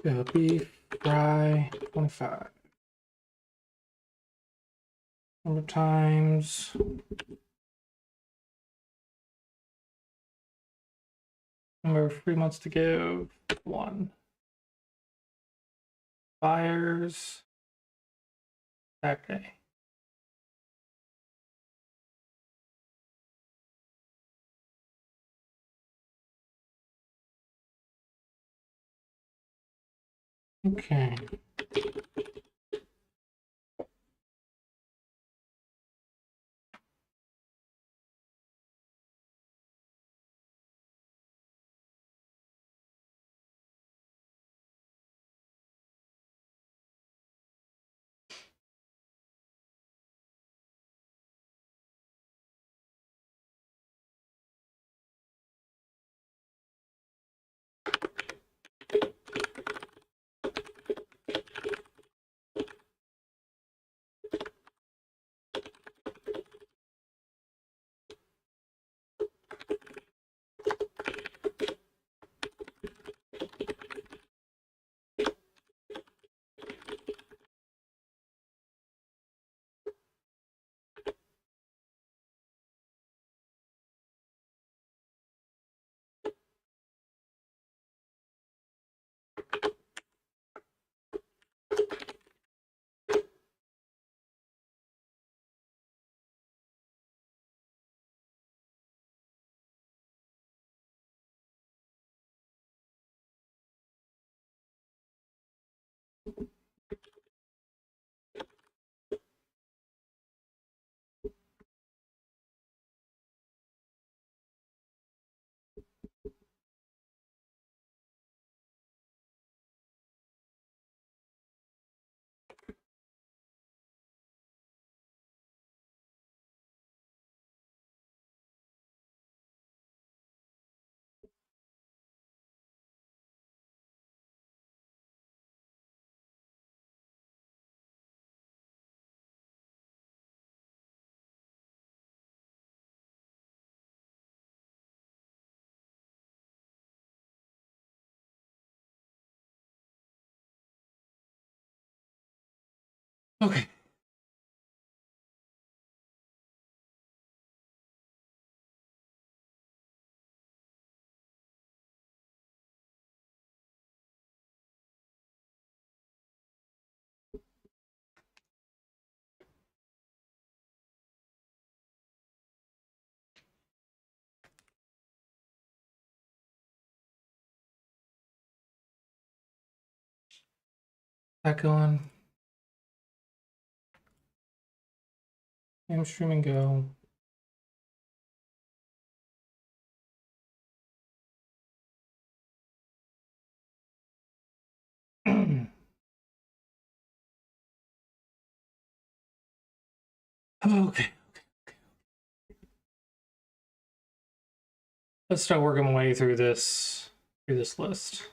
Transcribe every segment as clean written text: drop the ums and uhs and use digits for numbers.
Beef fry 25. Number of times. Number of free months to give 1. Buyers. Saturday. Okay. Okay. That going. I'm streaming go. Okay. Let's start working my way through this list.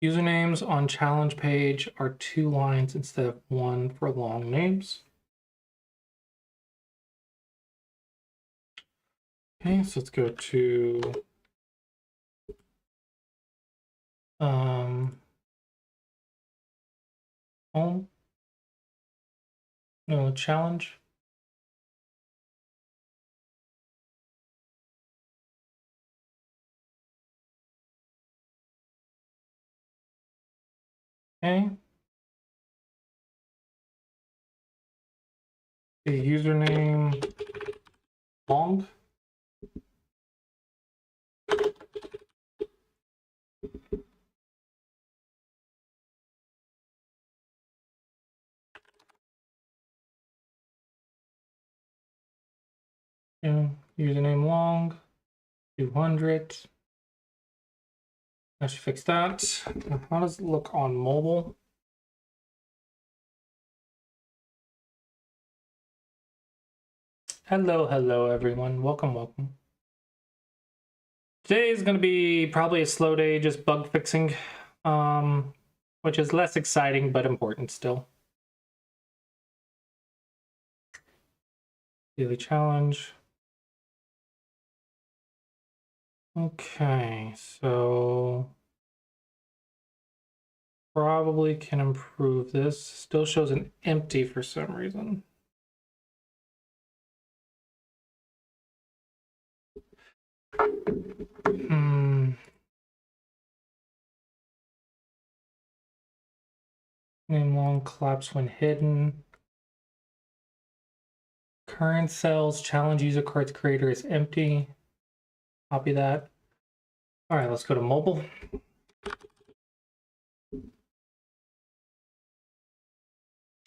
Usernames on challenge page are 2 lines instead of 1 for long names. Okay, so let's go to home. No, challenge. Okay. The username long. Yeah, username long 200. I should fix that. How does it look on mobile? Hello everyone. Welcome. Today is going to be probably a slow day, just bug fixing, which is less exciting but important still. Daily challenge. Okay, so probably can improve this. Still shows an empty for some reason. Name long collapse when hidden. Current cells challenge user cards creator is empty. Copy that. All right, let's go to mobile.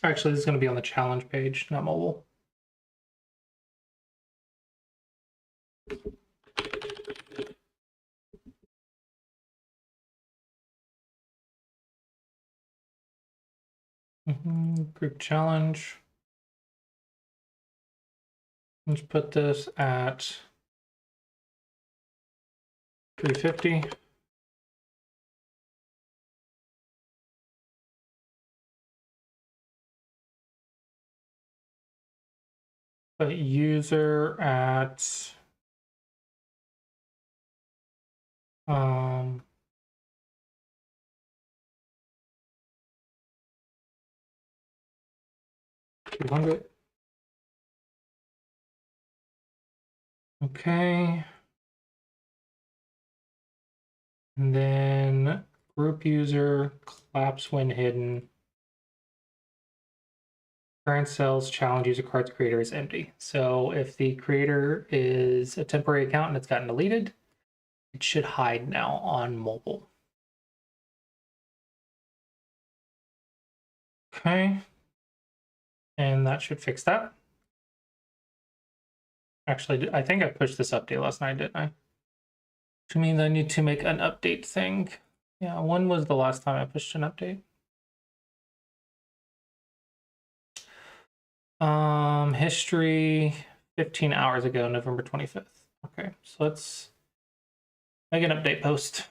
Actually, this is going to be on the challenge page, not mobile. Group challenge. Let's put this at 350. Put user at 200. Okay. And then group user collapse when hidden. Current cells challenge user cards creator is empty. So if the creator is a temporary account and it's gotten deleted, it should hide now on mobile. Okay. And that should fix that. Actually, I think I pushed this update last night, didn't I? Which means I need to make an update thing. Yeah, when was the last time I pushed an update? History 15 hours ago, November 25th. Okay, so let's make an update post.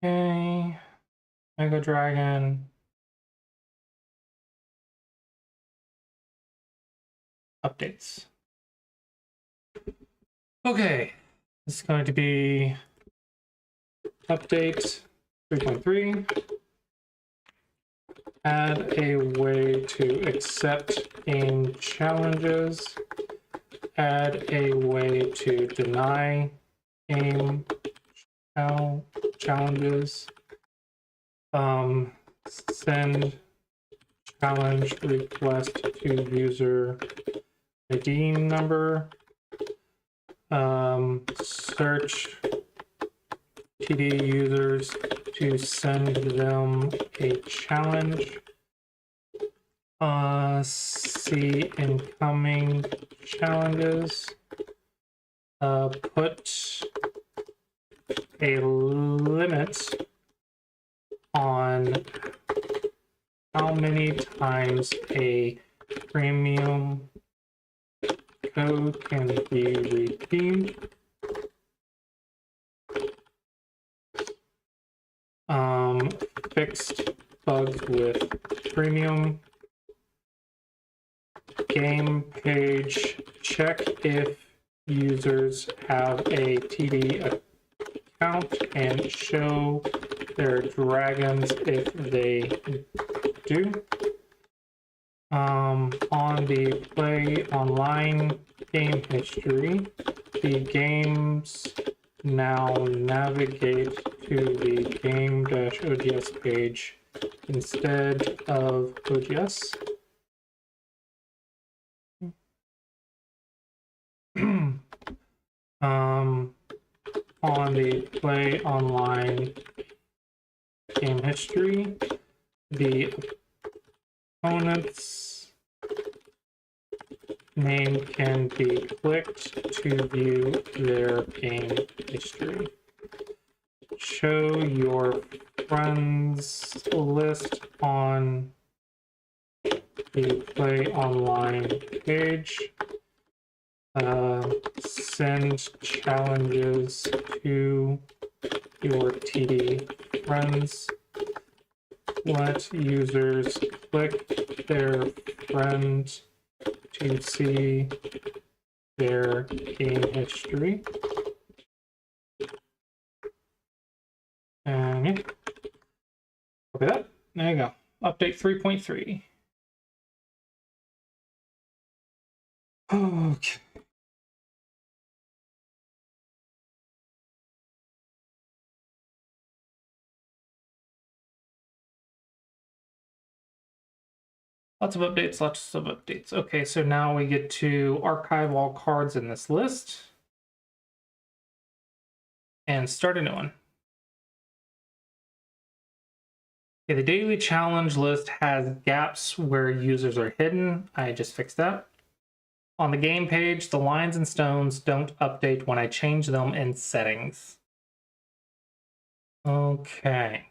Okay, Mega Dragon. Updates. Okay, this is going to be update 3.3. Add a way to accept game challenges. Add a way to deny game challenges. Send challenge request to user ID number. Search TD users to send them a challenge. See incoming challenges. Put a limit on how many times a premium code can be redeemed. Fixed bugs with premium. Game page, check if users have a TD account and show their dragons if they do. On the play online game history, the games now navigate to the game-ogs page instead of OGS. On the play online game history, the opponent's name can be clicked to view their game history. Show your friends list on the play online page. Send challenges to your TD friends. let users click their friend to see their game history. And yeah, copy that. There you go. Update 3.3. Okay. Lots of updates, lots of updates. Okay, so now we get to archive all cards in this list and start a new one. Okay, the daily challenge list has gaps where users are hidden. I just fixed that. On the game page, the lines and stones don't update when I change them in settings. Okay.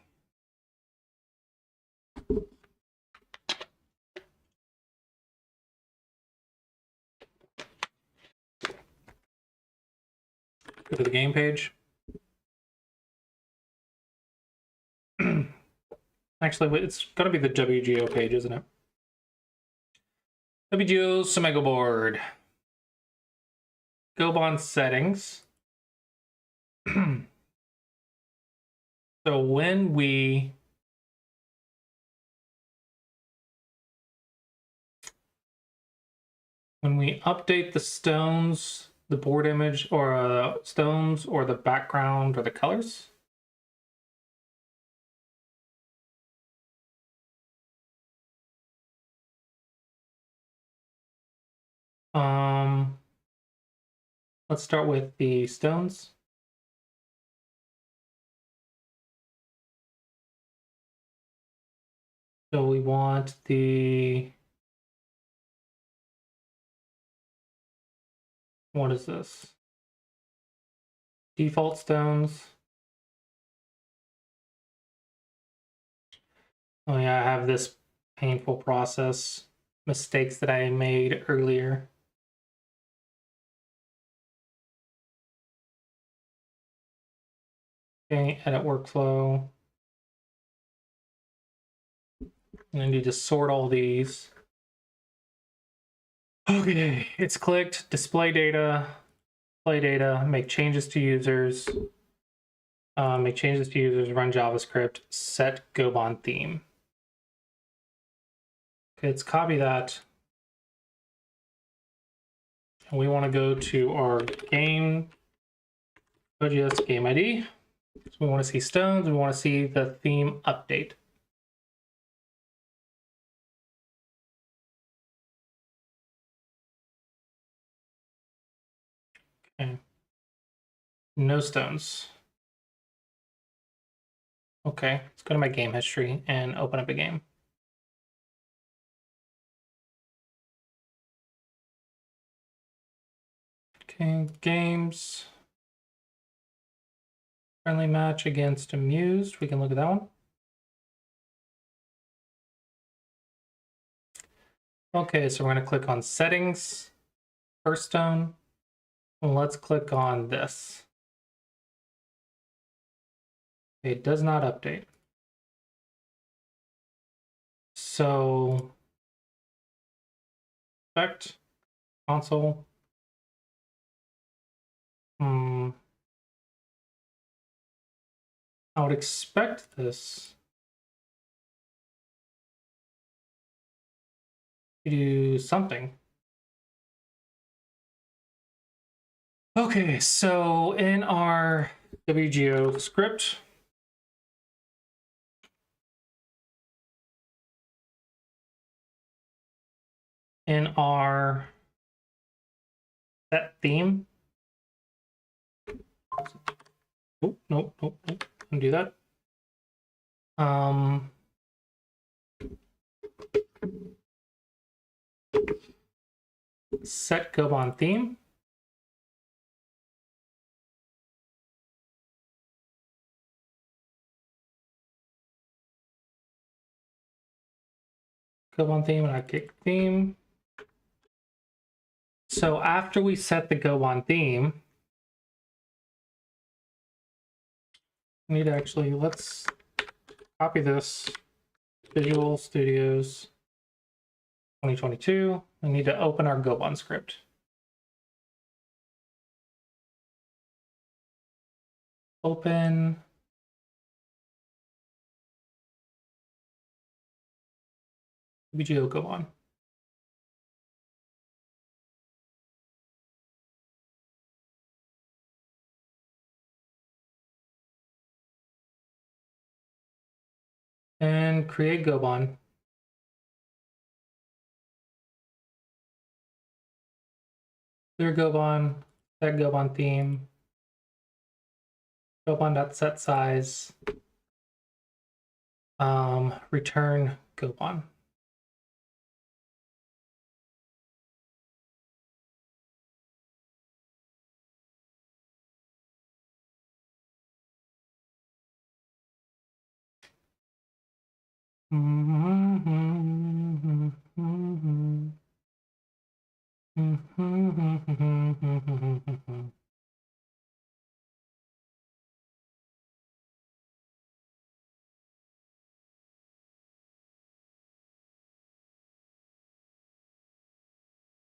Go to the game page. Actually, it's going to be the WGO page, isn't it? WGO Semego board. Gobon settings. So when we update the stones, the board image, or stones, or the background, or the colors, let's start with the stones. So we want the, what is this? Default stones. Oh yeah, I have this painful process mistakes that I made earlier. Okay, edit workflow. And I need to sort all these. Okay, it's clicked, display data, make changes to users, run JavaScript, set Gobon theme. Okay, let's copy that. And we want to go to our game, OGS game ID. So we want to see stones, we want to see the theme update. Okay. No stones. Okay, let's go to my game history and open up a game. Okay, games. Friendly match against Amused. We can look at that one. Okay, so we're going to click on settings, first stone. And let's click on this. It does not update. So, effect, console. I would expect this to do something. Okay, so in our WGO script, in our set theme, oh, nope, undo that. Set Gobon theme. Gobon theme and I kick theme. So after we set the Gobon theme, we need to actually, let's copy this Visual Studios 2022. We need to open our Gobon script. Open. VGO Gobon. And create Gobon. Clear Gobon, set Gobon theme, Gobon.set size, return Gobon.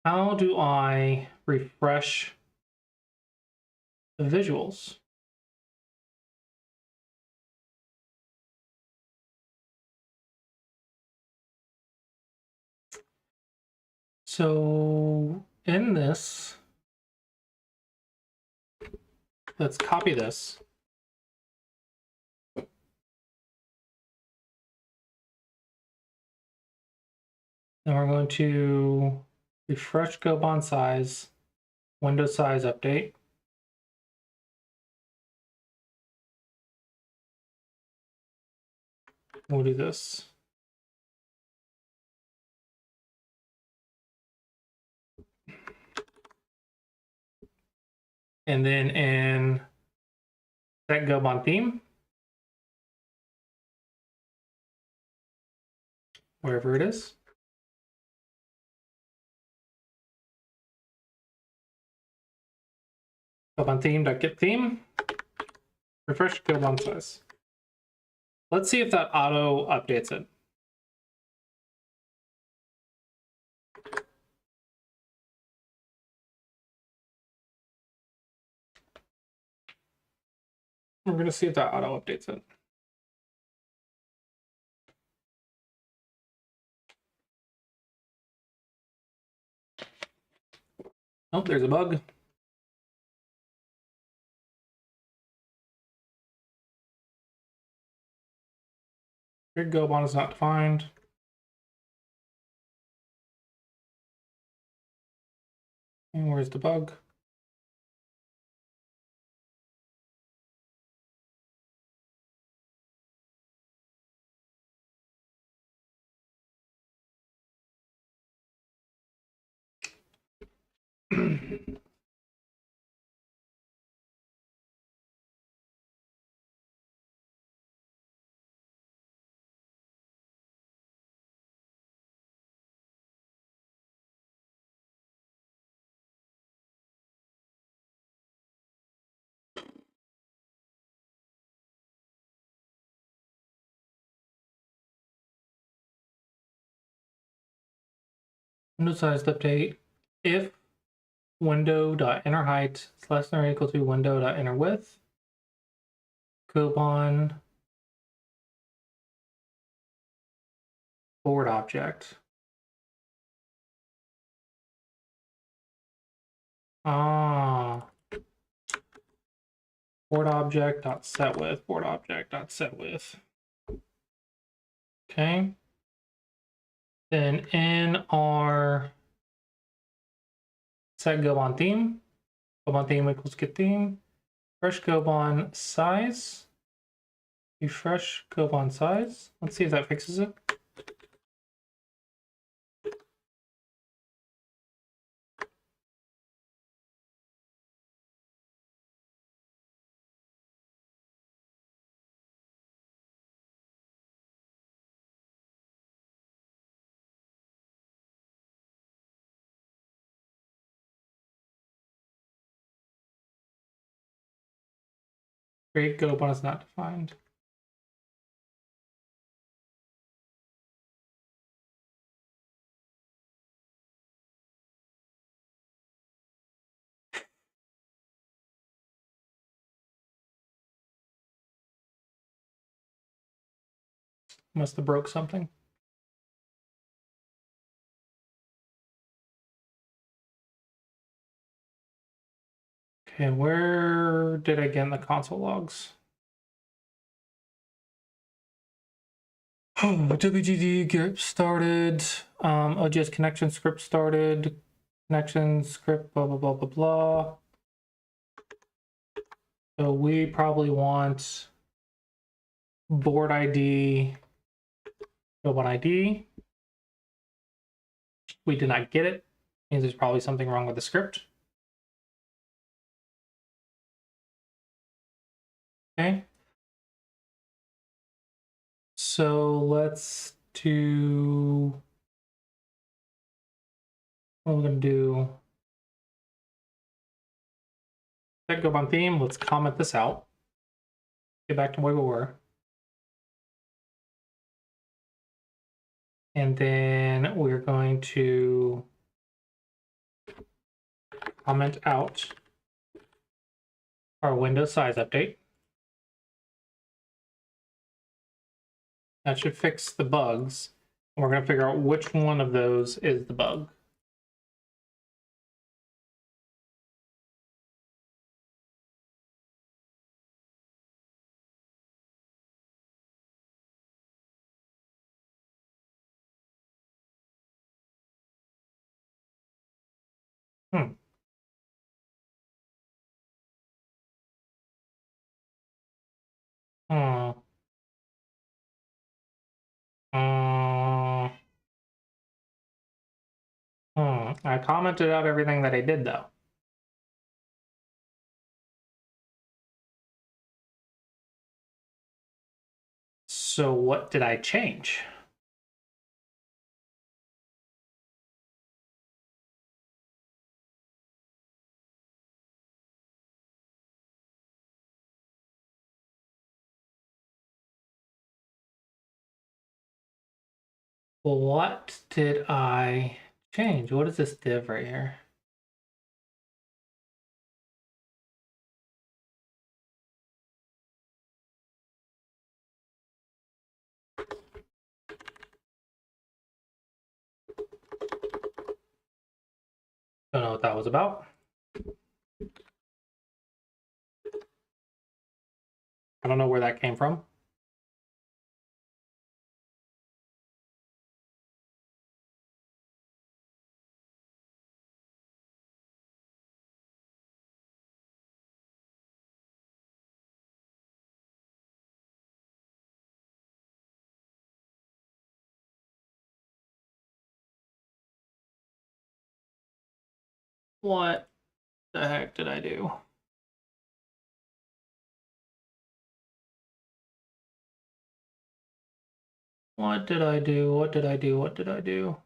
How do I refresh the visuals? So in this, let's copy this. Then we're going to refresh Gobon size, window size update. We'll do this. And then in set Gobon theme, wherever it is, Gobon theme.get theme, refresh Gobon size. Let's see if that auto updates it. We're going to see if that auto updates it. Oh, there's a bug. Here Gobon is not defined. And where's the bug? Window size update. If window.innerHeight is less than or equal to window.innerWidth, Gobon board object. Board object dot set width, board object dot set width. Okay. Then in our set Gobon theme, Gobon theme equals get theme, refresh Gobon size, refresh Gobon size. Let's see if that fixes it. Create Gobon is not defined. Must have broke something. Okay, where did I get in the console logs? WGD get started. OGS connection script started. Connection script, blah, blah, blah, blah, blah. So we probably want board ID, one ID. We did not get it. Means there's probably something wrong with the script. Okay. So let's do, what we're gonna do, set go on theme. Let's comment this out. Get back to where we were. And then we're going to comment out our window size update. That should fix the bugs. We're going to figure out which one of those is the bug. Hmm. Hmm. I commented out everything that I did, though. So what did I change? Well, what did I change? What is this div right here? Don't know what that was about. I don't know where that came from. What the heck did I do? What did I do? What did I do? What did I do?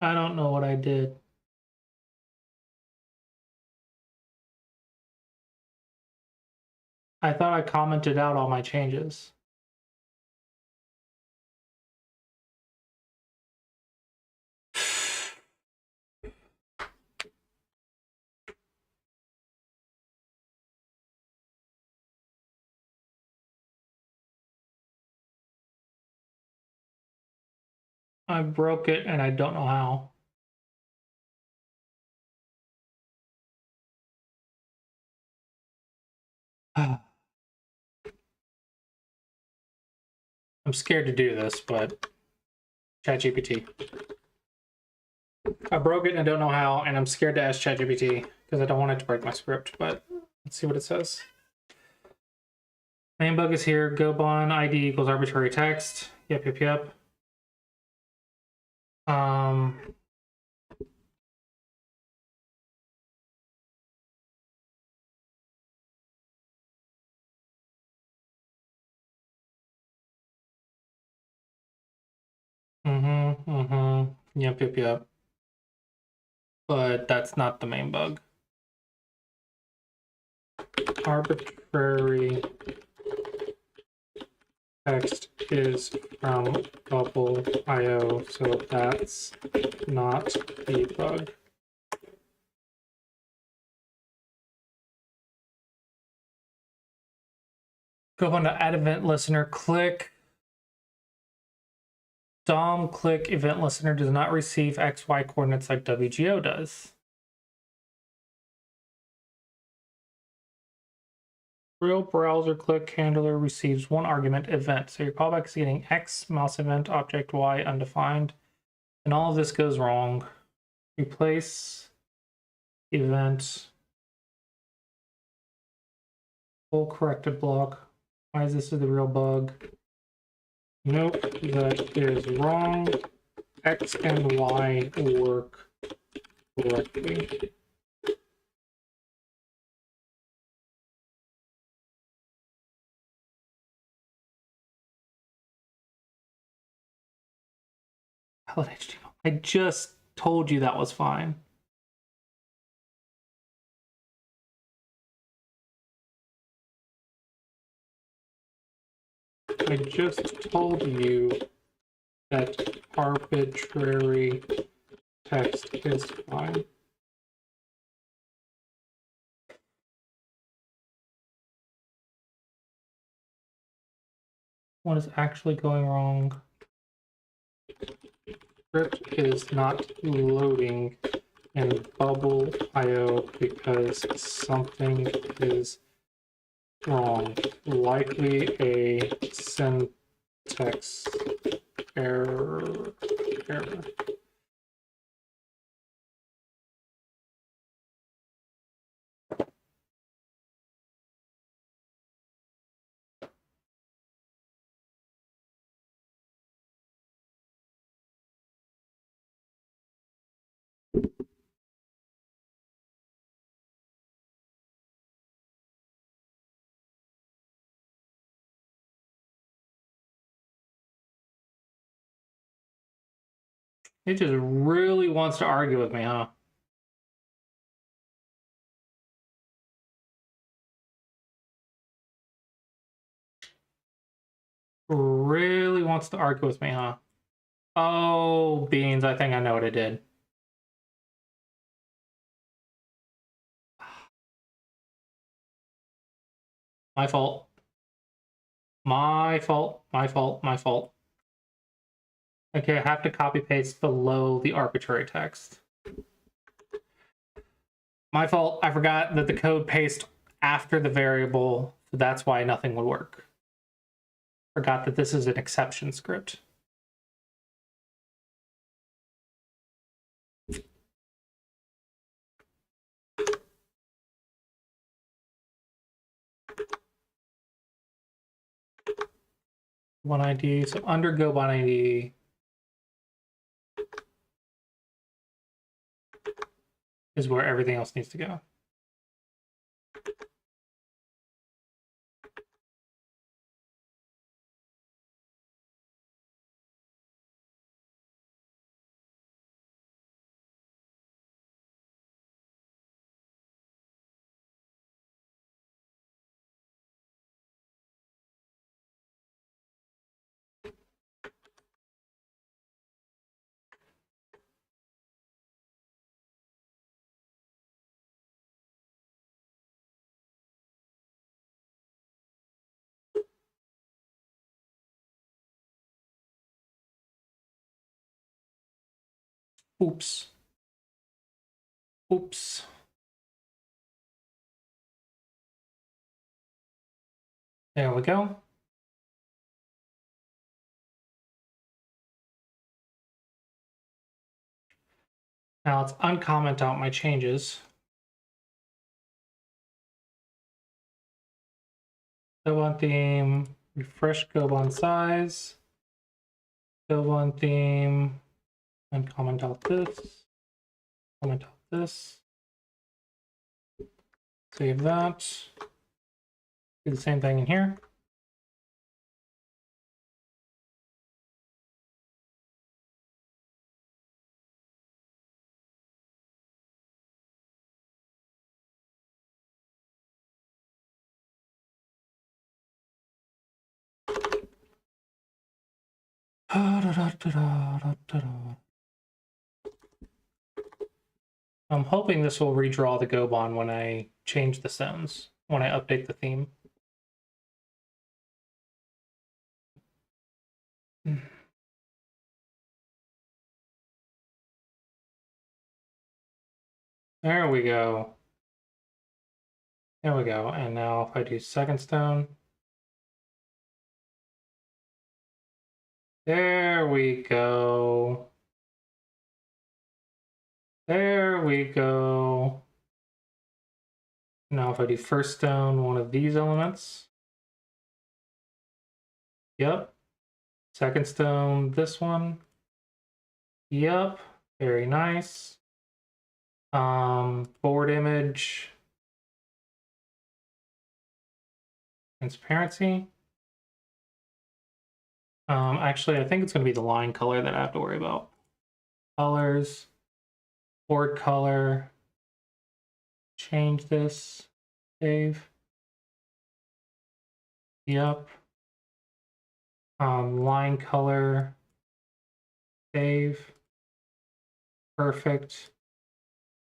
I don't know what I did. I thought I commented out all my changes. I broke it and I don't know how. I'm scared to do this, but ChatGPT. I broke it and I don't know how, and I'm scared to ask ChatGPT because I don't want it to break my script, but let's see what it says. Main bug is here, gobon ID equals arbitrary text. Yep. Yep. but that's not the main bug. Arbitrary text is from bubble.io, so that's not the bug. Go on to add event listener, click DOM, click event listener does not receive XY coordinates like WGO does. Real browser click handler receives one argument event. So your callback is getting X mouse event object Y undefined. And all of this goes wrong. Replace event full corrected block. Why is this the real bug? Nope, that is wrong. X and Y work correctly. Valid HTML. I just told you that was fine. I just told you that arbitrary text is fine. What is actually going wrong? Script is not loading in bubble.io because something is wrong. Likely a syntax error. It just really wants to argue with me, huh? Really wants to argue with me, huh? Oh, beans, I think I know what it did. My fault. My fault. My fault. My fault. Okay, I have to copy paste below the arbitrary text. My fault. I forgot that the code paste after the variable, so that's why nothing would work. Forgot that this is an exception script. One ID, so under go one ID. Is where everything else needs to go. Oops. Oops. There we go. Now let's uncomment out my changes. Gobon theme, refresh Gobon size, Gobon theme, and comment out this, comment out this. Save that. Do the same thing in here. I'm hoping this will redraw the Gobon when I change the zones, when I update the theme. There we go. There we go. And now if I do second stone. There we go. There we go. Now if I do first stone, one of these elements. Yep. Second stone, this one. Yep. Very nice. Forward image. Transparency. Actually, I think it's going to be the line color that I have to worry about. Colors. Board color. Change this. Save. Yep. Line color. Save. Perfect.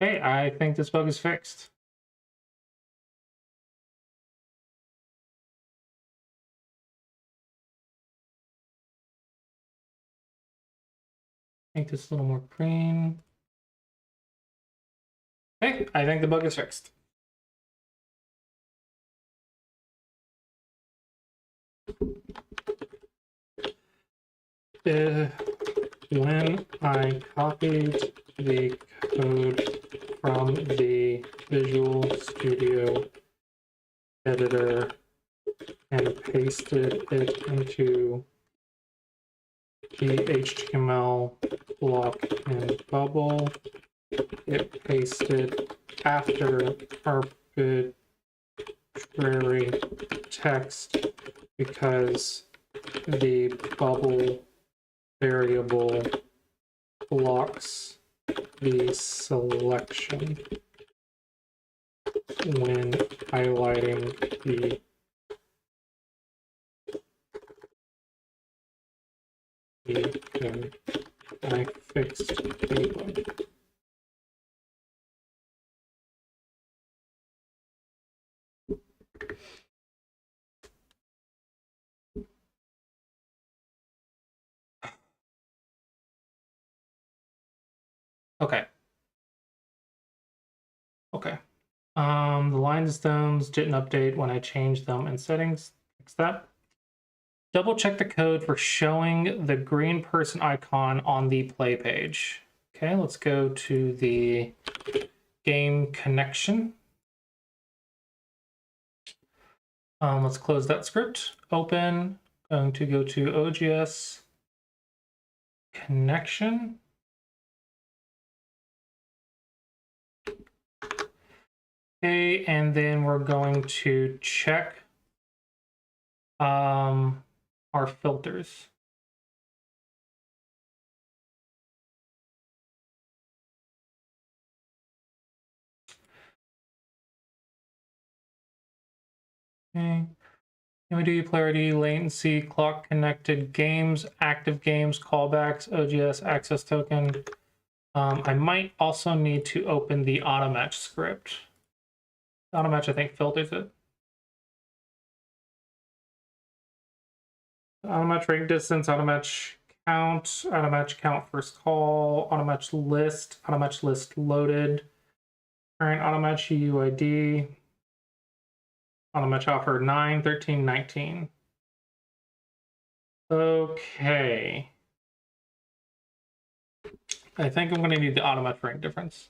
Okay, I think this bug is fixed. Make this a little more green. Okay, I think the bug is fixed. When I copied the code from the Visual Studio editor and pasted it into the HTML block and bubble, it pasted after arbitrary text because the bubble variable blocks the selection when highlighting the code. I fixed the bug. Okay. Okay. The lines and stones didn't update when I changed them in settings. Fix that. Double check the code for showing the green person icon on the play page. Okay, let's go to the game connection. Let's close that script. Open. Going to go to OGS connection. Okay, and then we're going to check our filters. Okay. Can we do player ID, latency, clock connected games, active games, callbacks, OGS access token? I might also need to open the AutoMatch script. AutoMatch, I think, filters it. AutoMatch rank distance, AutoMatch count first call, AutoMatch list loaded, current AutoMatch UUID, AutoMatch offer 9, 13, 19. Okay. I think I'm going to need the AutoMatch rank difference.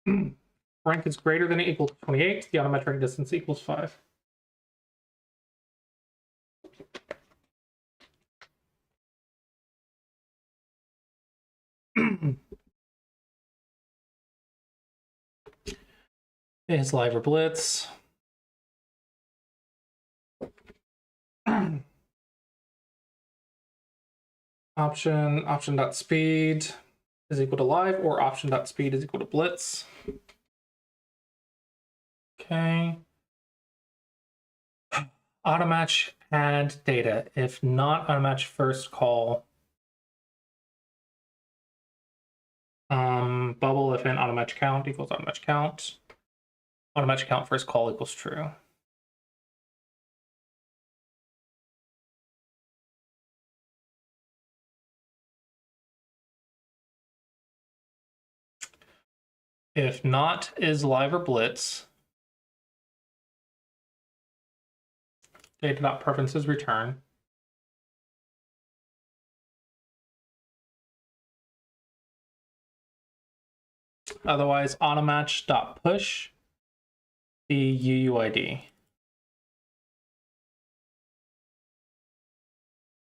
Rank is greater than or equal to 28. The AutoMatch rank distance equals 5. It's live or blitz. option.speed is equal to live, or option.speed is equal to blitz. Okay. AutoMatch add data. If not automatch first call, bubble if in automatch count equals automatch count. Automatch count first call equals true. If not is live or blitz, data.preferences return. Otherwise, automatch.push the UUID.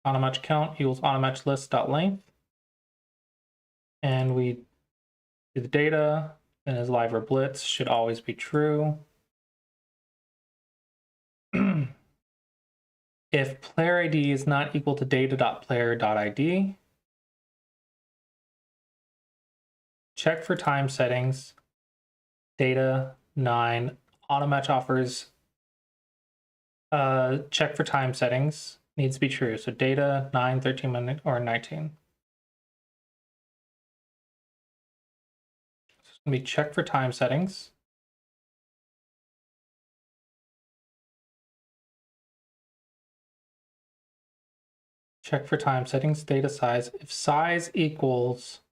Automatch count equals automatch list.length. And we do the data, and is live or blitz should always be true. If player ID is not equal to data.player.id, check for time settings, data 9, automatch offers, check for time settings, needs to be true. So data 9, 13 minutes, or 19. So it's gonna be check for time settings. Check for time settings, data size. If size equals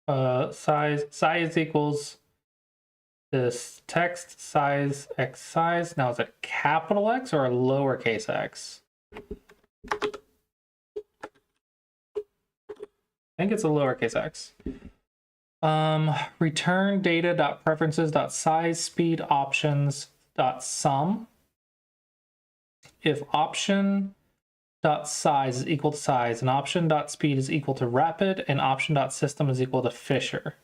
size equals this text size x size. Now is it capital X or a lowercase x? I think it's a lowercase x. Return data.preferences.size speed options.sum. If option.size is equal to size and option.speed is equal to rapid and option.system is equal to Fisher.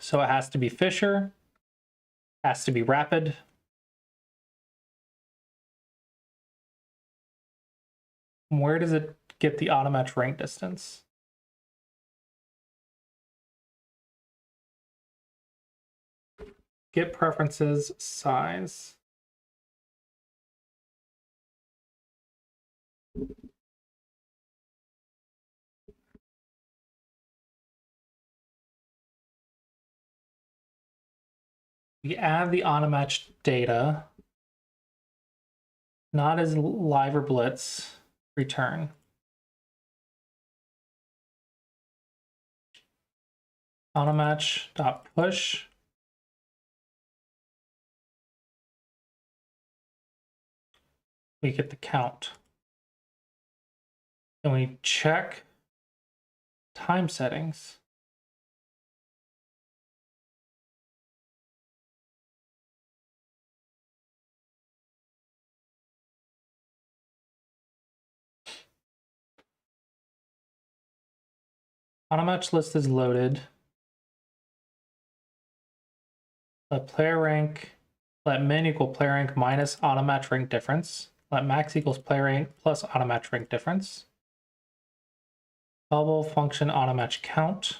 So it has to be Fisher, has to be rapid. Where does it get the automatch rank distance? Get preferences size. We add the automatch data, not as live or blitz, return. Automatch.push. We get the count. And we check time settings. Automatch list is loaded. Let player rank, let min equal player rank minus automatch rank difference. Let max equals player rank plus automatch rank difference. Bubble function automatch count.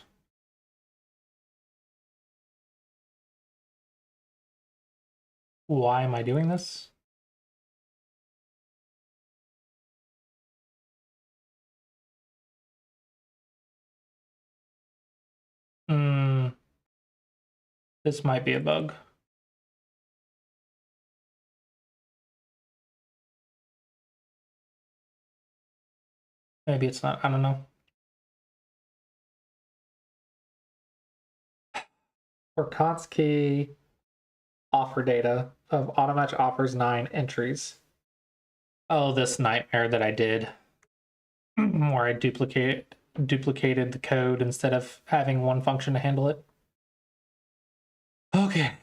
Why am I doing this? This might be a bug. Maybe it's not, I don't know. Orkotsky offer data of automatch offers 9 entries. Oh, this nightmare that I did where I duplicated the code instead of having one function to handle it. Okay.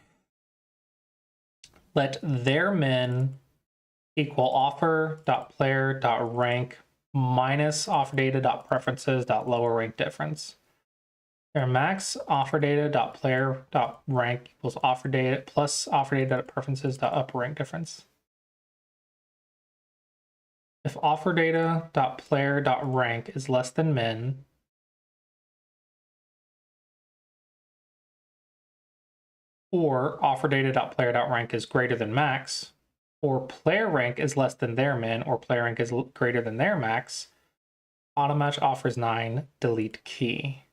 Let their min equal offer.player.rank minus offerdata.preferences.lower rank difference. Their max offerdata.player.rank equals offerdata plus offerdata.preferences.upper rank difference. if offer data.player.rank is less than min, or offer data.player.rank is greater than max, or player rank is less than their min, or player rank is greater than their max, AutoMatch offers 9, delete key.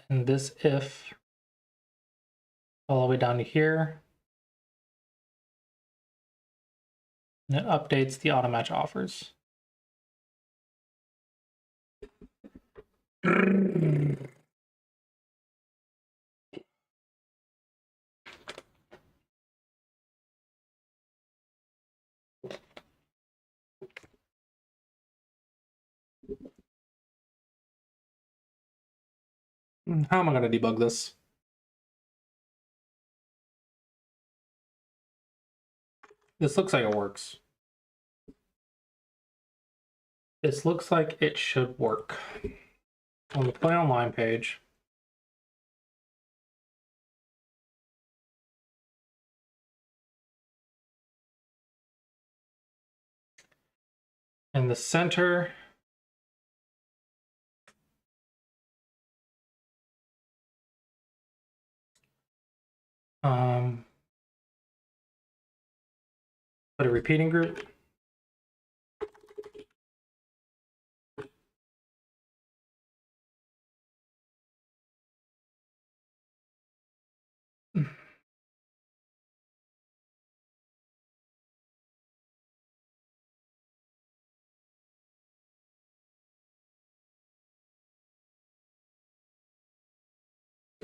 And this if all the way down to here, and it updates the AutoMatch offers. How am I going to debug this? This looks like it works. This looks like it should work. On the Play Online page, in the center, put a repeating group.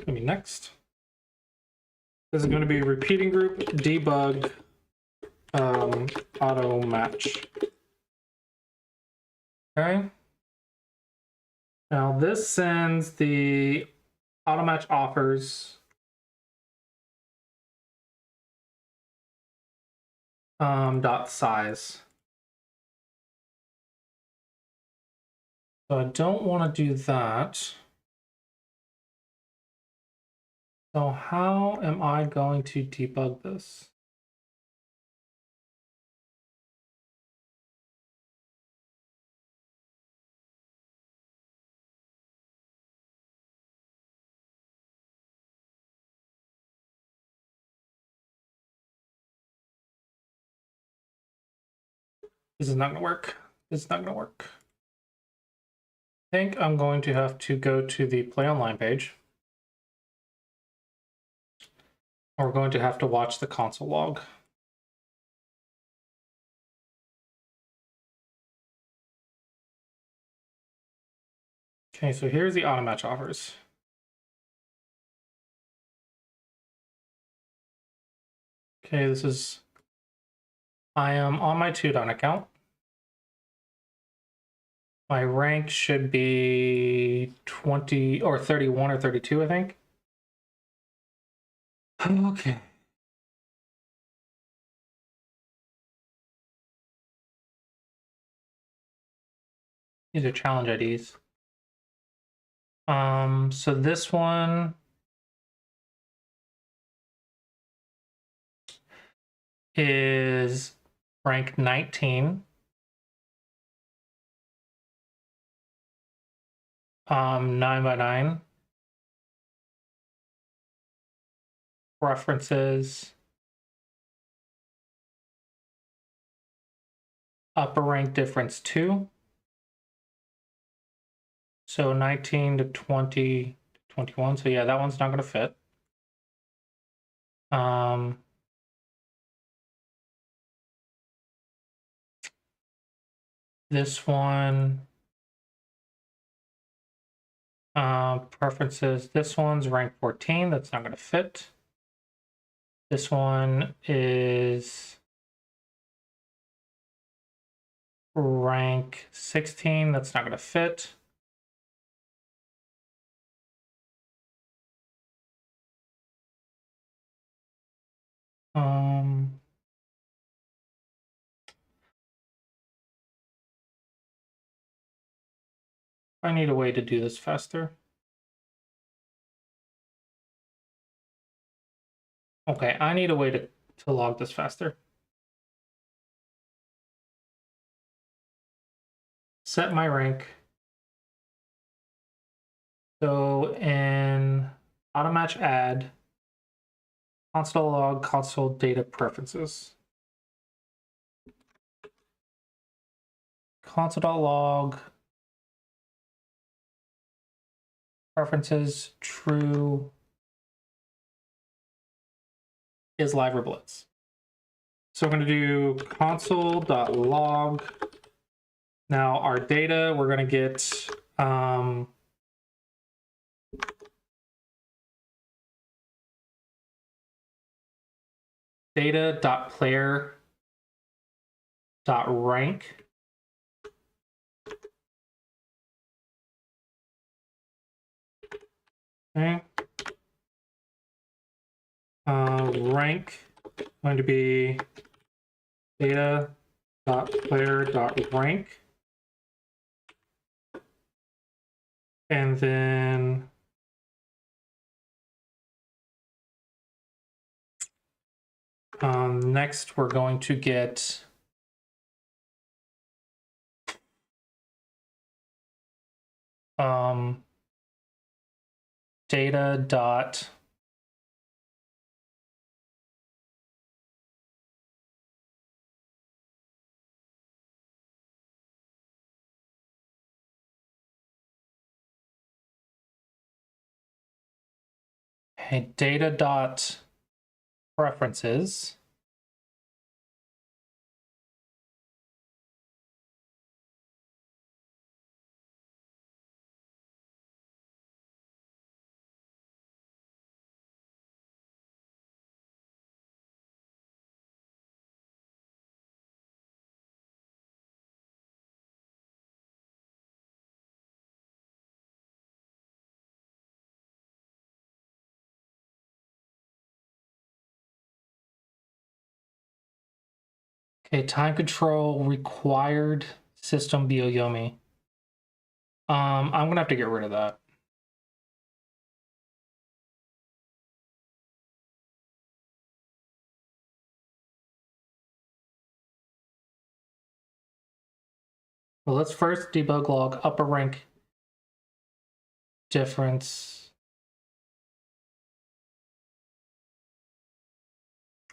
Gonna be next. This is going to be repeating group debug auto match. Okay. Now this sends the auto match offers dot size. So I don't want to do that. So how am I going to debug this? This is not going to work. This is not going to work. I think I'm going to have to go to the Play Online page. Or we're going to have to watch the console log. Okay, so here's the auto match offers. Okay, this is, I am on my 2Dot account. My rank should be 20 or 31 or 32, I think. Okay. These are challenge IDs. So this one is rank 19. 9x9. References. Upper rank difference 2. So 19 to 20, 21. So yeah, that one's not going to fit. This one, preferences. This one's rank 14. That's not going to fit. This one is rank 16. That's not going to fit. I need a way to do this faster. Okay, I need a way to log this faster. Set my rank. So in AutoMatch add, console log, console data preferences. Console.log preferences true is live or blitz. So we're going to do console.log. Now our data, we're going to get data.player.rank. Okay. Rank going to be data.player.rank. And then next we're going to get data dot data dot preferences. Okay, time control required system Byoyomi. I'm gonna have to get rid of that. Well, let's first debug log upper rank difference.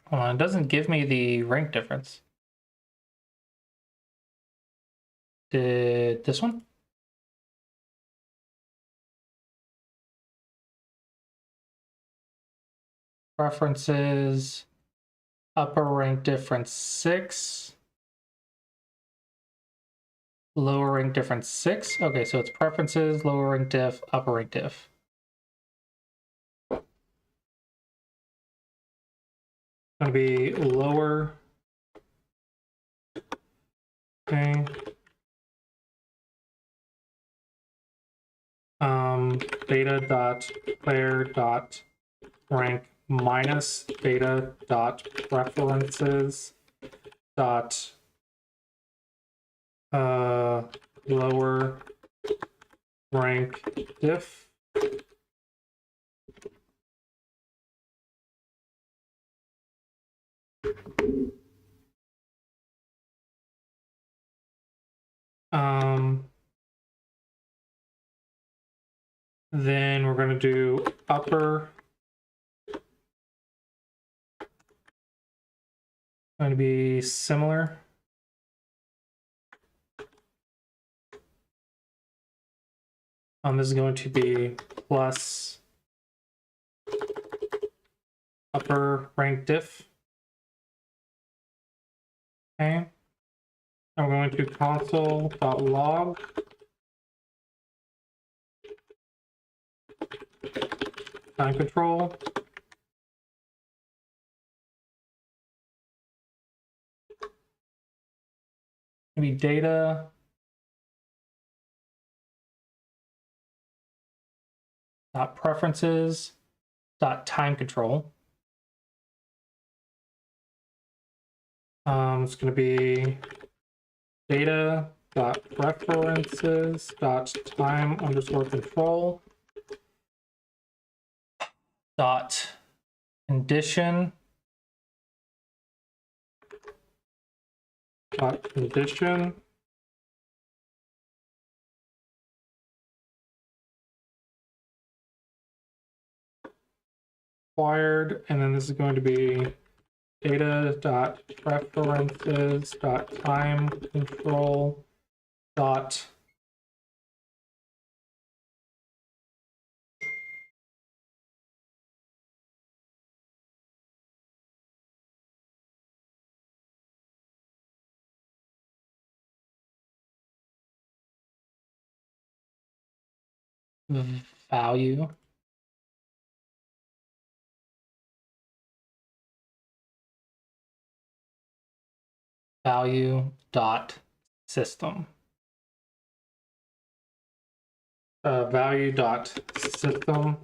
Hold on, it doesn't give me the rank difference. Did this one? Preferences, upper rank difference 6. Lower rank difference 6. Okay, so it's preferences, lower rank diff, upper rank diff. Going to be lower. Okay. Data dot player dot rank minus data dot preferences dot lower rank diff. Then we're going to do upper. Going to be similar. This is going to be plus upper rank diff. Okay. I'm going to console.log. Time control. Maybe data. Dot preferences. Dot time control. It's going to be data dot preferences dot time underscore control dot condition dot condition required, and then this is going to be data dot preferences dot time control dot value dot system value dot system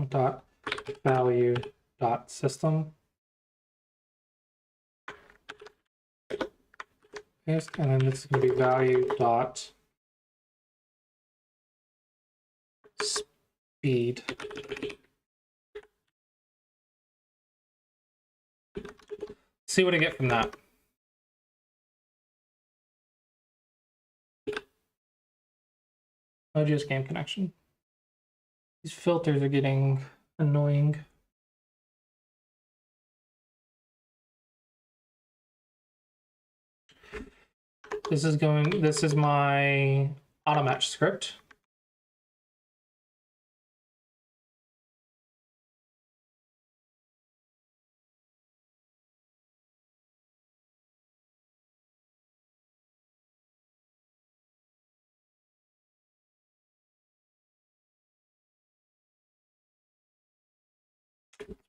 dot value dot system, and then this is going to be value dot speed. See what I get from that. OGS game connection. These filters are getting annoying. This is my auto match script.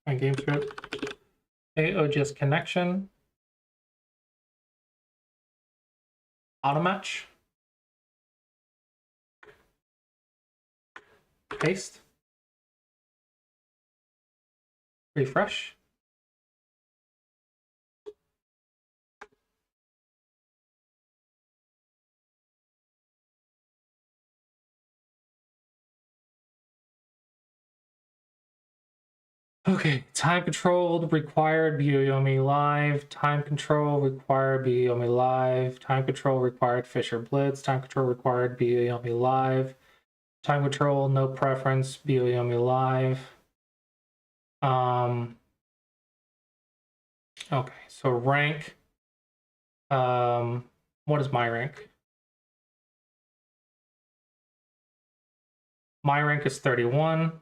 My game script. Okay, OGS connection. Auto match. Paste. Refresh. Okay, time controlled required BioYomi live. Time control required BioYomi live. Time control required Fisher Blitz. Time control required BioYomi live. Time control no preference BioYomi live. Okay, so rank. What is my rank? My rank is 31.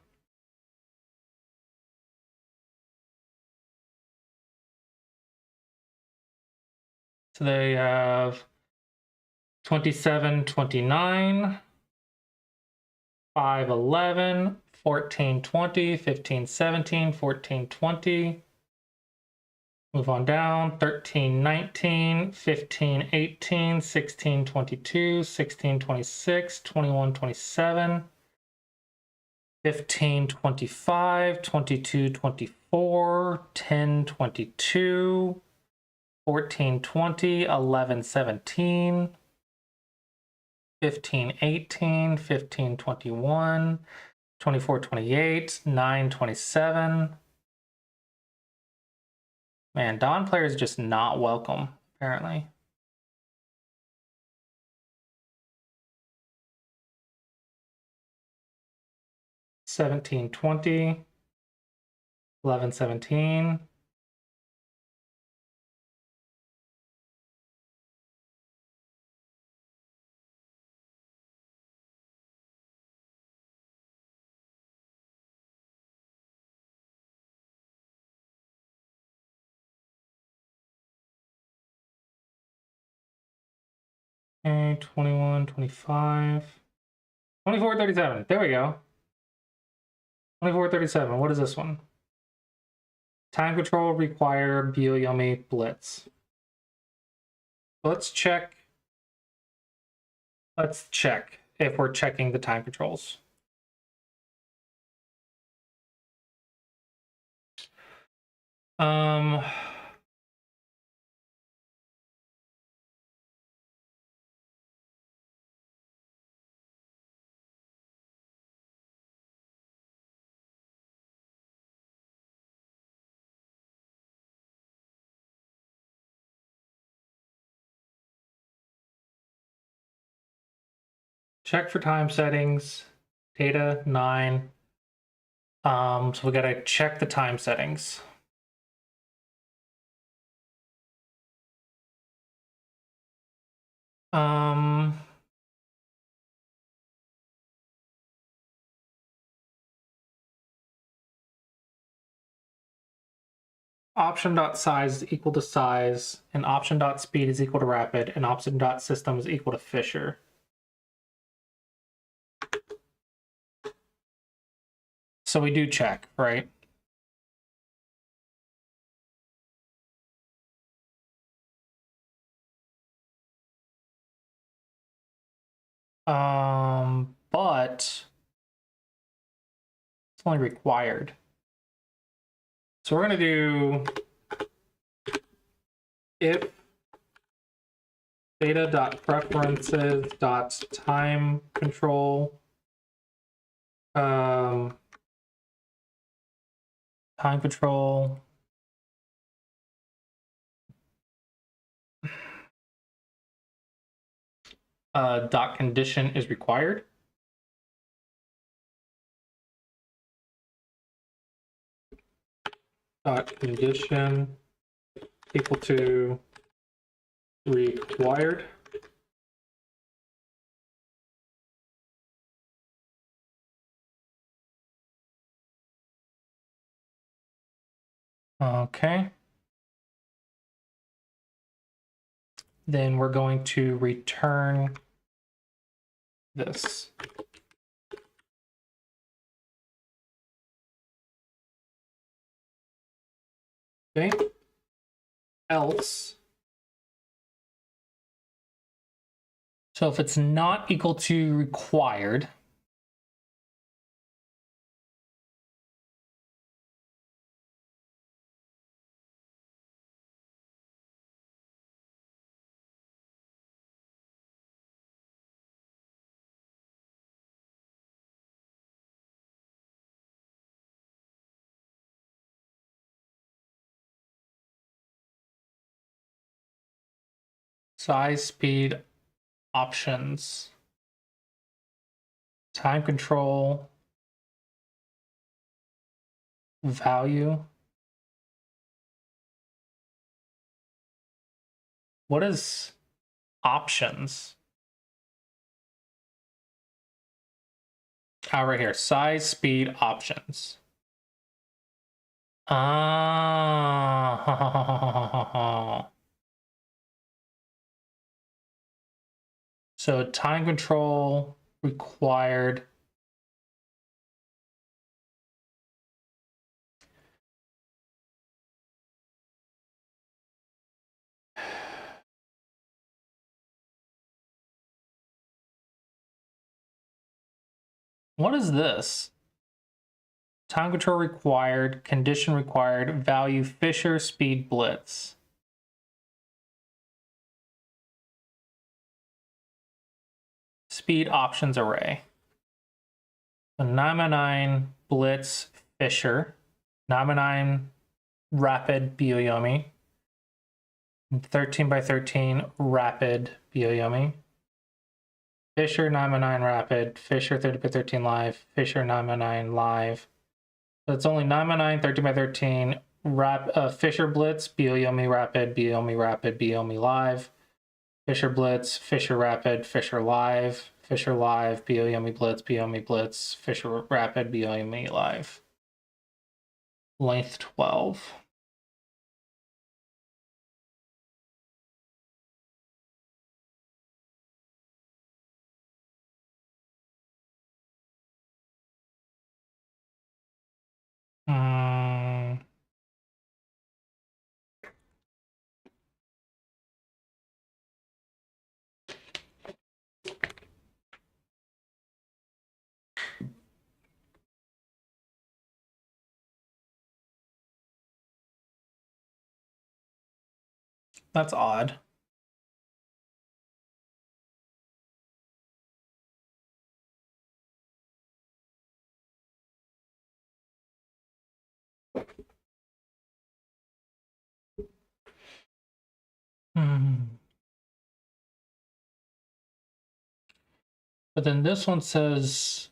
So they have 27, 29, 5, 11, 14, 20, 15, 17, 14, 20. Move on down, 13, 19, 15, 18, 16, 22, 16, 26, 21, 27, 15, 25, 22, 24, 10, 22, 14, 20, 11, 17, 15, 18, 15, 21, 24, 28, 9, 27. Man, Dawn player is just not welcome, apparently. $17, $20, $11, $17. Okay, 21, 25, 24, 37. There we go. 24, 37. What is this one? Time control require BioYomi Blitz. Let's check. Let's check if we're checking the time controls. Um, check for time settings, data 9. So we gotta check the time settings. Option.size is equal to size, and option.speed is equal to rapid, and option.system is equal to Fisher. So we do check, right? But it's only required. So we're gonna do if data.preferences.time control time control dot condition is required. Dot condition equal to required. Okay. Then we're going to return this. Okay. Else. So if it's not equal to required, size, speed, options, time control, value. What is options? Right here, size, speed, options. Ah. So time control required. What is this? Time control required, condition required, value Fisher, speed blitz. Speed options array. So 9x9 blitz Fisher, 9x9 rapid Bioyomi, 13x13 rapid Bioyomi, Fisher 9x9 rapid, Fisher 30x13 live, Fisher 9x9 live. So it's only 9x9, 13x13, Fisher blitz, Bioyomi rapid, Bioyomi rapid, Bioyomi live, Fisher blitz, Fisher rapid, Fisher live, Bioyomi blitz, Fisher rapid, Bioyomi live. Length 12. That's odd. Hmm. But then this one says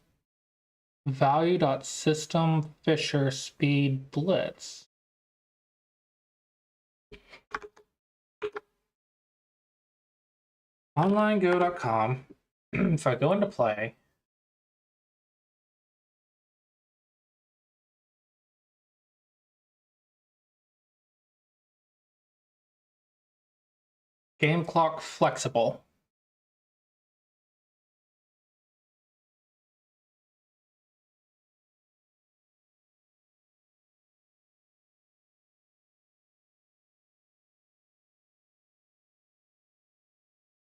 value.system Fisher speed blitz. Onlinego.com. If I go into play, game clock flexible.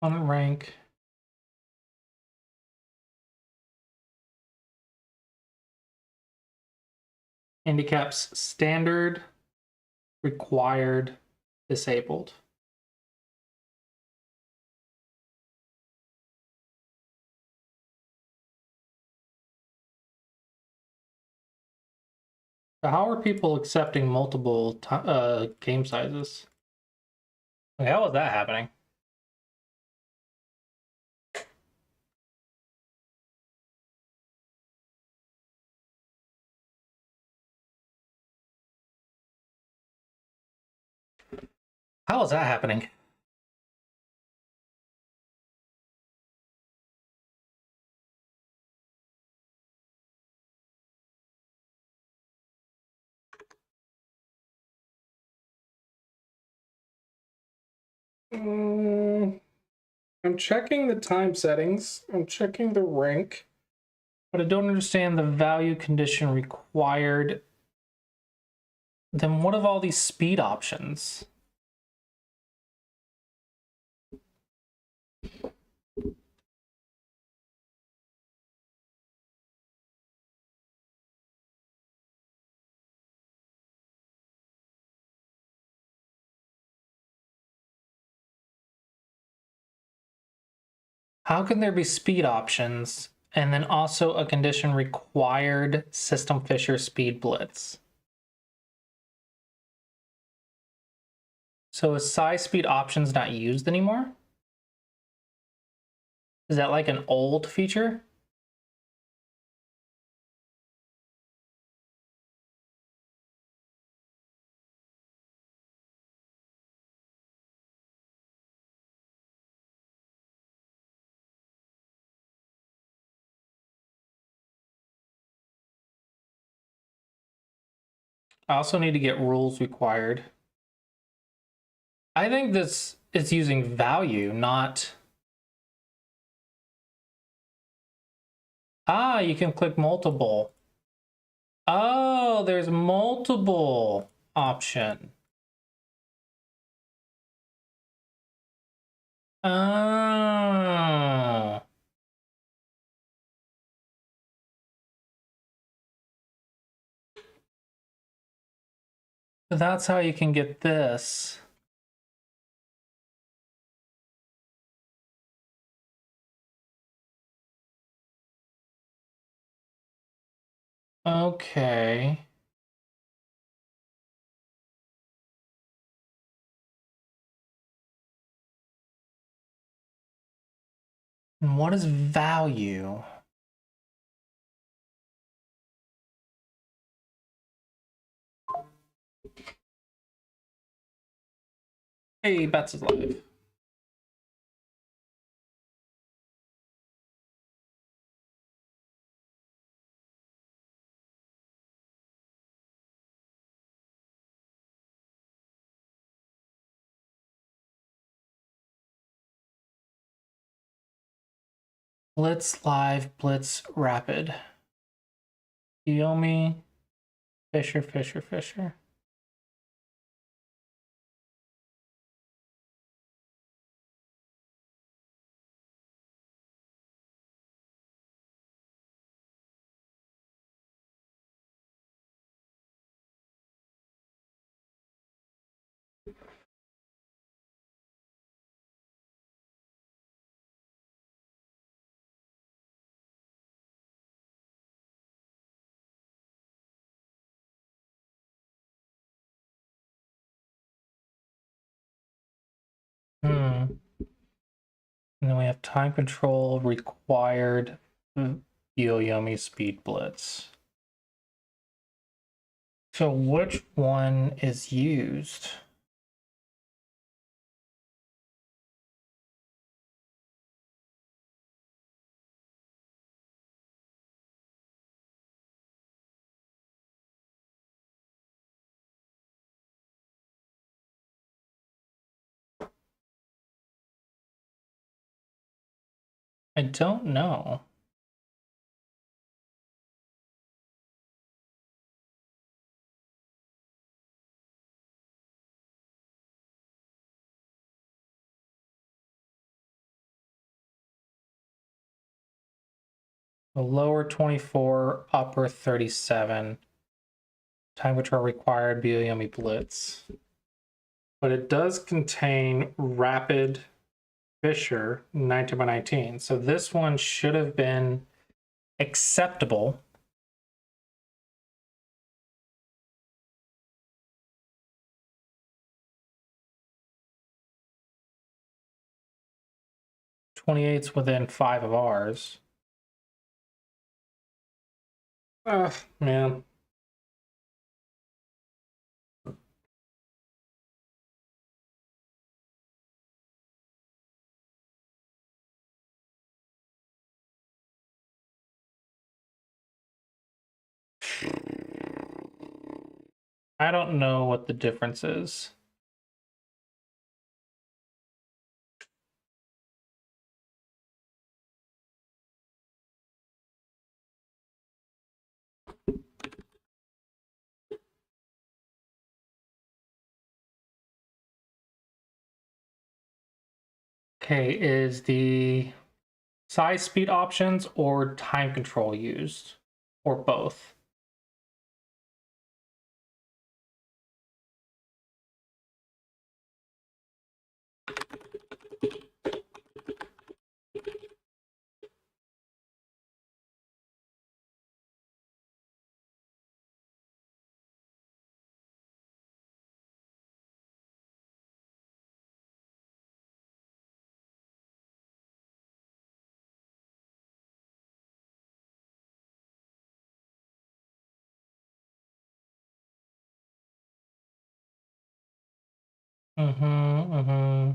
On rank. Handicaps standard, required, disabled. So how are people accepting multiple game sizes? Like, how is that happening? How is that happening? I'm checking the time settings. I'm checking the rank. But I don't understand the value condition required. Then what of all these speed options? How can there be speed options and then also a condition required system Fisher speed blitz? So is size speed options not used anymore? Is that like an old feature? I also need to get rules required. I think this is using value, not... Ah, you can click multiple. Oh, there's multiple option. Oh. That's how you can get this. Okay. And what is value? Hey, Bets is live. Blitz live, Blitz rapid. Yomi, Fisher, Fisher, Fisher. And then we have time control required Yoyomi speed blitz. So which one is used? I don't know. The lower 24, upper 37. Time control required Yoyomi blitz. But it does contain rapid Fisher 19x19. So this one should have been acceptable. '28's within 5 of ours. Ugh, man. I don't know what the difference is. Okay, is the size speed options or time control used? Or both? Mm-hmm.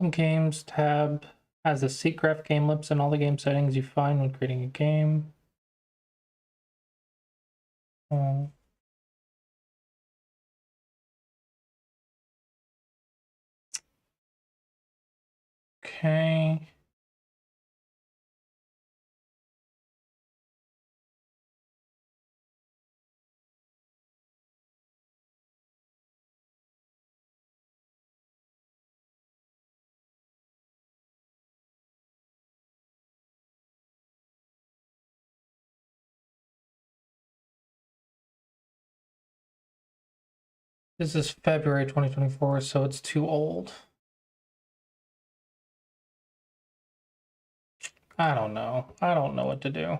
Games tab has the Seacraft game lips and all the game settings you find when creating a game. Oh. Okay. This is February 2024, so it's too old. I don't know. I don't know what to do.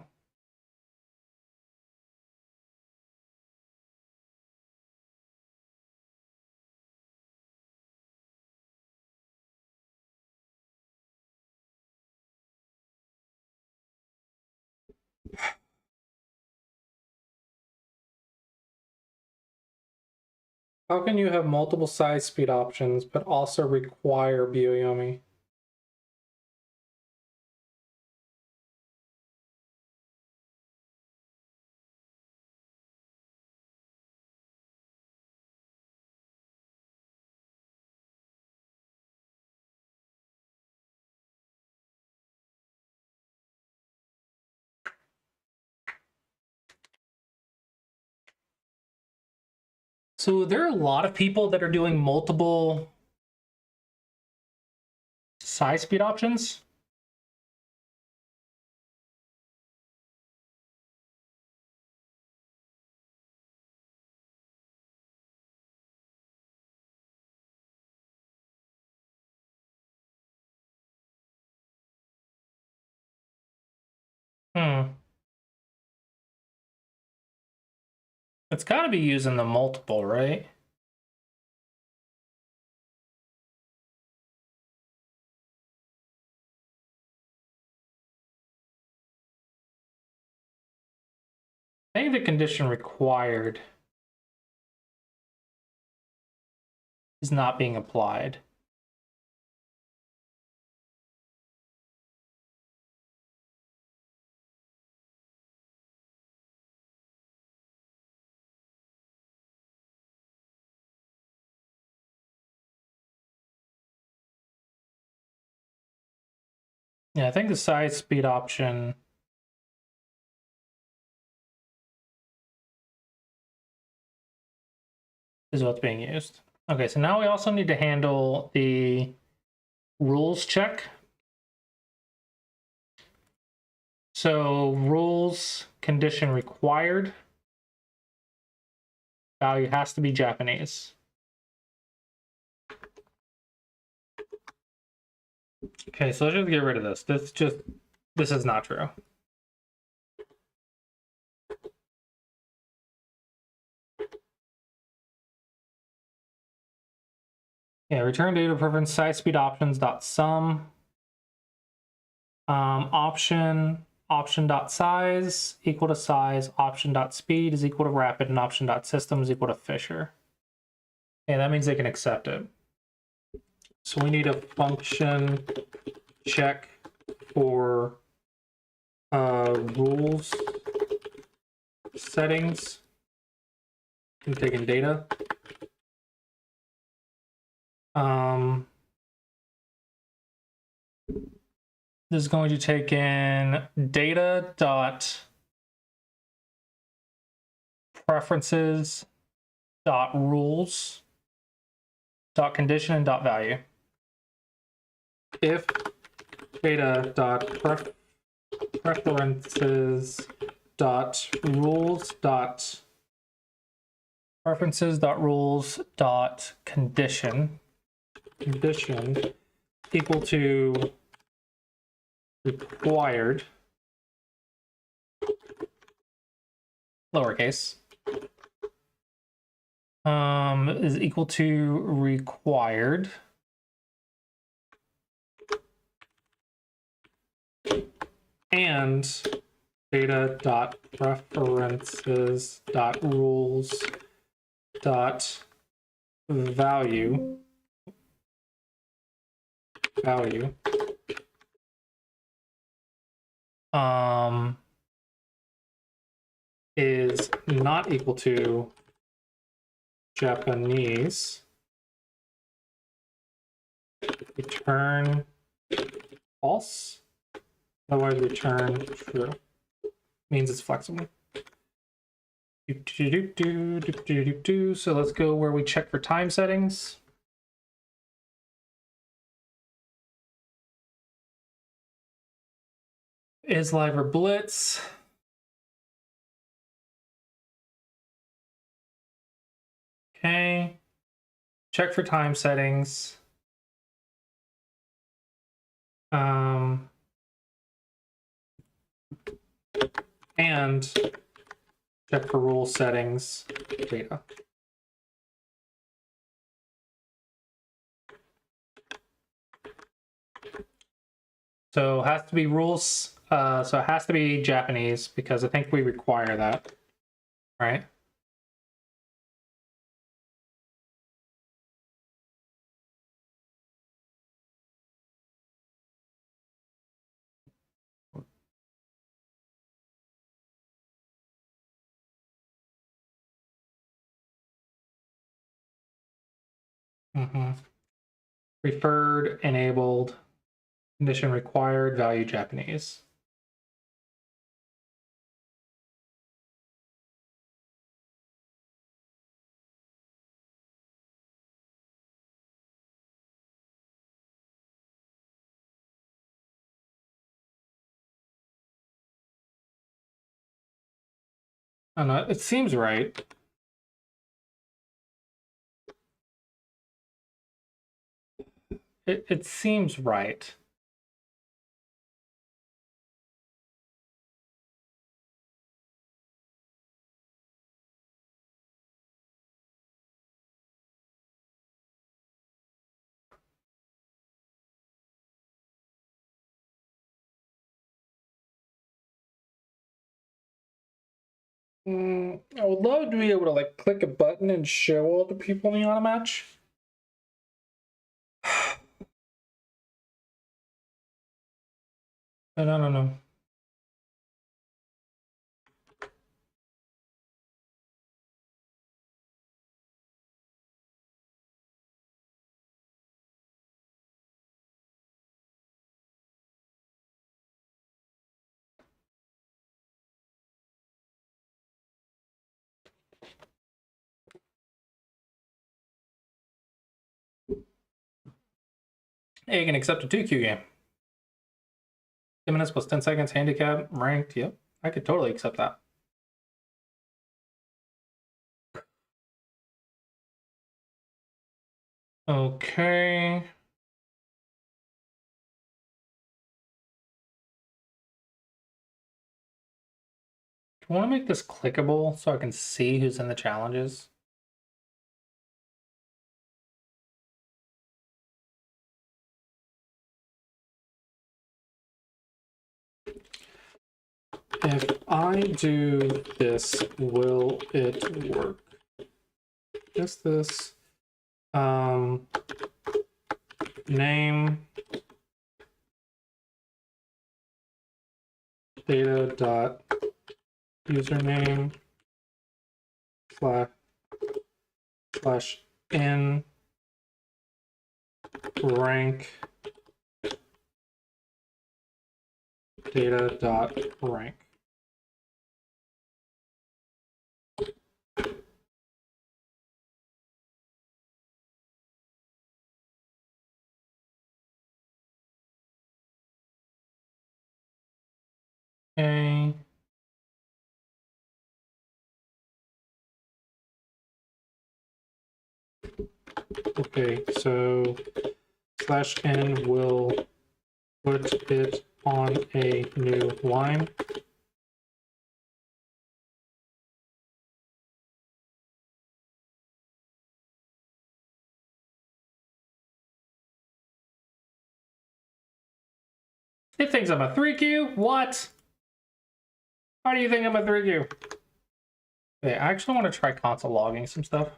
How can you have multiple size speed options, but also require Byoyomi? So there are a lot of people that are doing multiple size speed options. It's got to be using the multiple, right? I think the condition required is not being applied. Yeah, I think the size speed option is what's being used. Okay, so now we also need to handle the rules check. So rules condition required value has to be Japanese. Okay, so let's just get rid of this. This is not true. Yeah, return data preference size speed options dot sum option dot size equal to size option dot speed is equal to rapid and option dot system is equal to Fisher. Yeah, that means they can accept it. So we need a function check for rules settings. I'm taking data. This is going to take in data dot preferences dot rules dot condition and dot value. If data dot preferences dot rules dot preferences dot rules dot condition equal to required lowercase is equal to required and data dot preferences dot rules dot value is not equal to Japanese. Return false. Otherwise, return true. Means it's flexible. So let's go where we check for time settings. Is live or blitz? Okay. Check for time settings. And check for rule settings data. So it has to be rules. So it has to be Japanese because I think we require that, right? Preferred, enabled, condition required, value Japanese. I don't know, it seems right. It seems right. I would love to be able to like click a button and show all the people in the auto match. But I don't know. Hey, you can accept a 2Q game. 10 minutes plus 10 seconds, handicap, ranked. Yep, I could totally accept that. Okay. Do I want to make this clickable so I can see who's in the challenges? If I do this, will it work? Just this. Name data dot username slash in rank data dot rank. Okay. Okay, so slash n will put it on a new line. It thinks I'm a 3Q? What? Why do you think I'm a 3Q? Okay, I actually want to try console logging some stuff.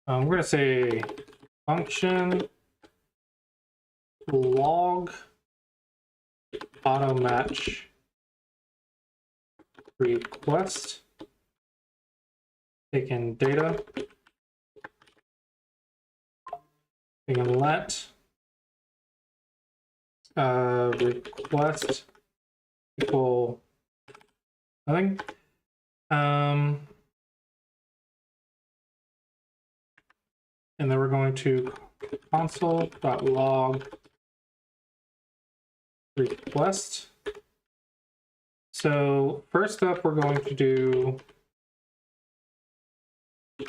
We're gonna say function log auto match request, taking data, we can let request equal nothing. And then we're going to console.log request. So first up, we're going to do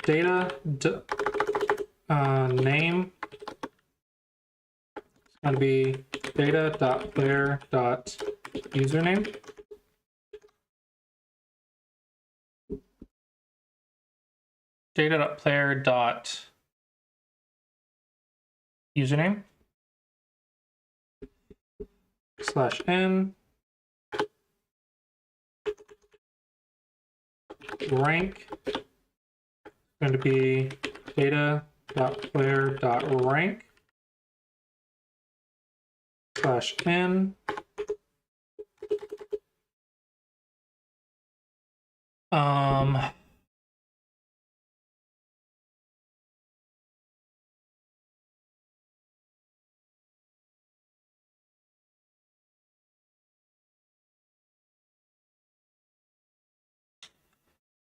data name. It's going to be data.player.username. Data.player.username slash n rank going to be data.player.rank slash n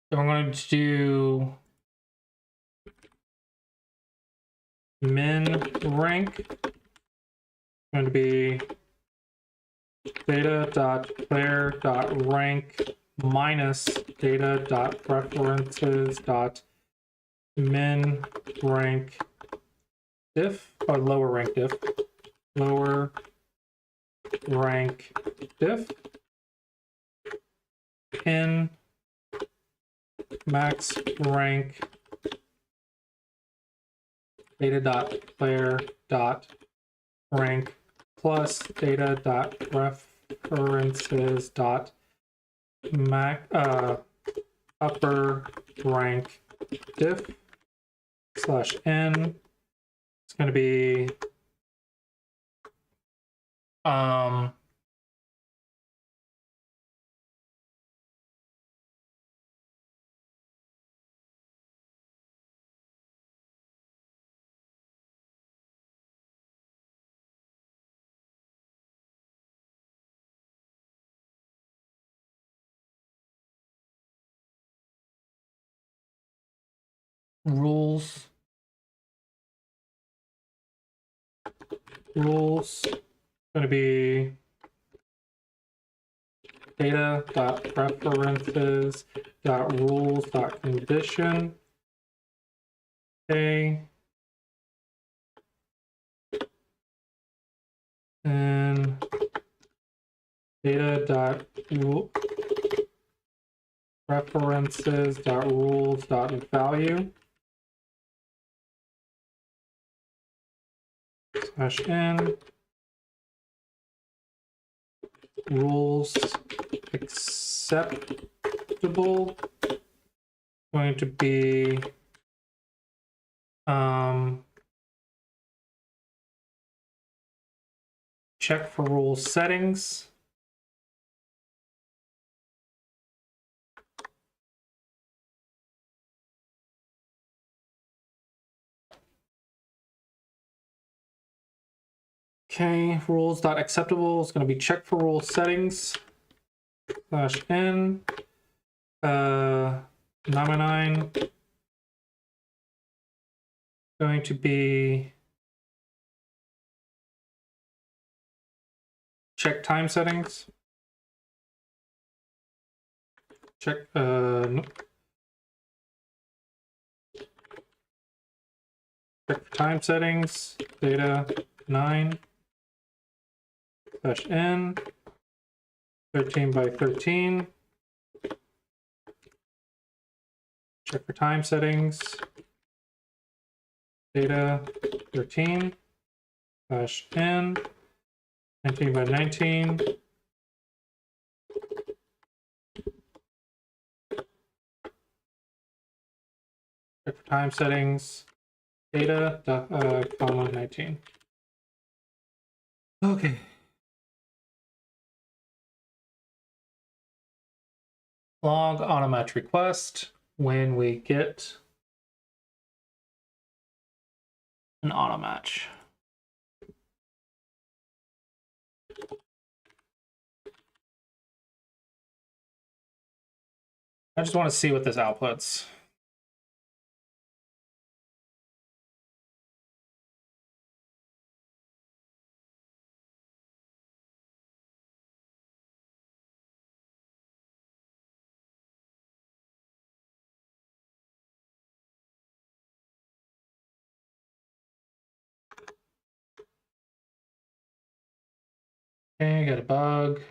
so we're going to do min rank going to be data.player.rank minus data.preferences.min rank diff, or lower rank diff, lower rank diff, in max rank data dot player dot rank plus data dot references dot upper rank diff slash n. It's going to be rules going to be data dot references dot rules dot condition. Okay. And data dot references dot rules dot value slash n rules acceptable going to be check for rule settings. Okay, rules.acceptable is going to be check for rule settings slash n nominine going to be check time settings. Check check for time settings data 9 slash n 13 by 13. Check for time settings data 13 slash n 19 by 19. Check for time settings data comma 19. Okay. Log automatch request when we get an automatch. I just want to see what this outputs. Okay, got a bug.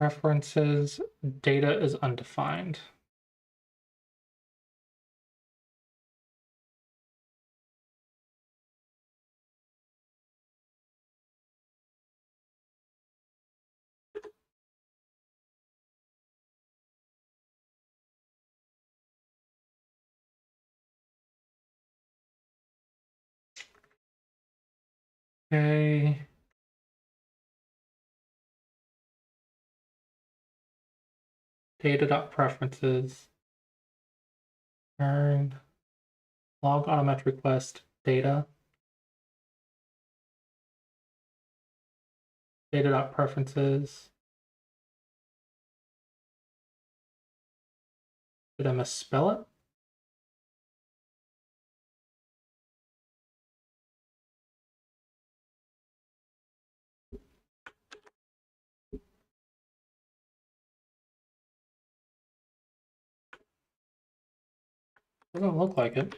References, data is undefined. Okay. Data.preferences. Turn log automatch request data. Data.preferences. Did I misspell it? Doesn't look like it.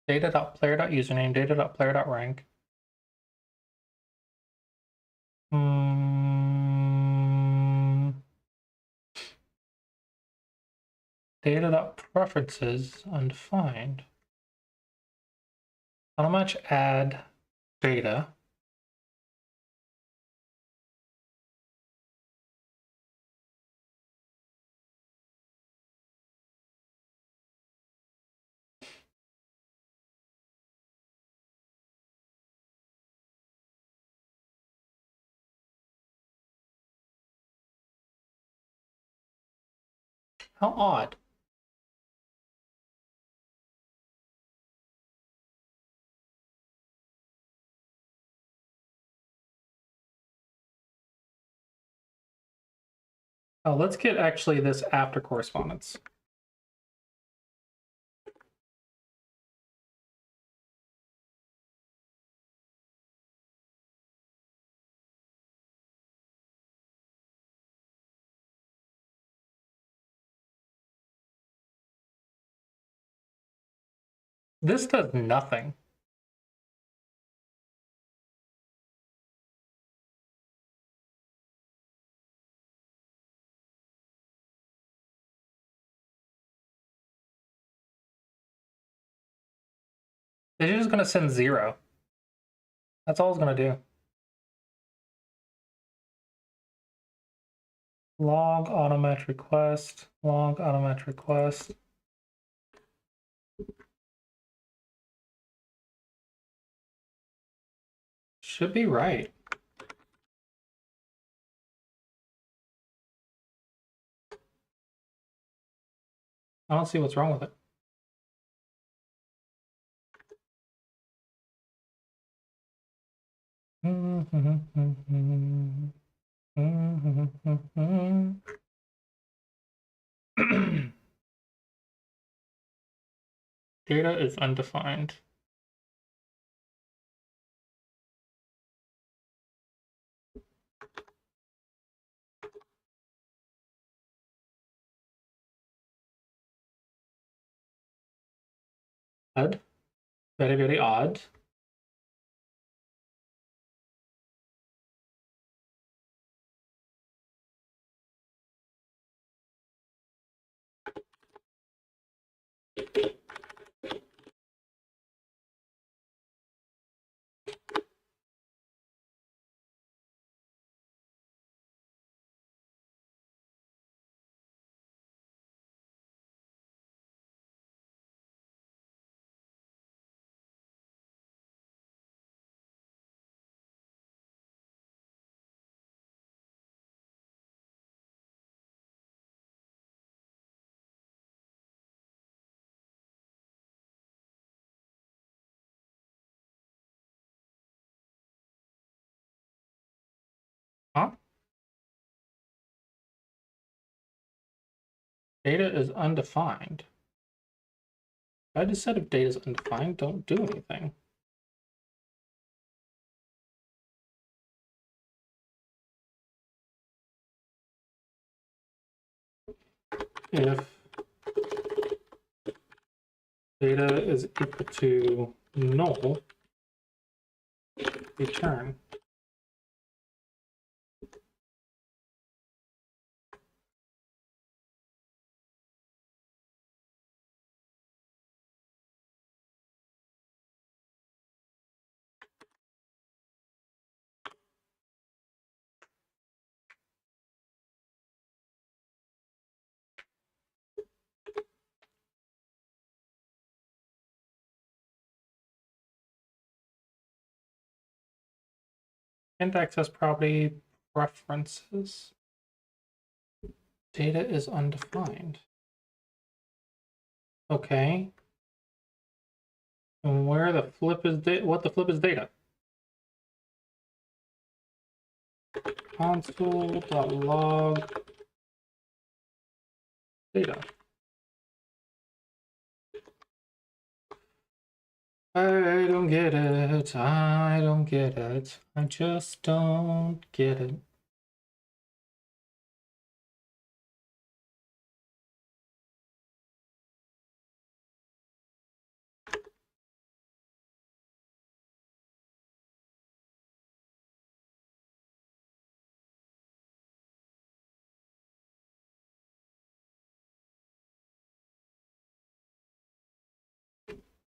Data.player.username, data.player.rank. Data.preferences, undefined. How much add data? How odd. Oh, let's get actually this after correspondence. This does nothing. It's just going to send 0. That's all it's going to do. Log automatch request, log automatch request. Should be right. I don't see what's wrong with it. Data is undefined. Odd. Very, very odd. Huh? Data is undefined. I just said if data is undefined, don't do anything. If data is equal to null, return. Int access property preferences. Data is undefined. Okay. And where the flip is what the flip is data? Console.log data. I don't get it. I don't get it. I just don't get it.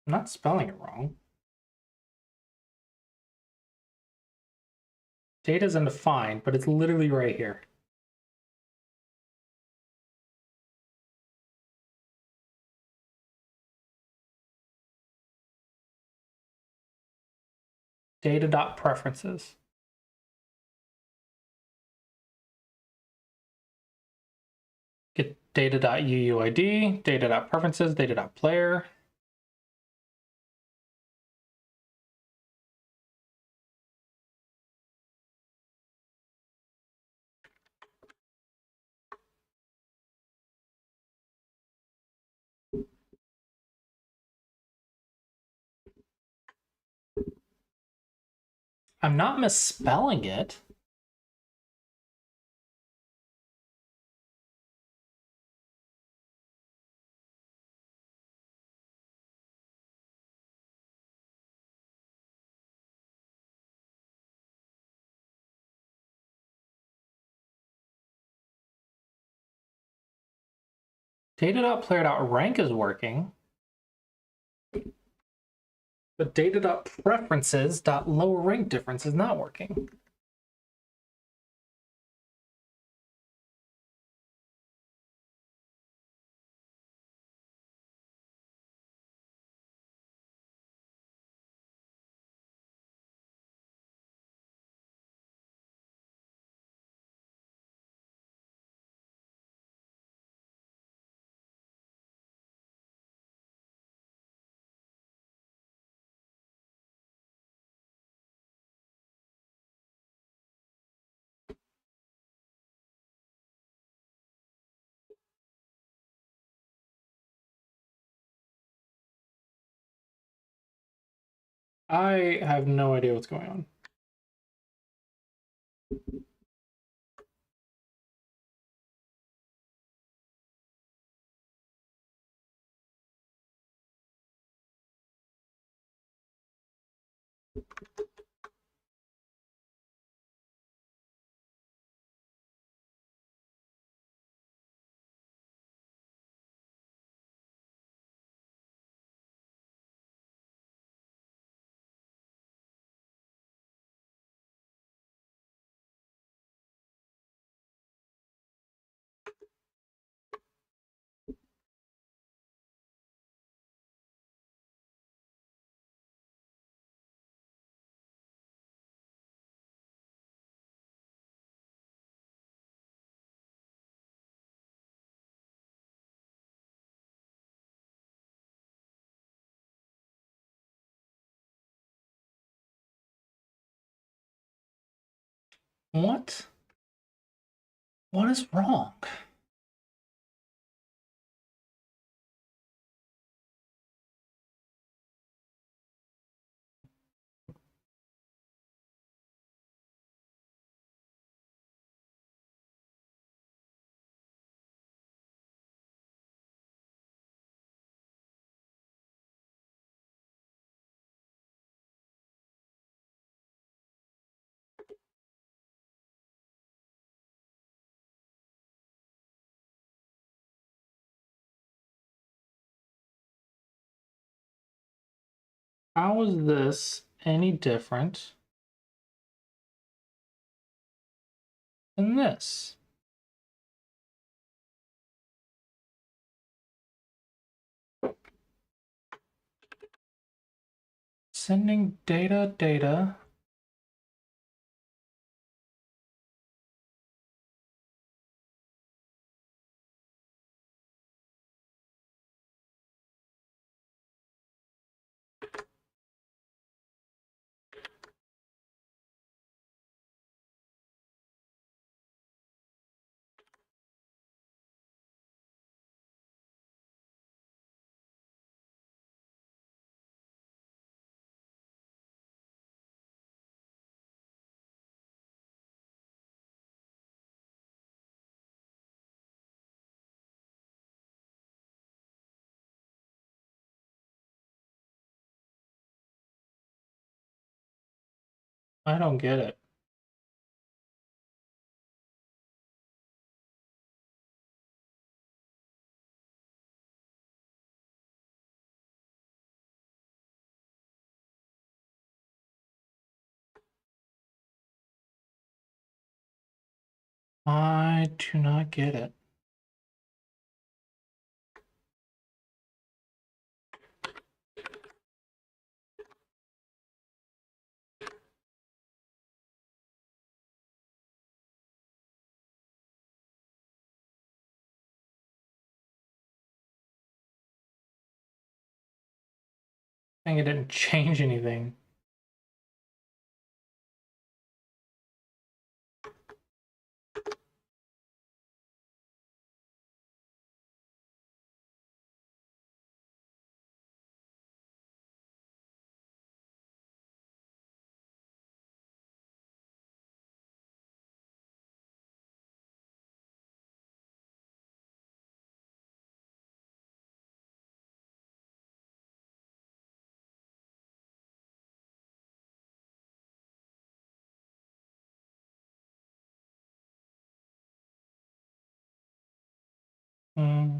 I'm not spelling it wrong. Data is undefined, but it's literally right here. Data.preferences. Get data.uuid, data.preferences, data.player. I'm not misspelling it. Data.player.rank is working. But data.preferences.lower rank difference is not working. I have no idea what's going on. What? What is wrong? How is this any different than this? Sending data. I don't get it. I do not get it. I think it didn't change anything. Hmm.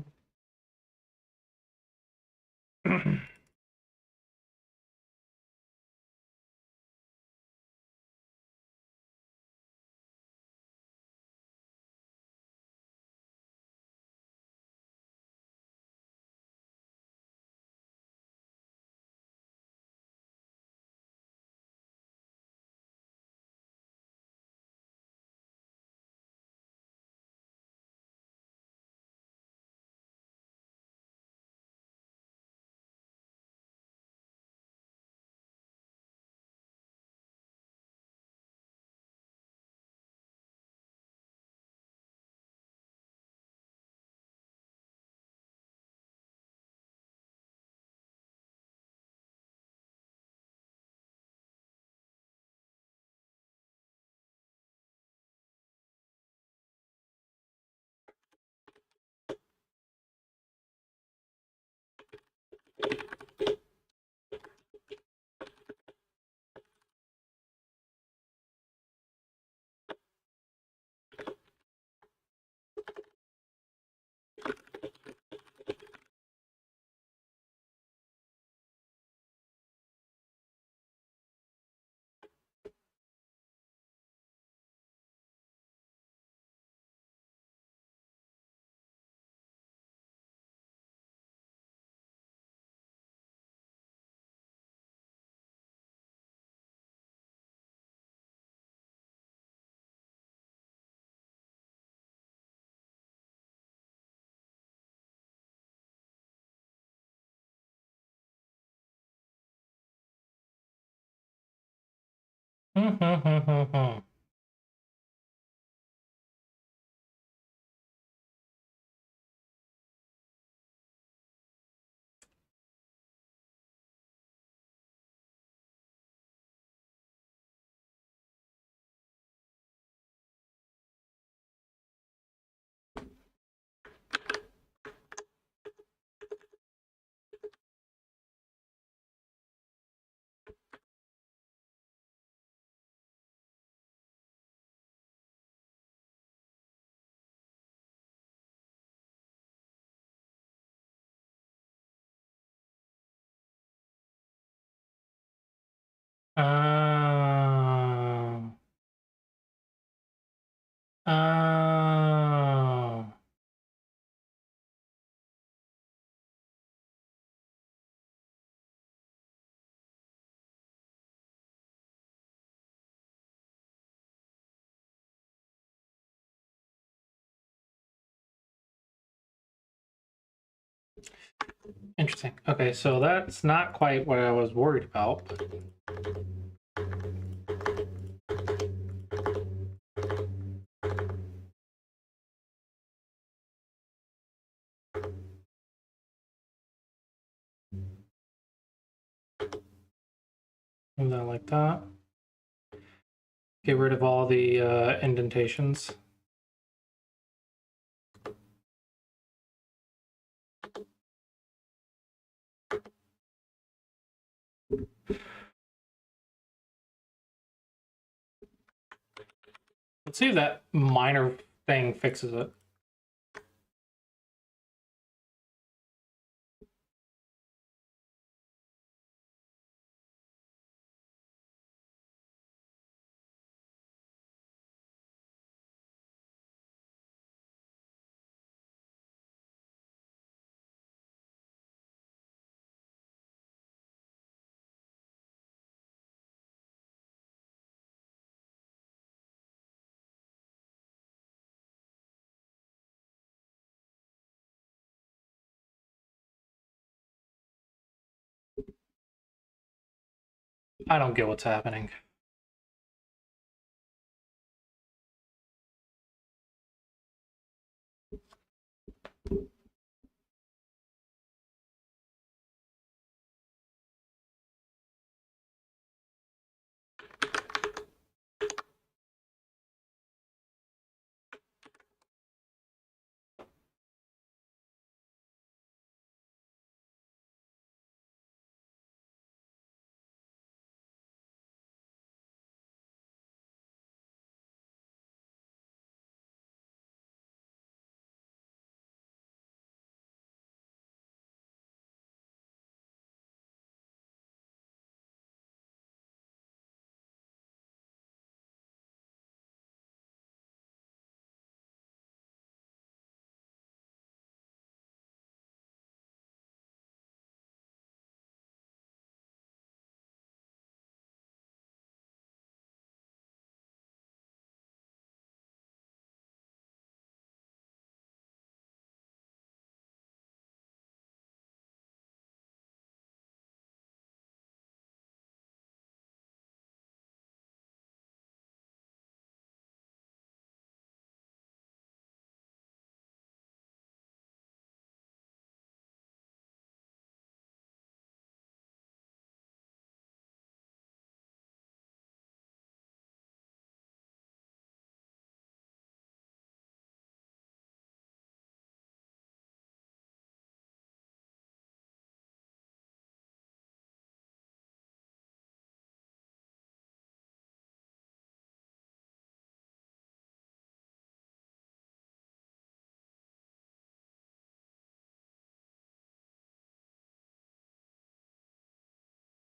Oh. Oh. Interesting. Okay, so that's not quite what I was worried about. Move that like that. Get rid of all the indentations. Let's see if that minor thing fixes it. I don't get what's happening.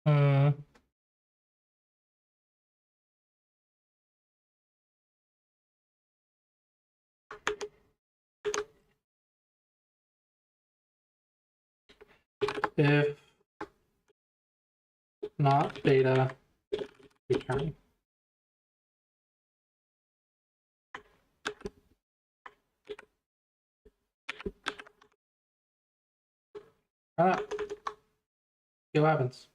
Hmm. If not beta, return. Ah, see what happens.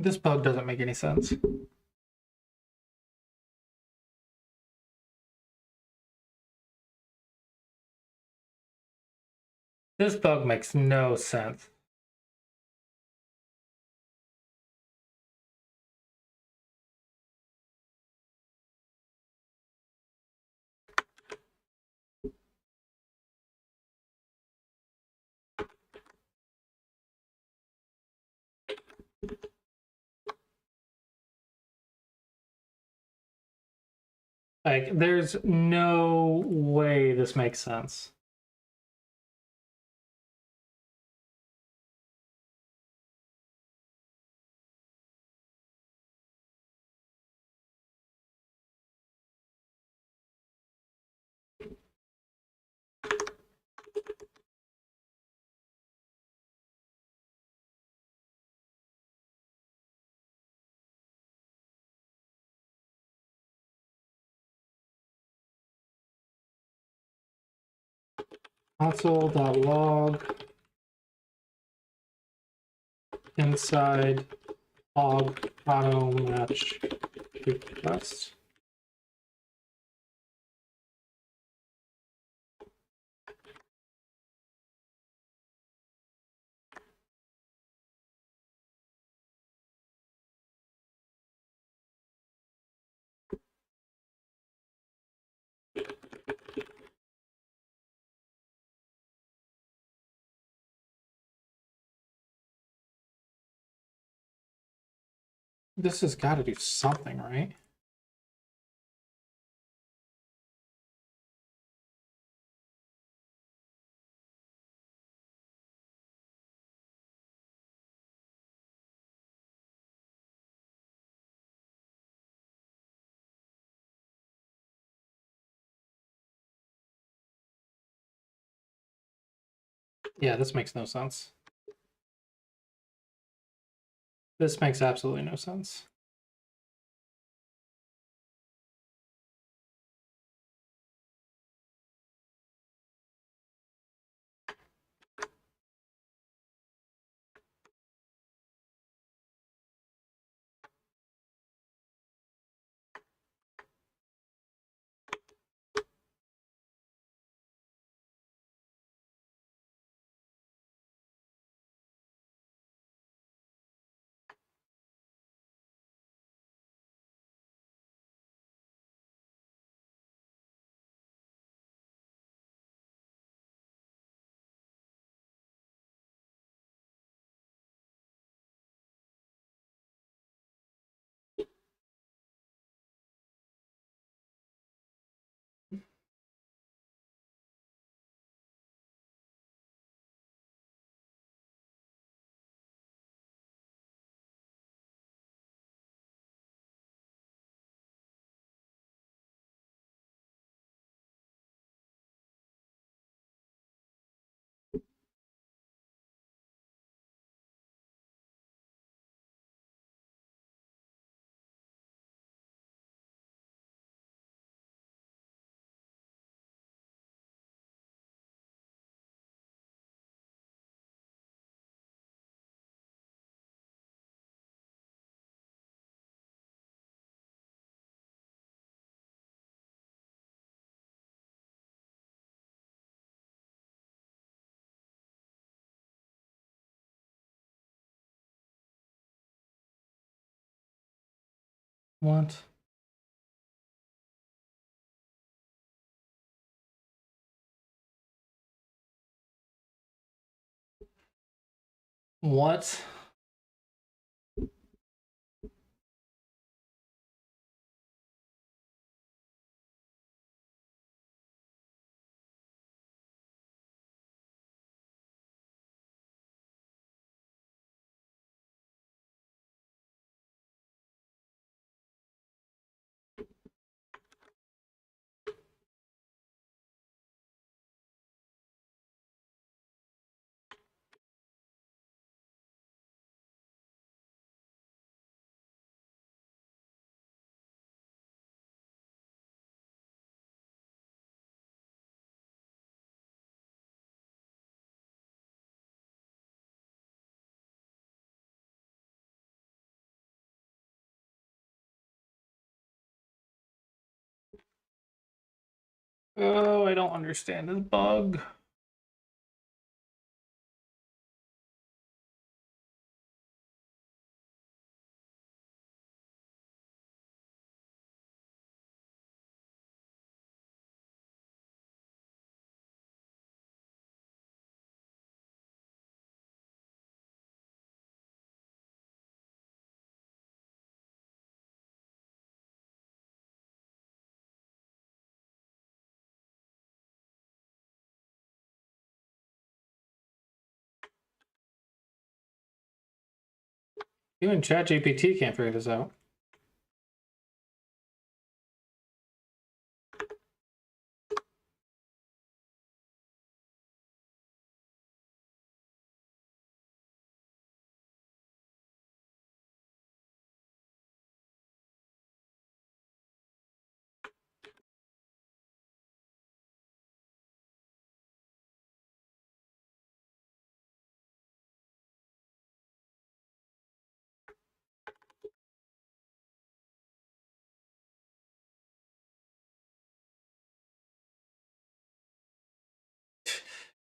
This bug doesn't make any sense. This bug makes no sense. Like, there's no way this makes sense. Console.log inside log auto match request. This has got to do something, right? Yeah, this makes no sense. This makes absolutely no sense. What? What? Oh, I don't understand this bug. Even ChatGPT can't figure this out.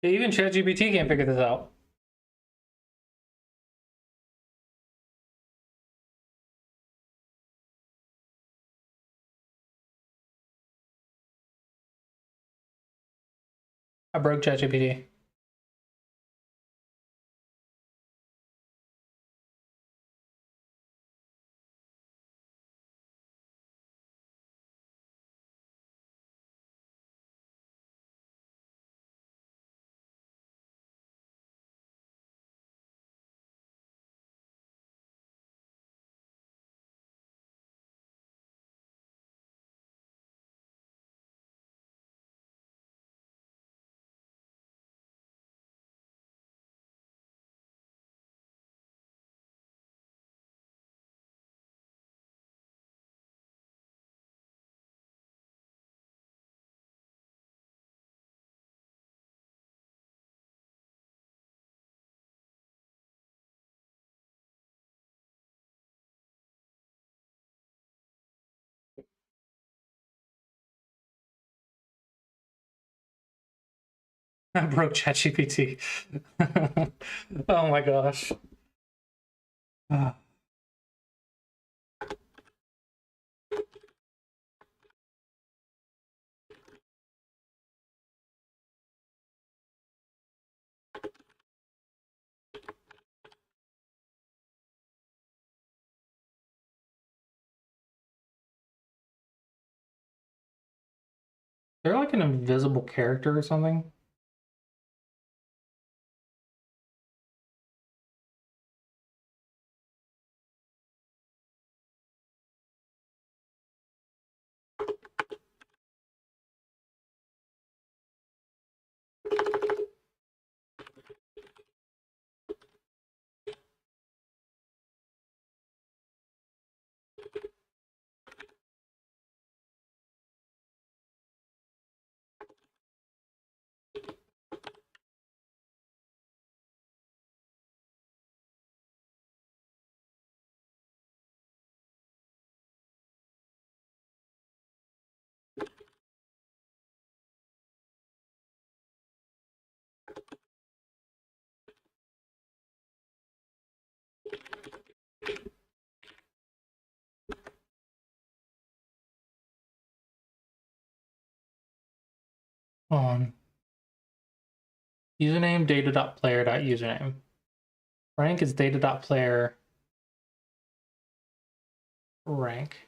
Even ChatGPT can't figure this out. I broke ChatGPT. I broke ChatGPT. Oh my gosh. They're like an invisible character or something. on username data.player.username. Rank is data.player rank.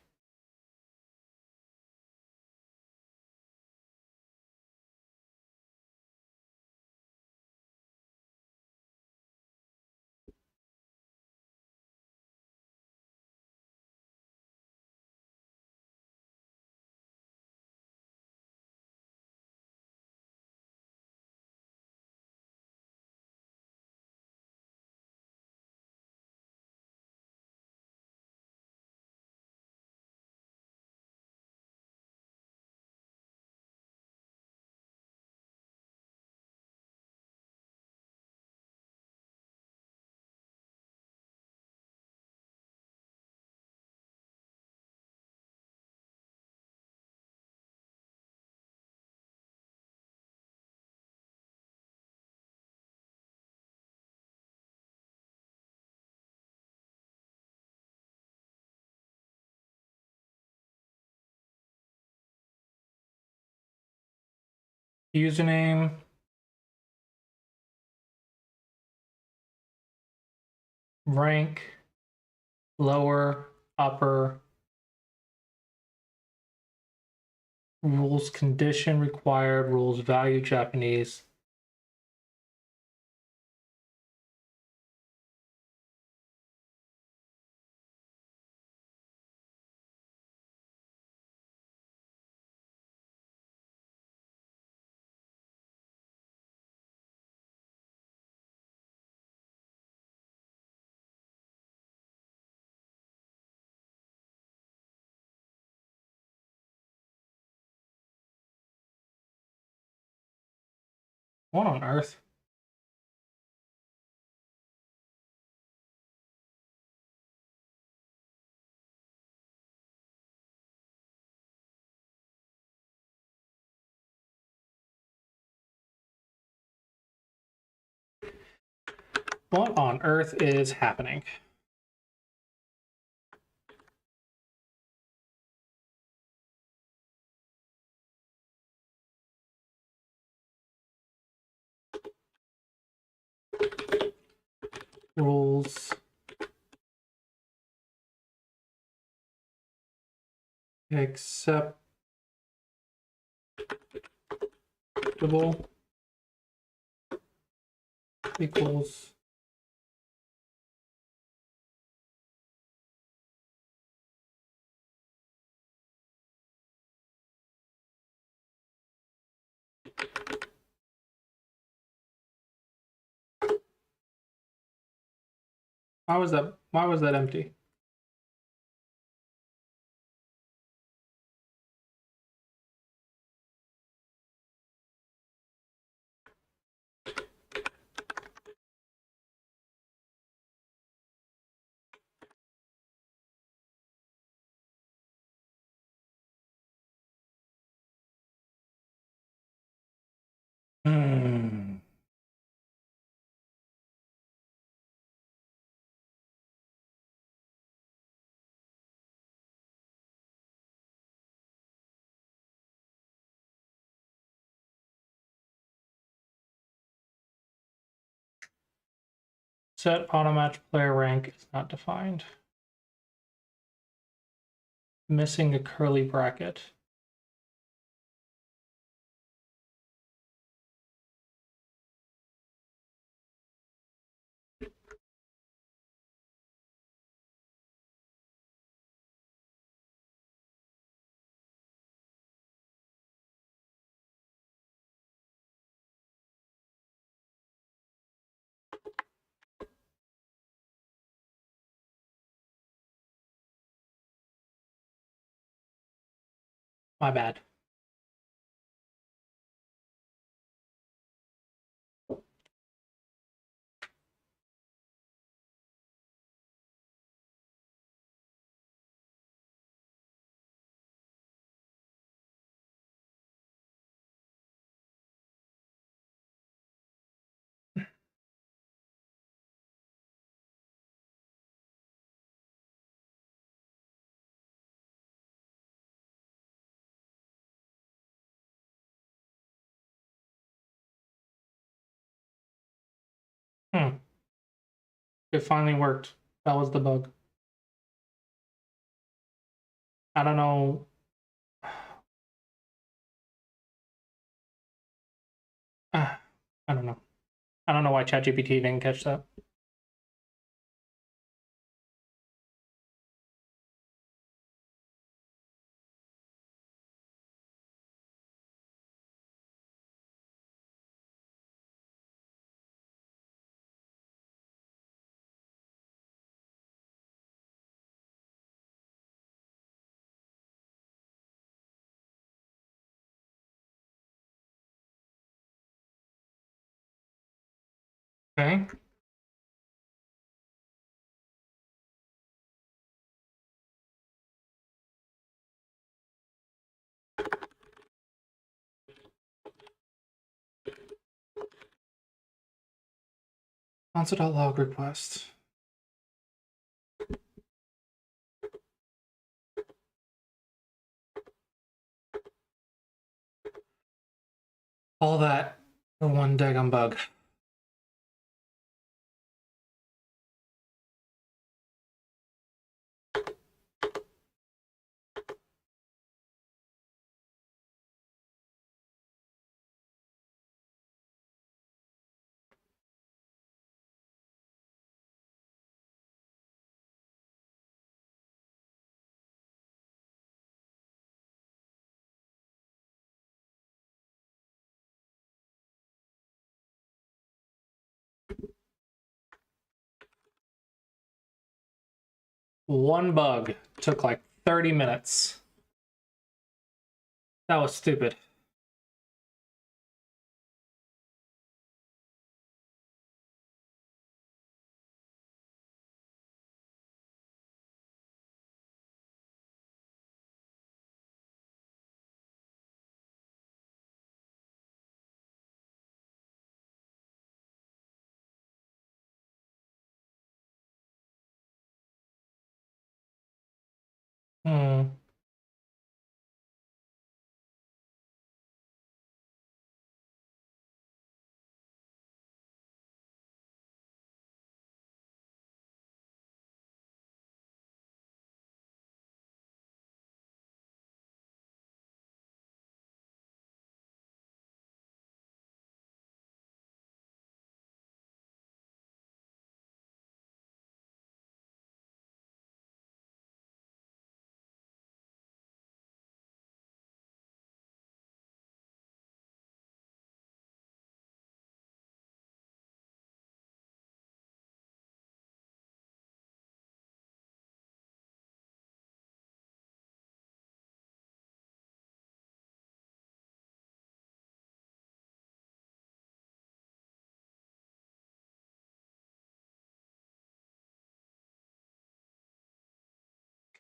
Username, rank, lower, upper, rules condition required, rules value Japanese. What on earth? What on earth is happening? Rules. Acceptable equals why was that empty? Hmm. Set automatch player rank is not defined. Missing a curly bracket. My bad. It finally worked. That was the bug. I don't know. I don't know. I don't know why ChatGPT didn't catch that. Okay. Console.log request. All that for one daggum bug. One bug took like 30 minutes. That was stupid. Hmm.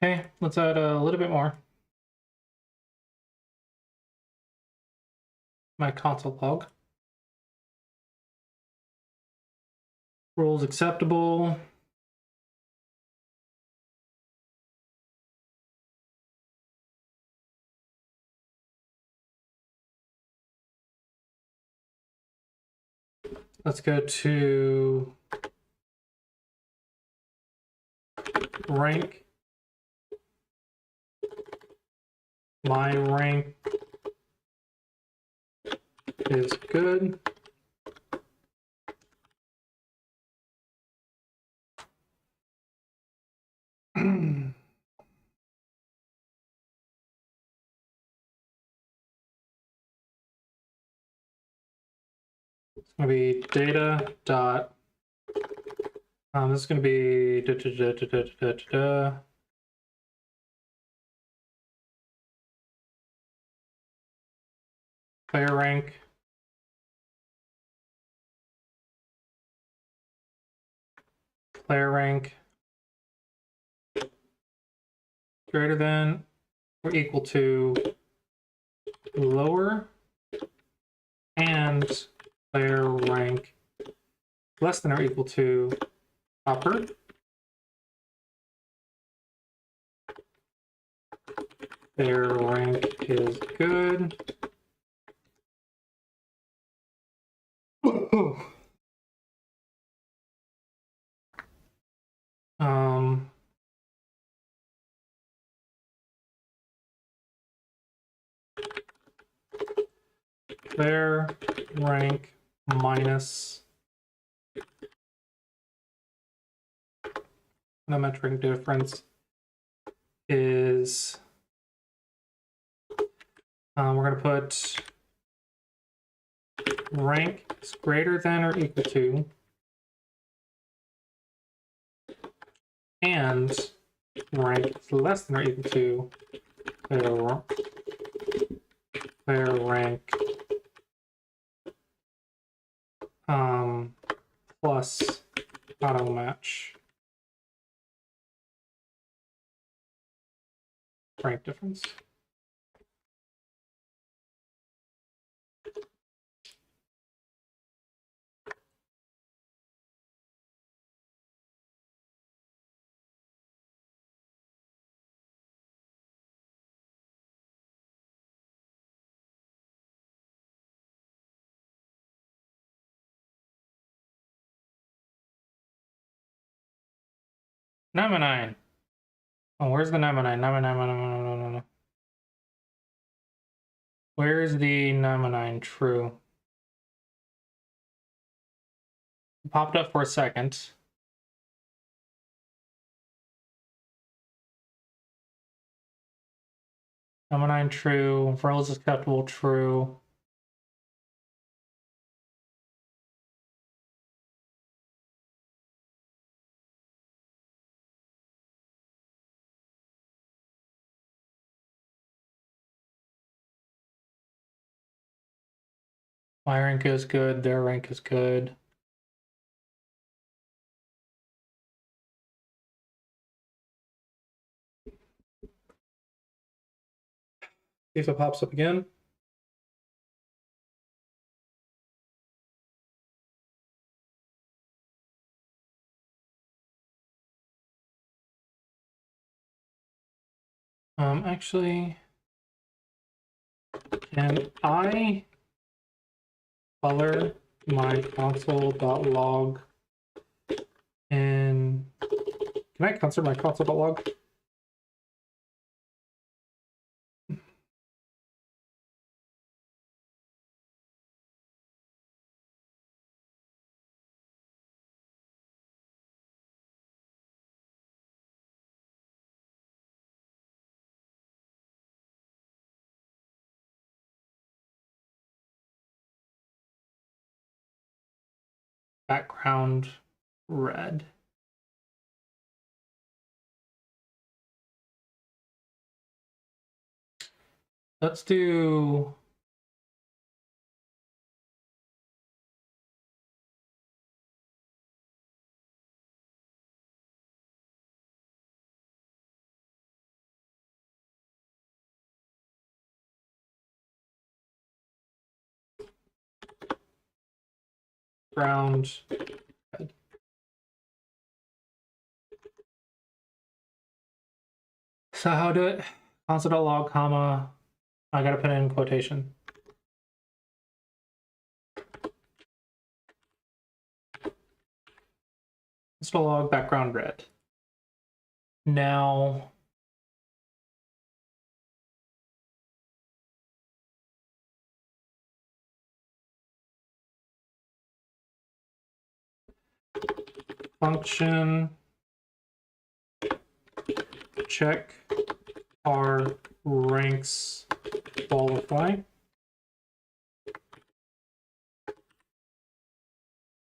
Okay, let's add a little bit more. My console log. Rules acceptable. Let's go to rank. My rank is good. It's going to be data dot. This is going to be player rank. Player rank greater than or equal to lower, and player rank less than or equal to upper. Their rank is good. Their rank minus the metric difference is we're going to put rank is greater than or equal to and rank is less than or equal to their rank plus auto match rank difference. Number 9. Oh, where's the number 9? Number 9, no. Where's the number 9? True. It popped up for a second. Number 9, true. Rows acceptable, true. My rank is good, their rank is good. See if it pops up again. Actually, can I color my console.log and can I console my console.log? Background red. Let's do ground red. So how do it? Console.log, comma, I gotta put it in quotation. Console.log background red. Now function check our ranks qualify.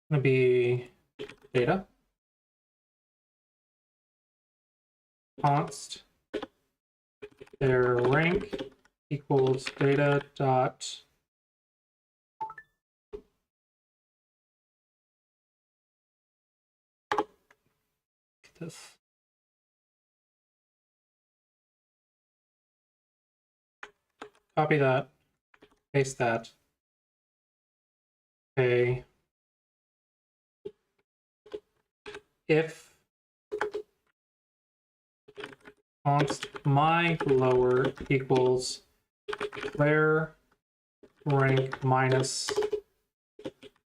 Gonna be data const their rank equals data dot this. Copy that, paste that. Okay. If const my lower equals their rank minus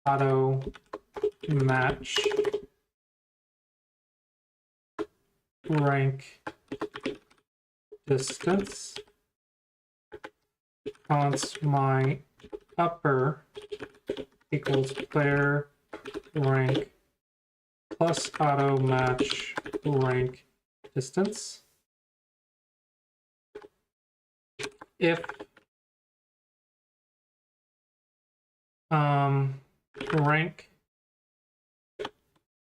auto match rank distance const my upper equals player rank plus auto match rank distance. If rank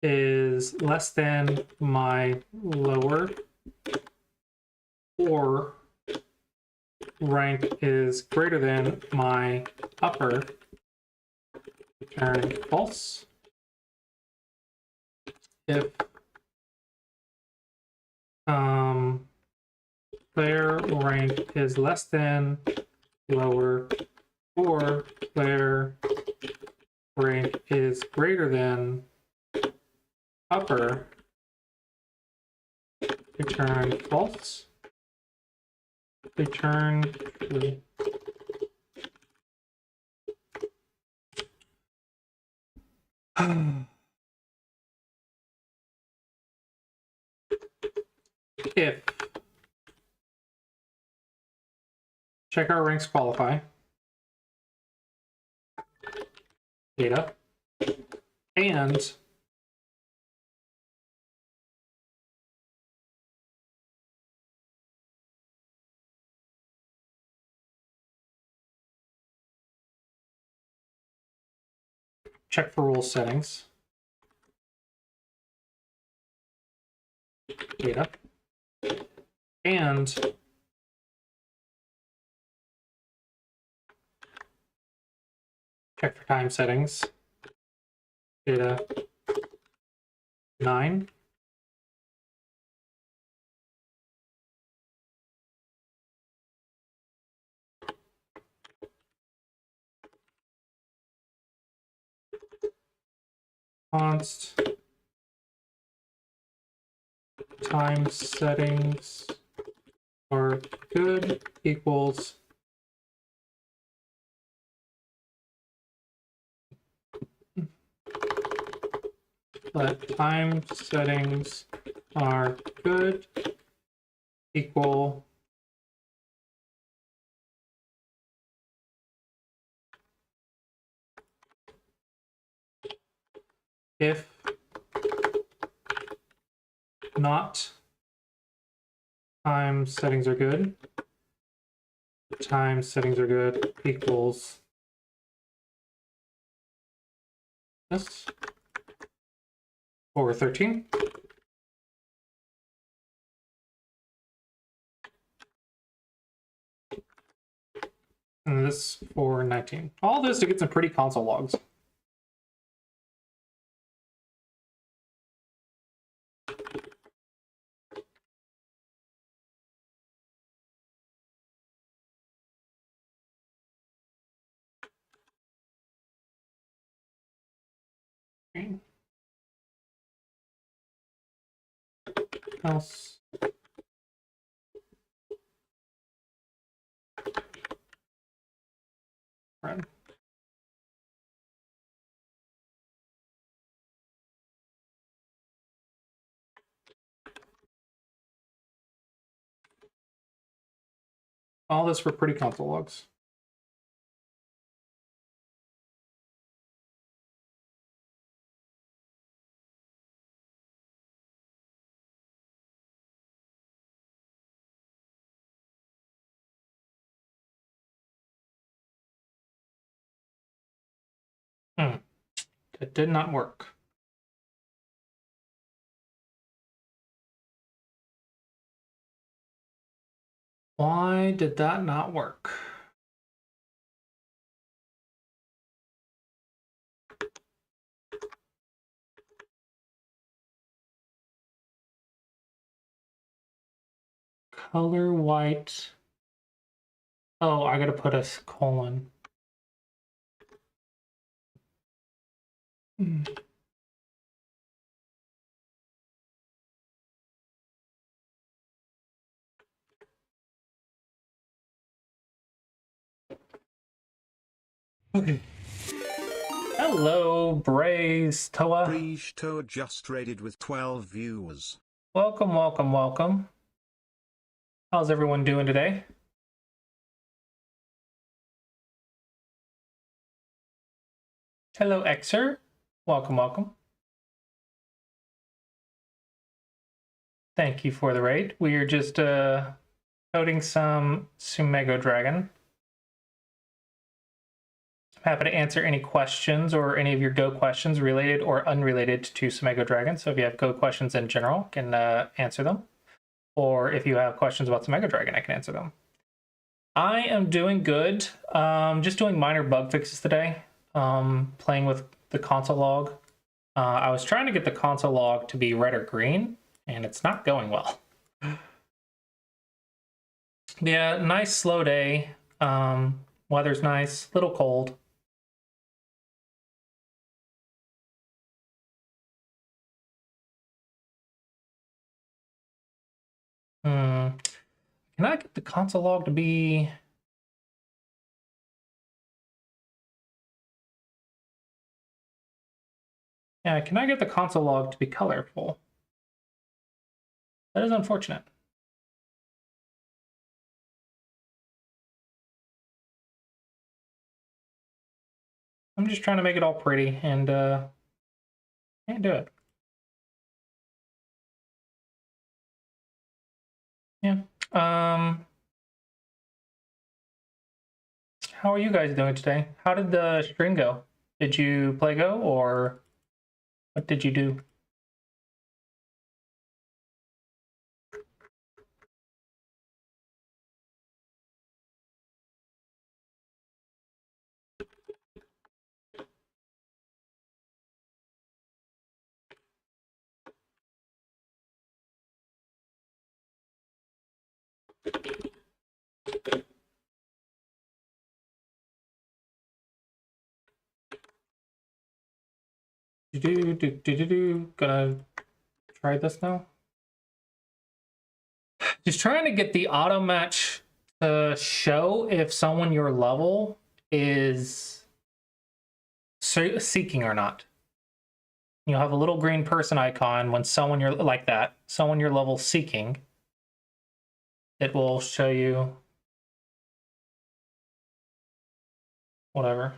is less than my lower, or rank is greater than my upper, return false. If player rank is less than lower, or player rank is greater than upper, return false. Return true. If check our ranks qualify data and check for rule settings data and check for time settings data 9. Const time settings are good equals let time settings are good equal if not time settings are good, time settings are good equals this for 13. And this for 19. All this to get some pretty console logs. Okay. Else. Right. All this for pretty console logs. That did not work. Why did that not work? Color white. Oh, I gotta put a colon. Okay. Hello, Braze Toa. Braze Toa just raided with 12 viewers. Welcome, welcome, welcome. How's everyone doing today? Hello, Xer. Welcome, welcome. Thank you for the raid. We are just coding some Sumego Dragon. I'm happy to answer any questions or any of your Go questions related or unrelated to Sumego Dragon. So if you have Go questions in general, I can answer them. Or if you have questions about Sumego Dragon, I can answer them. I am doing good. Just doing minor bug fixes today. Playing with the console log. I was trying to get the console log to be red or green, and it's not going well. Yeah, nice slow day. Weather's nice, little cold. Can I get the console log to be... Yeah, can I get the console log to be colorful? That is unfortunate. I'm just trying to make it all pretty, and can't do it. Yeah. How are you guys doing today? How did the stream go? Did you play Go, or what did you do? Gonna try this now. Just trying to get the auto match to show if someone your level is seeking or not. You'll have a little green person icon when someone you're like that, someone your level seeking. It will show you whatever.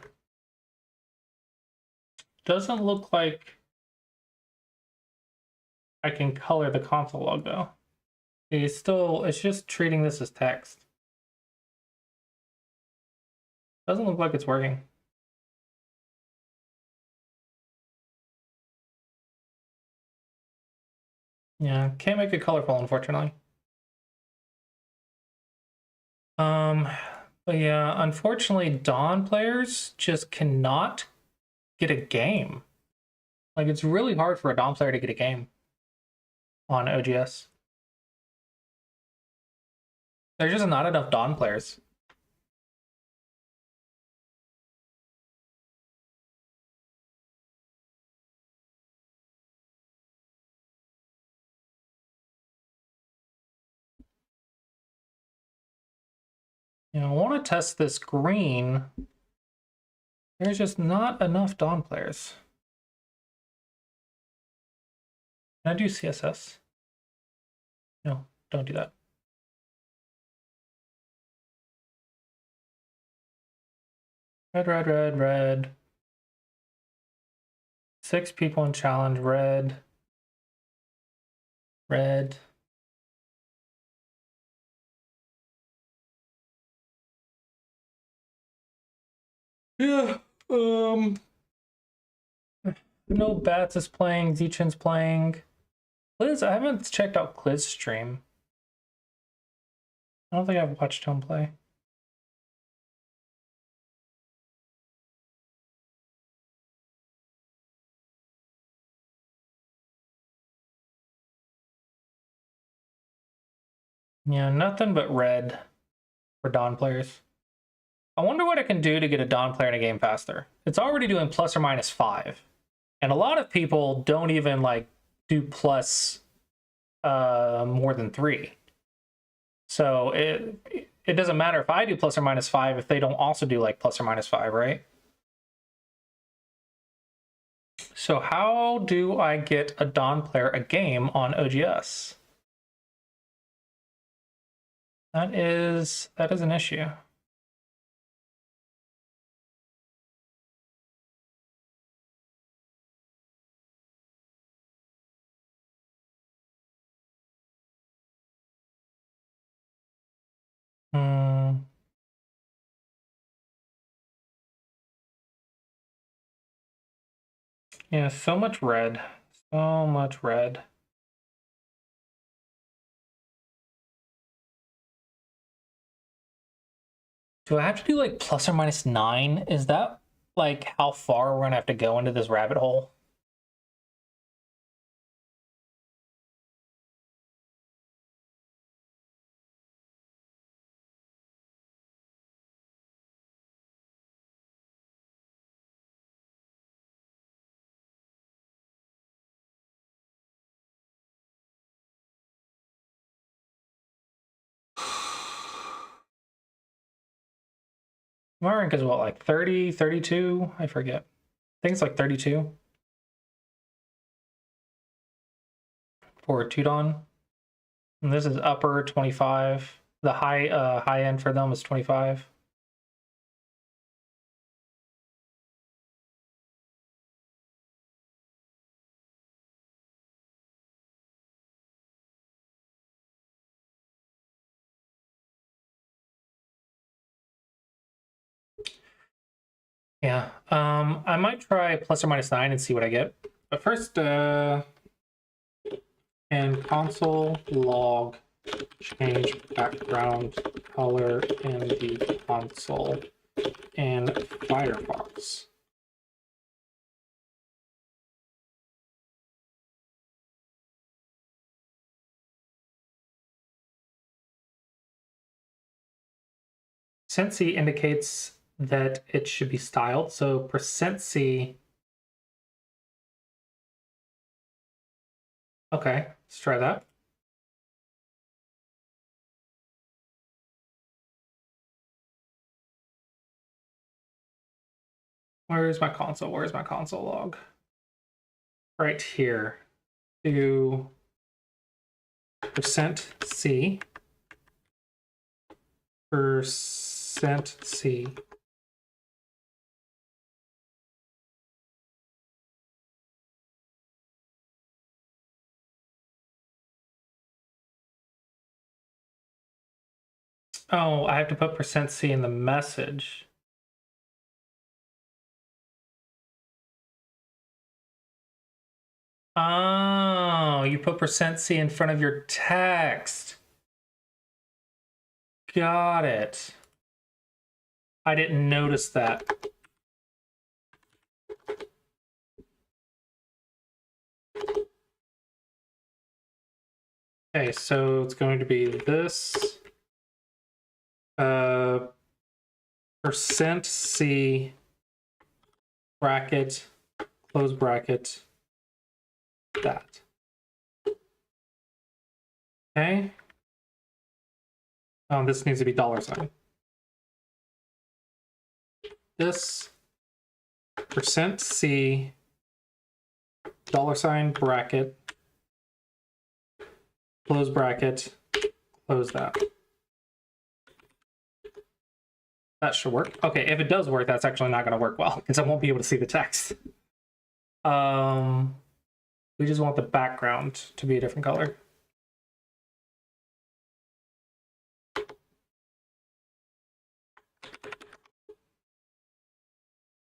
Doesn't look like I can color the console log though. It's just treating this as text. Doesn't look like it's working. Yeah, can't make it colorful, unfortunately. But yeah, unfortunately, Dawn players just cannot get a game. Like, it's really hard for a Dawn player to get a game on OGS. There's just not enough Dawn players. You know, I want to test this green. There's just not enough Dawn players. Can I do CSS? No, don't do that. Red, red, red, red. 6 people in challenge, red. Red. Yeah, no Bats is playing, Zichin's playing. Liz, I haven't checked out Cliz's stream. I don't think I've watched him play. Yeah, nothing but red for Dawn players. I wonder what I can do to get a Dawn player in a game faster. It's already doing ±5. And a lot of people don't even like do plus more than 3. So it doesn't matter if I do ±5 if they don't also do like ±5, right? So how do I get a Dawn player a game on OGS? That is an issue. Yeah, so much red. So much red. Do I have to do like plus or minus 9? Is that like how far we're gonna have to go into this rabbit hole? My rank is what, like 30, 32? I forget. I think it's like 32 for Tudon. And this is upper 25. The high end for them is 25. Yeah. I might try plus or minus 9 and see what I get. But first, and console log change background color in the console in Firefox. %C indicates that it should be styled, so %C. Okay, let's try that. Where's my console? Where's my console log? Right here. Do %C. %C. Oh, I have to put %C in the message. Oh, you put %C in front of your text. Got it. I didn't notice that. Okay, so it's going to be this %C bracket, close bracket, that. Okay. This needs to be $. This %C $, bracket, close bracket, close that. That should work. Okay, if it does work, that's actually not going to work well because I won't be able to see the text. We just want the background to be a different color.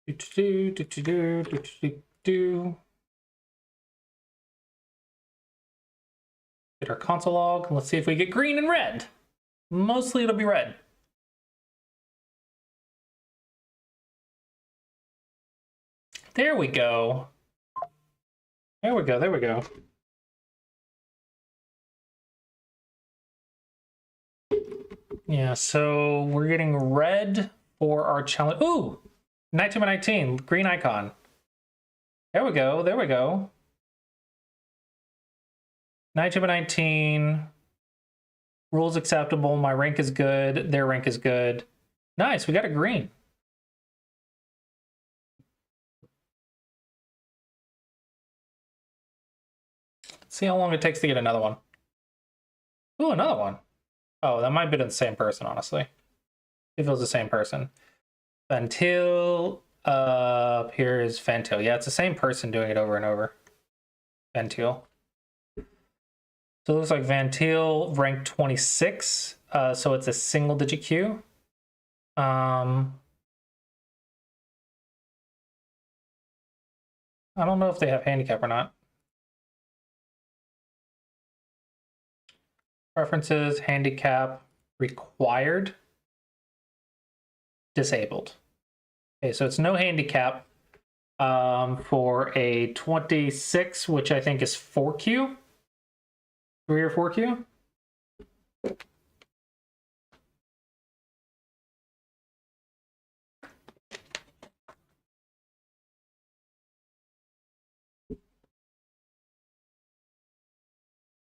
Get our console log. Let's see if we get green and red. Mostly it'll be red. There we go. There we go. There we go. Yeah, so we're getting red for our challenge. Ooh, 19 by 19, green icon. There we go. There we go. 19 by 19. Rules acceptable. My rank is good. Their rank is good. Nice. We got a green. Let's see how long it takes to get another one. Ooh, another one. Oh, that might be the same person, honestly. If it was the same person. Ventil. Here is Ventil. Yeah, it's the same person doing it over and over. Ventil. So it looks like Ventil ranked 26. So it's a single digit queue. I don't know if they have handicap or not. Preferences, handicap, required, disabled. Okay, so it's no handicap for a 26, which I think is 4Q. 3 or 4Q.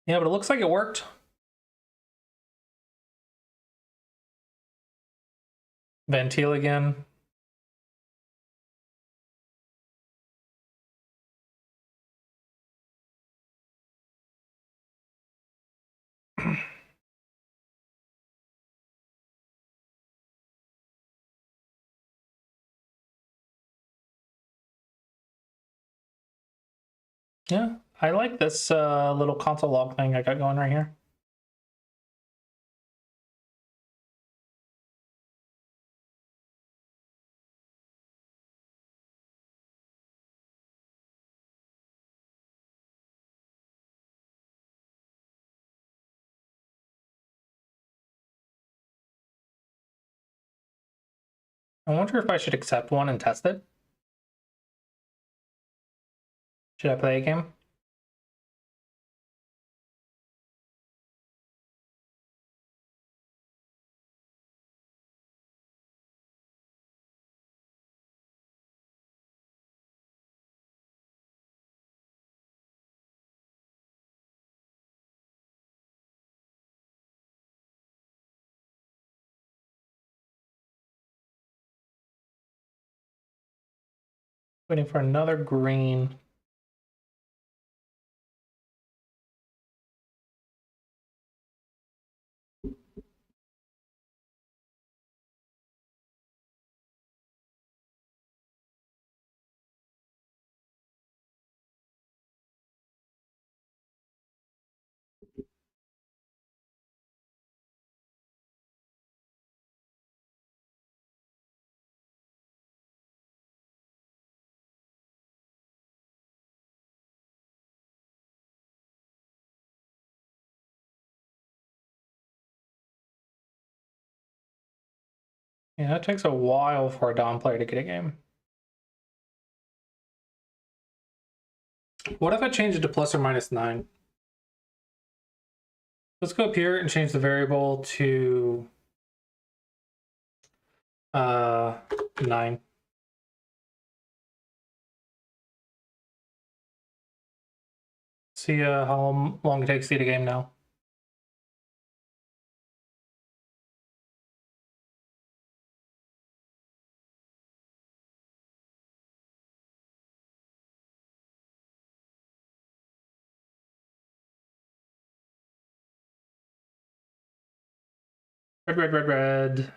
Yeah, but it looks like it worked. Ventile again. Yeah, I like this little console log thing I got going right here. I wonder if I should accept one and test it. Should I play a game? Waiting for another green. Yeah, it takes a while for a Dom player to get a game. What if I change it to plus or minus 9? Let's go up here and change the variable to 9. See how long it takes to get a game now. Red, red, red, red.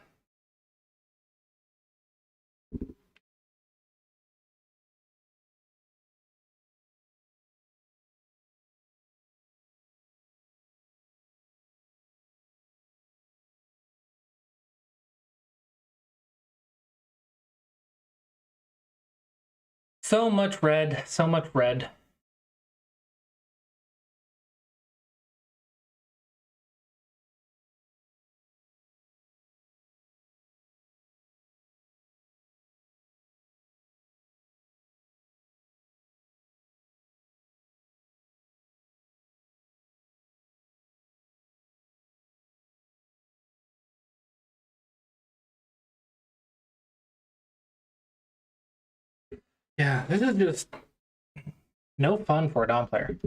So much red, so much red. Yeah, this is just no fun for a Dom player.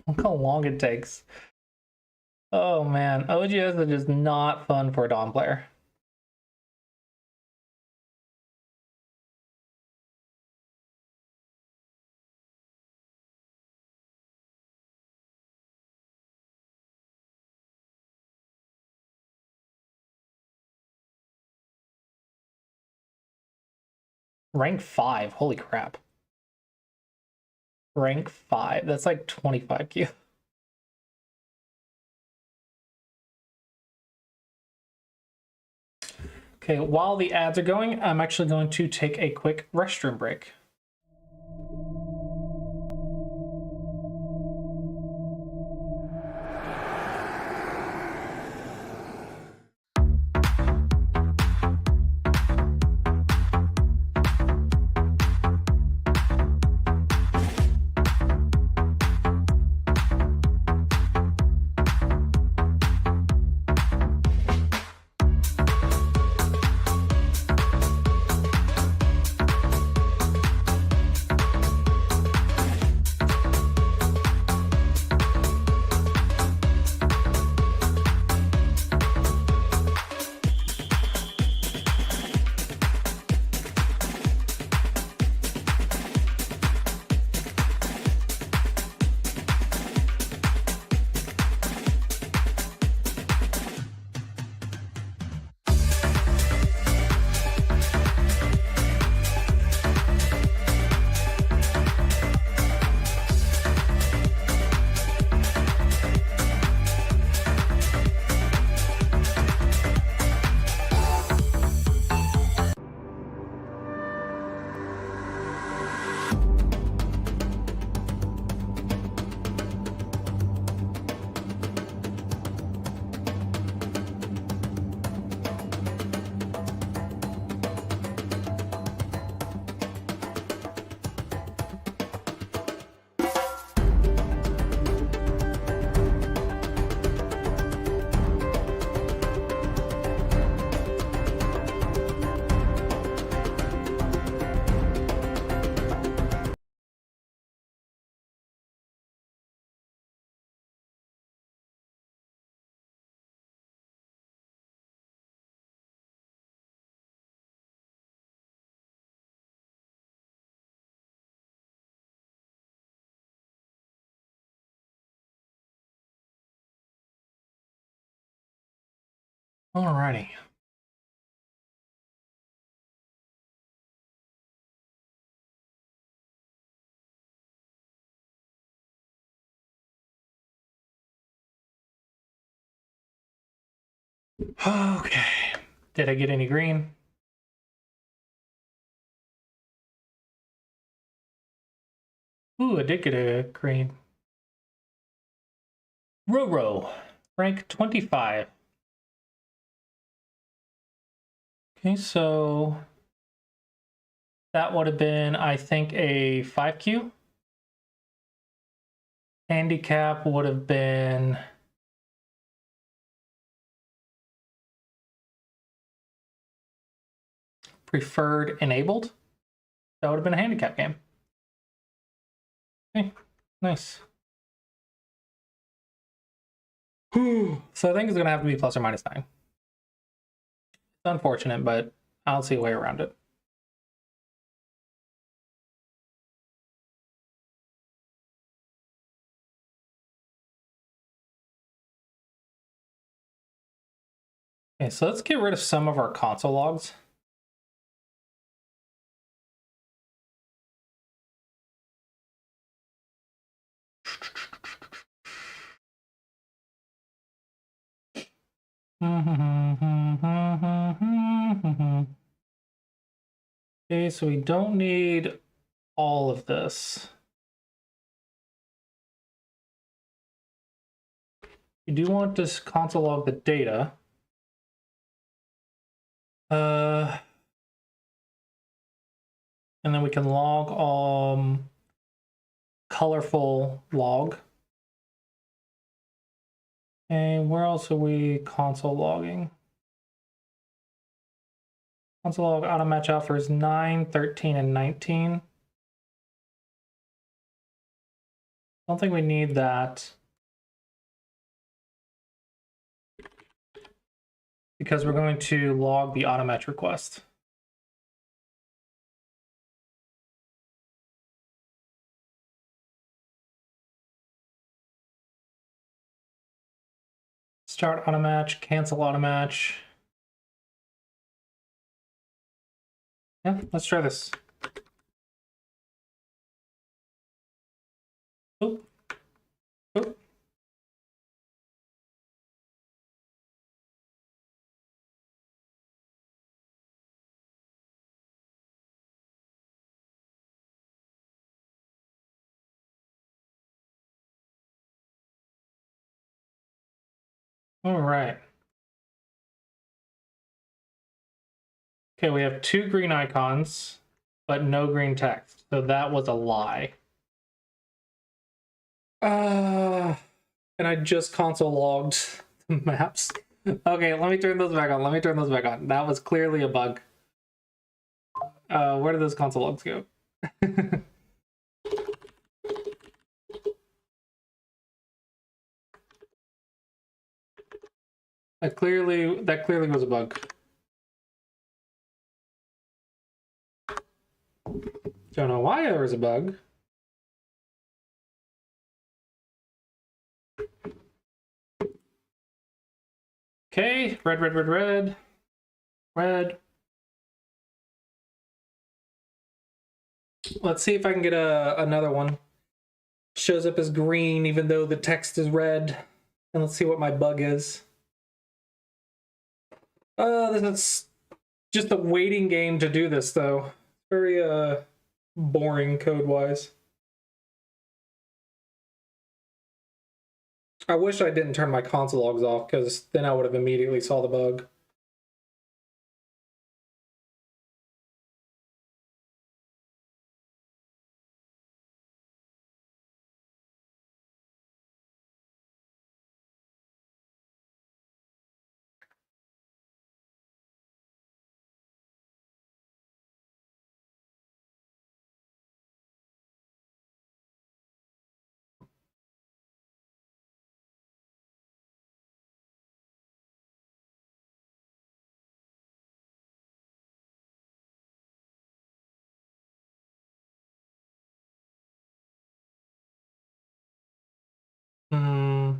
Look how long it takes. Oh man, OGS is just not fun for a Dawn player. Rank 5, holy crap. Rank 5, that's like 25 Q. Okay, while the ads are going, I'm actually going to take a quick restroom break. Alrighty. Okay. Did I get any green? Ooh, I did get a green. Roro, rank 25. Okay, so that would have been, I think, a 5Q. Handicap would have been preferred enabled. That would have been a handicap game. Okay, nice. So I think it's going to have to be plus or minus 9. It's unfortunate, but I'll see a way around it. Okay, so let's get rid of some of our console logs. Okay, so we don't need all of this. You do want to console log the data. And then we can log colorful log. And where else are we console logging? Console log auto match alpha is 9, 13, and 19. I don't think we need that. because we're going to log the AutoMatch request. Start AutoMatch, cancel AutoMatch. Yeah, let's try this. Oh. Oh. All right. Okay, we have 2 green icons, but no green text. So that was a lie. And I just console logged the maps. Okay, let me turn those back on. That was clearly a bug. Where did those console logs go? That clearly was a bug. Don't know why there was a bug. Okay, red. Let's see if I can get another one. Shows up as green even though the text is red. And let's see what my bug is. This is just a waiting game to do this though. Very boring code-wise. I wish I didn't turn my console logs off because then I would have immediately saw the bug. Hmm.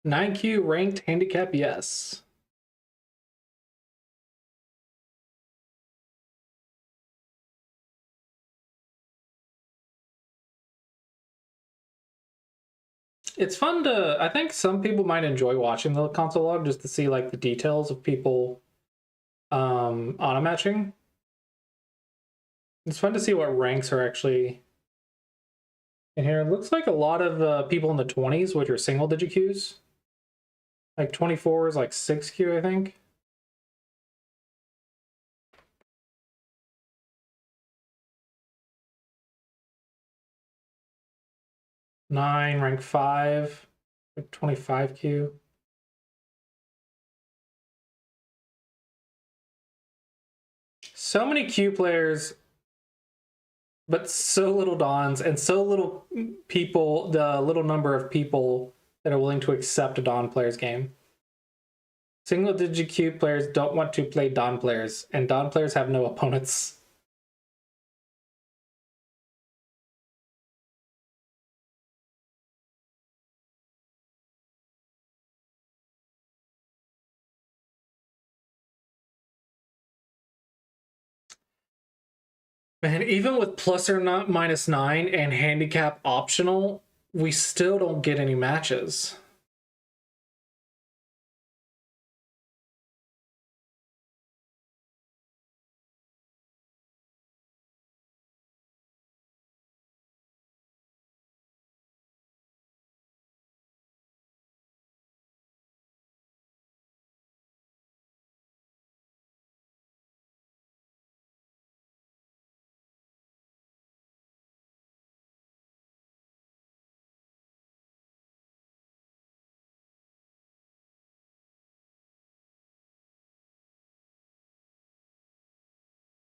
$9Q ranked handicap, yes. It's fun to, I think some people might enjoy watching the console log just to see like the details of people auto matching. It's fun to see what ranks are actually in here. It looks like a lot of people in the 20s, which are single digit queues. Like 24 is like 6Q, I think. Nine, rank 5, like 25Q. So many Q players, but so little Dons, and so little people, the little number of people that are willing to accept a Don player's game. Single digit Q players don't want to play Don players, and Don players have no opponents. Man, even with plus or not -9 and handicap optional, we still don't get any matches.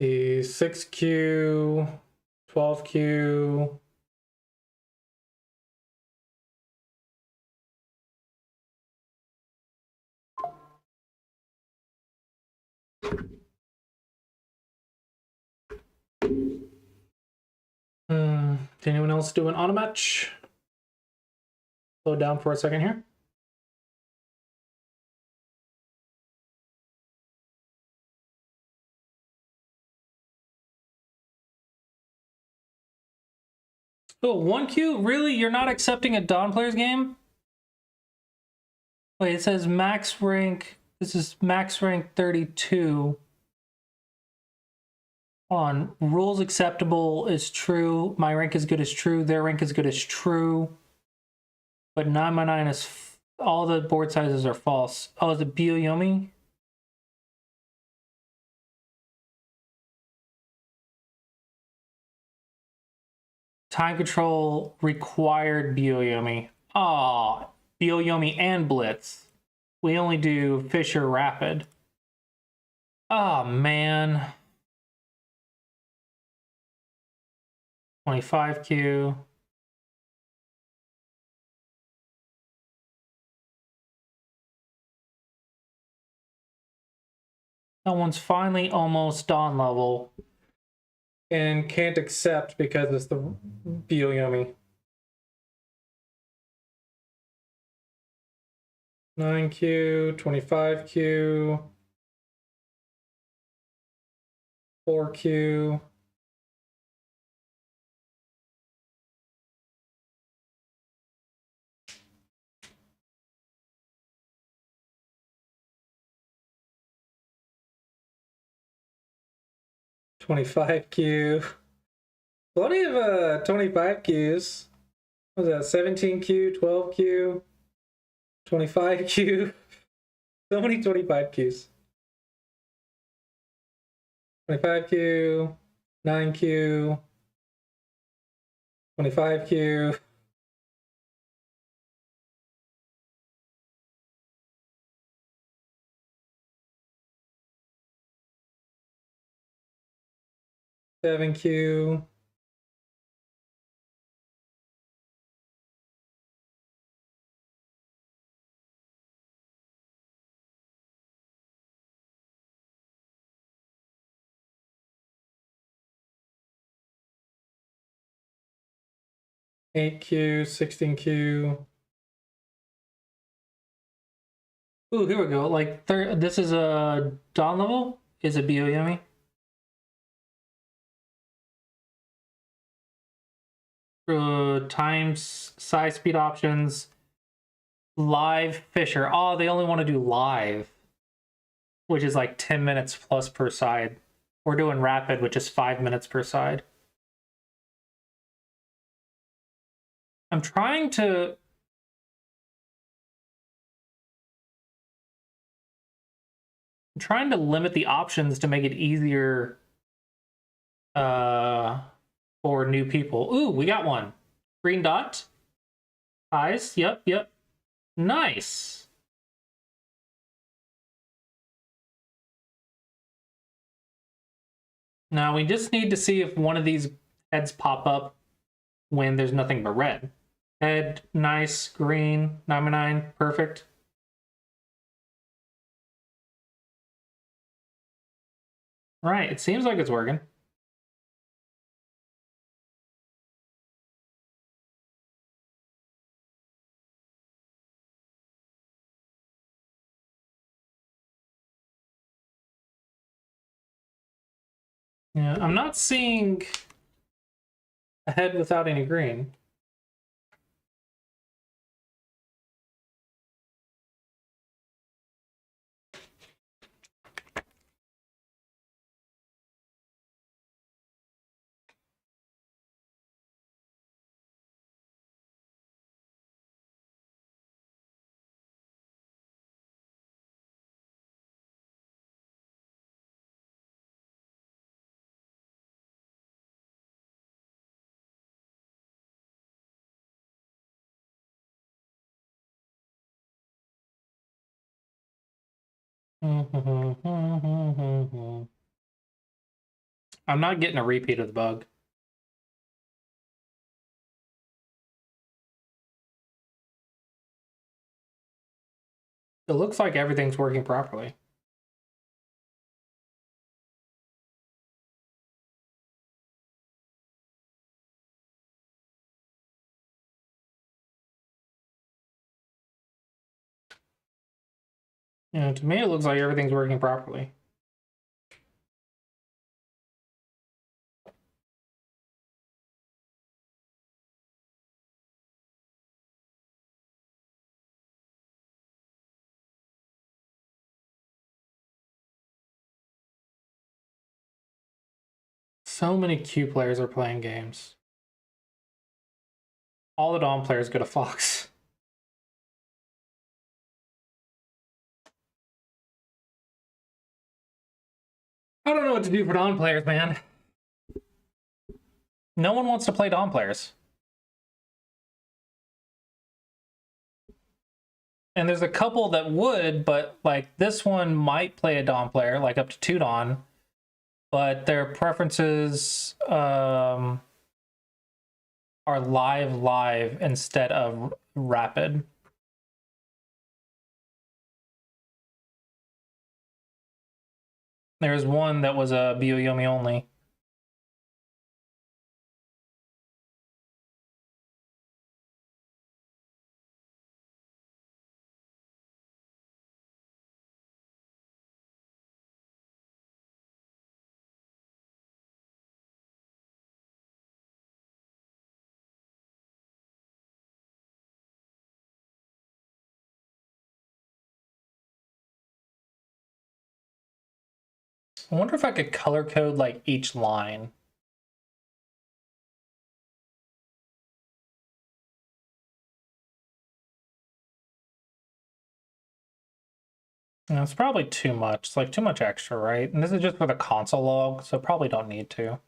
The 6Q, 12Q. Did anyone else do an auto match? Slow down for a second here. Oh, 1Q? Really? You're not accepting a Dawn Players game? Wait, it says max rank. This is max rank 32. On rules acceptable is true. My rank is good is true. Their rank is good is true. But 9x9 is all the board sizes are false. Oh, is it Bioyomi? Time control required Bioyomi. Oh, Bioyomi and Blitz. We only do Fisher Rapid. Oh, man. 25Q. That one's finally almost Dawn level. And can't accept because it's the Bioyomi. 9Q, 25Q, 4Q. $25Q. Plenty of 25Qs. What was that? 17Q, 12Q, 25Q. So many 25Qs. 25Q, 9Q, 25Q. Seven Q. Eight Q, 16Q. Ooh, here we go. Like this is a Dawn level. Is it Bioyomi? Times, size, speed options, live Fisher. Oh, they only want to do live, which is like 10 minutes plus per side. We're doing rapid, which is 5 minutes per side. I'm trying to limit the options to make it easier for new people. Ooh, we got one. Green dot. Eyes. Yep, yep. Nice. Now we just need to see if one of these heads pop up when there's nothing but red. Head, nice, green, 9x9, perfect. Right, it seems like it's working. Yeah, I'm not seeing a head without any green. I'm not getting a repeat of the bug. It looks like everything's working properly. You know, to me, it looks like everything's working properly. So many Q players are playing games. All the Dawn players go to Fox. I don't know what to do for Dawn players, man. No one wants to play Dawn players. And there's a couple that would, but like this one might play a Dawn player, like up to 2 Dawn, but their preferences are live instead of rapid. There's one that was a Byoyomi only. I wonder if I could color code like each line. No, it's probably too much. It's like too much extra, right? And this is just for the console log, so probably don't need to.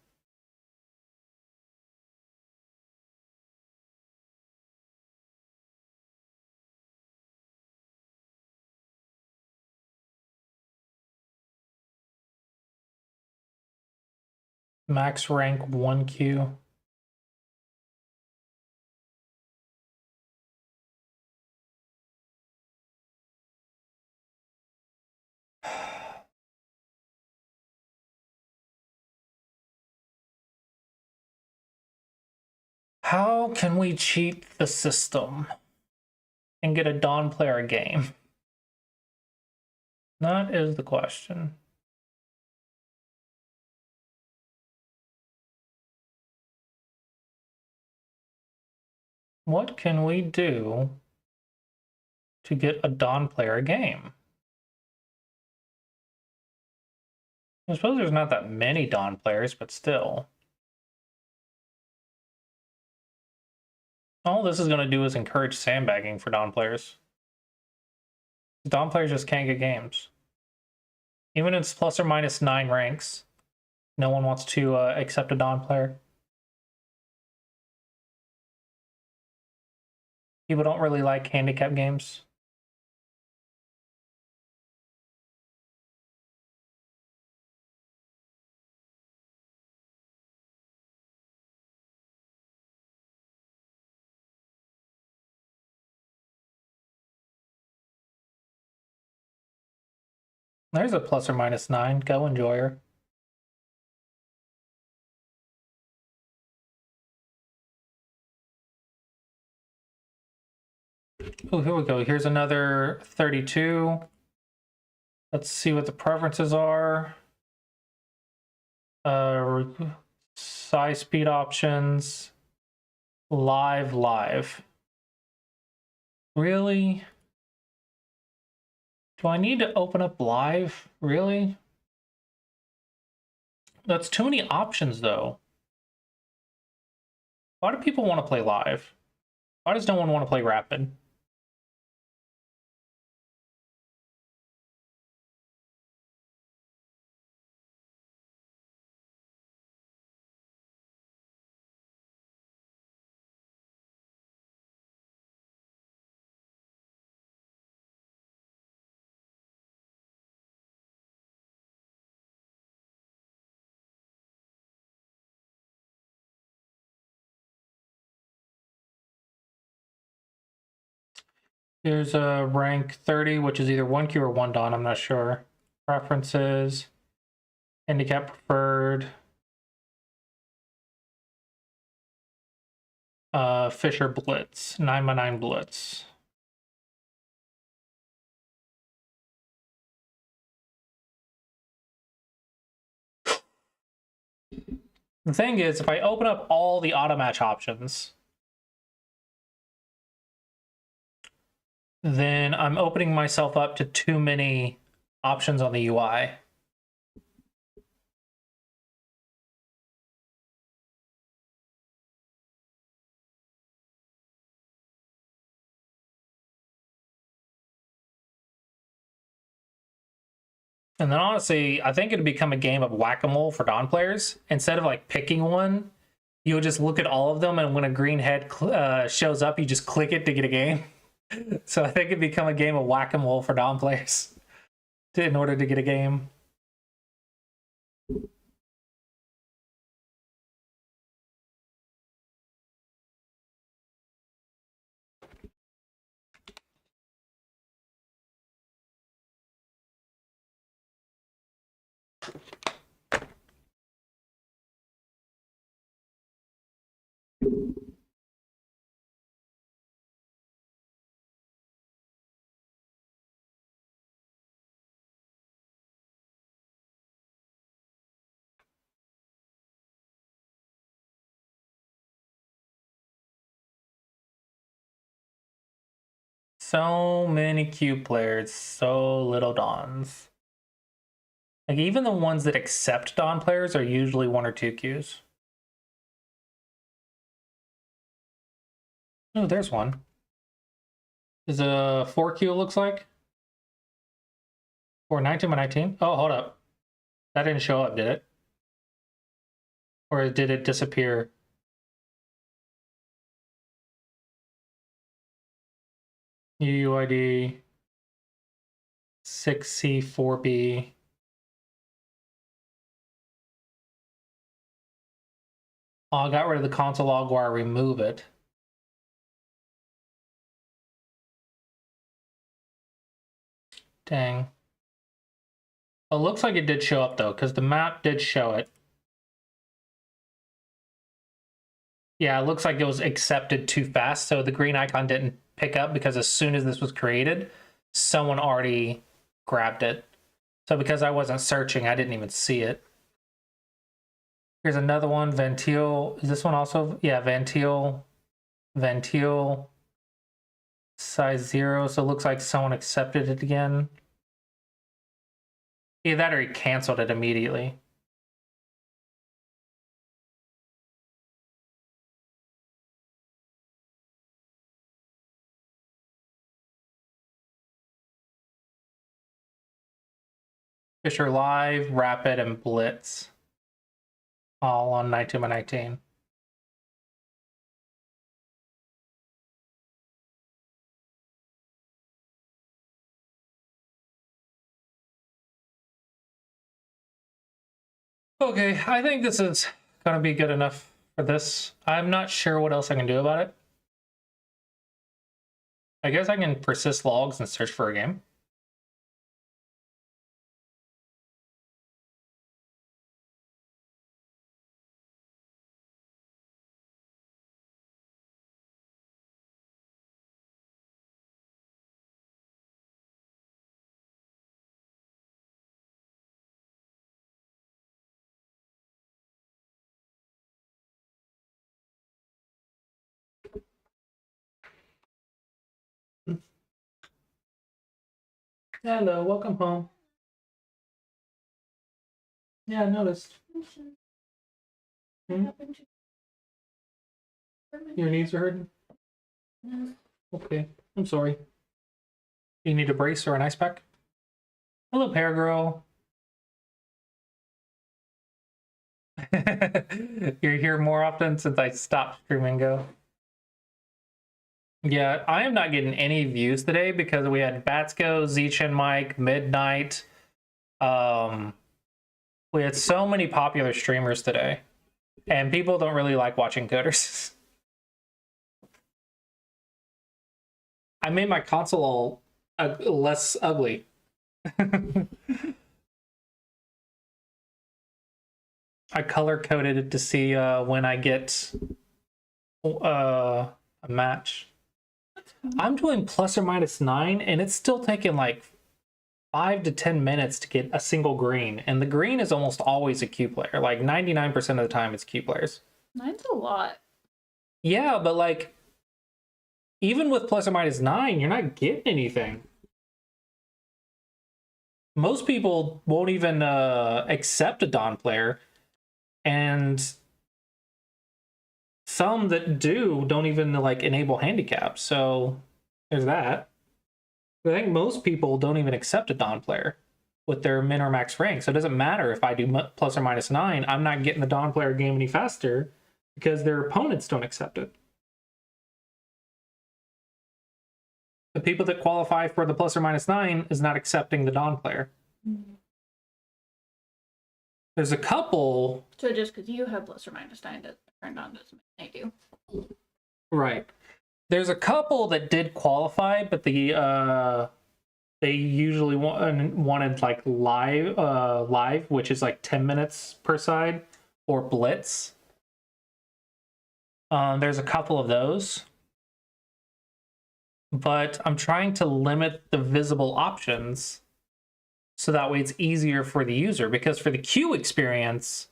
Max rank 1Q. How can we cheat the system and get a Dawn player game? That is the question. What can we do to get a Dawn player game? I suppose there's not that many Dawn players, but still. All this is going to do is encourage sandbagging for Dawn players. Dawn players just can't get games. Even if it's plus or minus 9 ranks, no one wants to accept a Dawn player. People don't really like handicap games. There's a plus or minus 9. Go enjoy her. Oh, here we go. Here's another 32. Let's see what the preferences are. Size speed options. Live. Really? Do I need to open up live? Really? That's too many options, though. Why do people want to play live? Why does no one want to play rapid? Here's a rank 30, which is either 1Q or 1 Dawn, I'm not sure. Preferences, handicap preferred. Fisher Blitz, 9x9 Blitz. The thing is, if I open up all the auto match options, then I'm opening myself up to too many options on the UI. And then honestly, I think it'd become a game of whack-a-mole for Dawn players. Instead of like picking one, you'll just look at all of them, and when a green head shows up, you just click it to get a game. So I think it'd become a game of whack-a-mole for Dawn players in order to get a game. So many Q players, so little Dawns. Like even the ones that accept Dawn players are usually 1 or 2 Qs. Oh, there's one. Is a 4Q looks like? Or 19 by 19? Oh, hold up. That didn't show up, did it? Or did it disappear? UUID 6C4B. Oh, I got rid of the console log where I remove it. Dang. It looks like it did show up though, because the map did show it. Yeah, it looks like it was accepted too fast, so the green icon didn't pick up because as soon as this was created, someone already grabbed it. So because I wasn't searching, I didn't even see it. Here's another one, Ventile. Is this one also? Yeah, Ventile. Ventile. Size 0, so it looks like someone accepted it again. Either that or he canceled it immediately. Fisher Live, Rapid, and Blitz. All on 19 by 19. Okay, I think this is going to be good enough for this. I'm not sure what else I can do about it. I guess I can persist logs and search for a game. Hello, welcome home. Yeah, I noticed. Hmm? Your knees are hurting? No. Okay, I'm sorry. You need a brace or an ice pack? Hello, Pear Girl. You're here more often since I stopped streaming Go. Yeah, I am not getting any views today because we had Batsko, Zichin Mike, Midnight. We had so many popular streamers today, and people don't really like watching coders. I made my console all less ugly. I color coded it to see when I get a match. I'm doing ±9, and it's still taking like 5 to 10 minutes to get a single green, and the green is almost always a Q player. Like 99% of the time, it's Q players. 9's a lot. Yeah, but like even with ±9, you're not getting anything. Most people won't even accept a Dawn player, and some that do don't even like enable handicap. So there's that. I think most people don't even accept a Dawn player with their min or max rank. So it doesn't matter if I do ±9, I'm not getting the Dawn player game any faster because their opponents don't accept it. The people that qualify for the ±9 is not accepting the Dawn player. Mm-hmm. There's a couple. So just because you have ±9 that turned on doesn't mean they do. Right. There's a couple that did qualify, but they usually wanted like live, which is like 10 minutes per side, or blitz. There's a couple of those. But I'm trying to limit the visible options so that way it's easier for the user, because for the queue experience,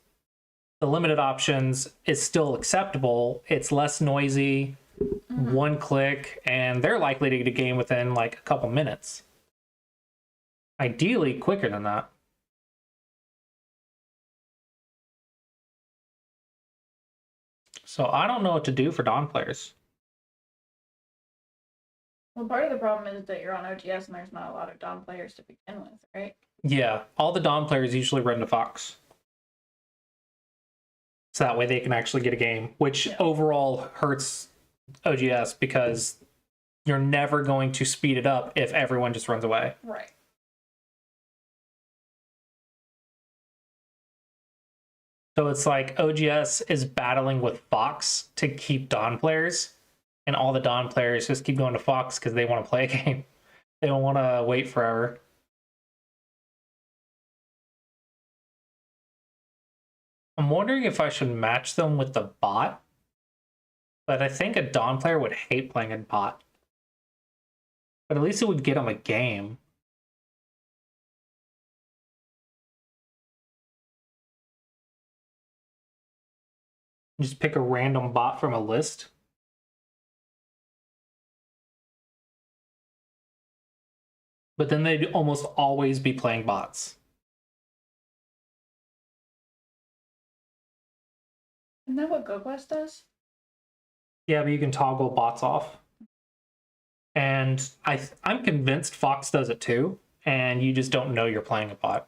the limited options is still acceptable. It's less noisy, one click, and they're likely to get a game within like a couple minutes. Ideally quicker than that. So I don't know what to do for Dawn players. Well, part of the problem is that you're on OGS and there's not a lot of Dawn players to begin with, right? Yeah, all the Dawn players usually run to Fox. So that way they can actually get a game, which overall hurts OGS because you're never going to speed it up if everyone just runs away. Right. So it's like OGS is battling with Fox to keep Dawn players, and all the Dawn players just keep going to Fox because they want to play a game. They don't want to wait forever. I'm wondering if I should match them with the bot, but I think a Dawn player would hate playing a bot. But at least it would get them a game. Just pick a random bot from a list. But then they'd almost always be playing bots. Isn't that what GoQuest does? Yeah, but you can toggle bots off. And I'm convinced Fox does it too, and you just don't know you're playing a bot.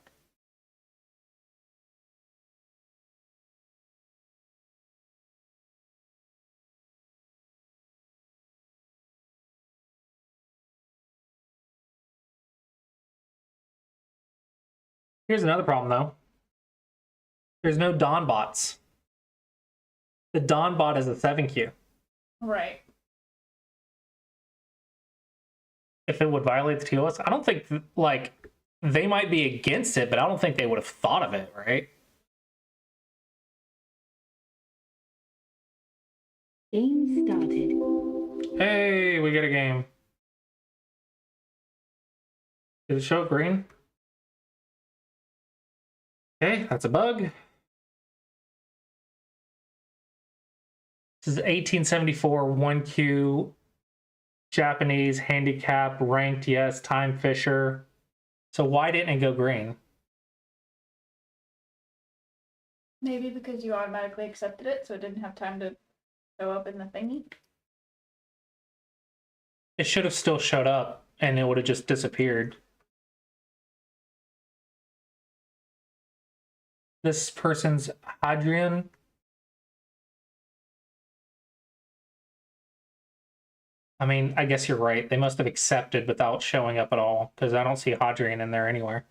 Here's another problem though. There's no Dawn bots. The Dawn bot is a 7Q. Right. If it would violate the TOS, I don't think, like, they might be against it, but I don't think they would have thought of it, right? Game started. Hey, we get a game. Did it show green? Okay, that's a bug. This is 1874, 1Q, Japanese, handicap, ranked, yes, time fisher. So why didn't it go green? Maybe because you automatically accepted it, so it didn't have time to show up in the thingy. It should have still showed up, and it would have just disappeared. This person's Hadrian. I mean, I guess you're right. They must have accepted without showing up at all, because I don't see Hadrian in there anywhere.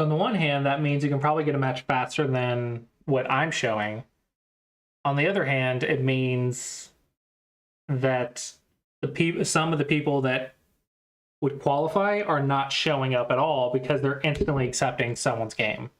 So on the one hand, that means you can probably get a match faster than what I'm showing. On the other hand, it means that some of the people that would qualify are not showing up at all because they're instantly accepting someone's game.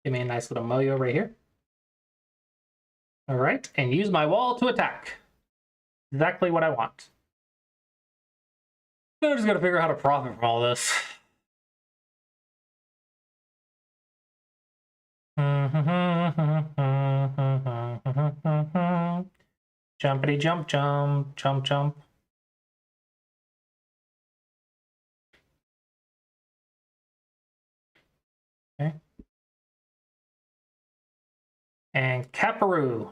Give me a nice little Moyo right here. All right, and use my wall to attack. Exactly what I want. I'm just gonna figure out how to profit from all this. Jumpity jump jump, jump jump. Okay. And Caparoo.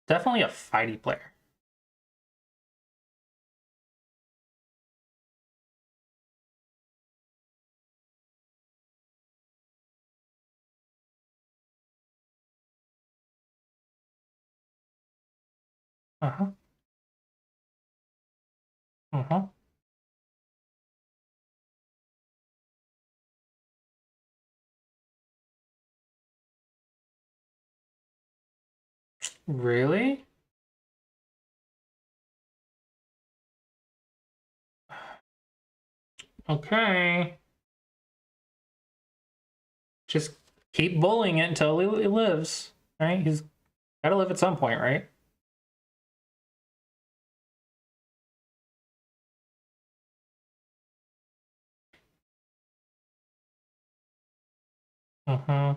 Definitely a fighty player. Uh-huh. Uh-huh. Really? Okay. Just keep bullying it until he lives. Right? He's gotta live at some point, right? Uh-huh.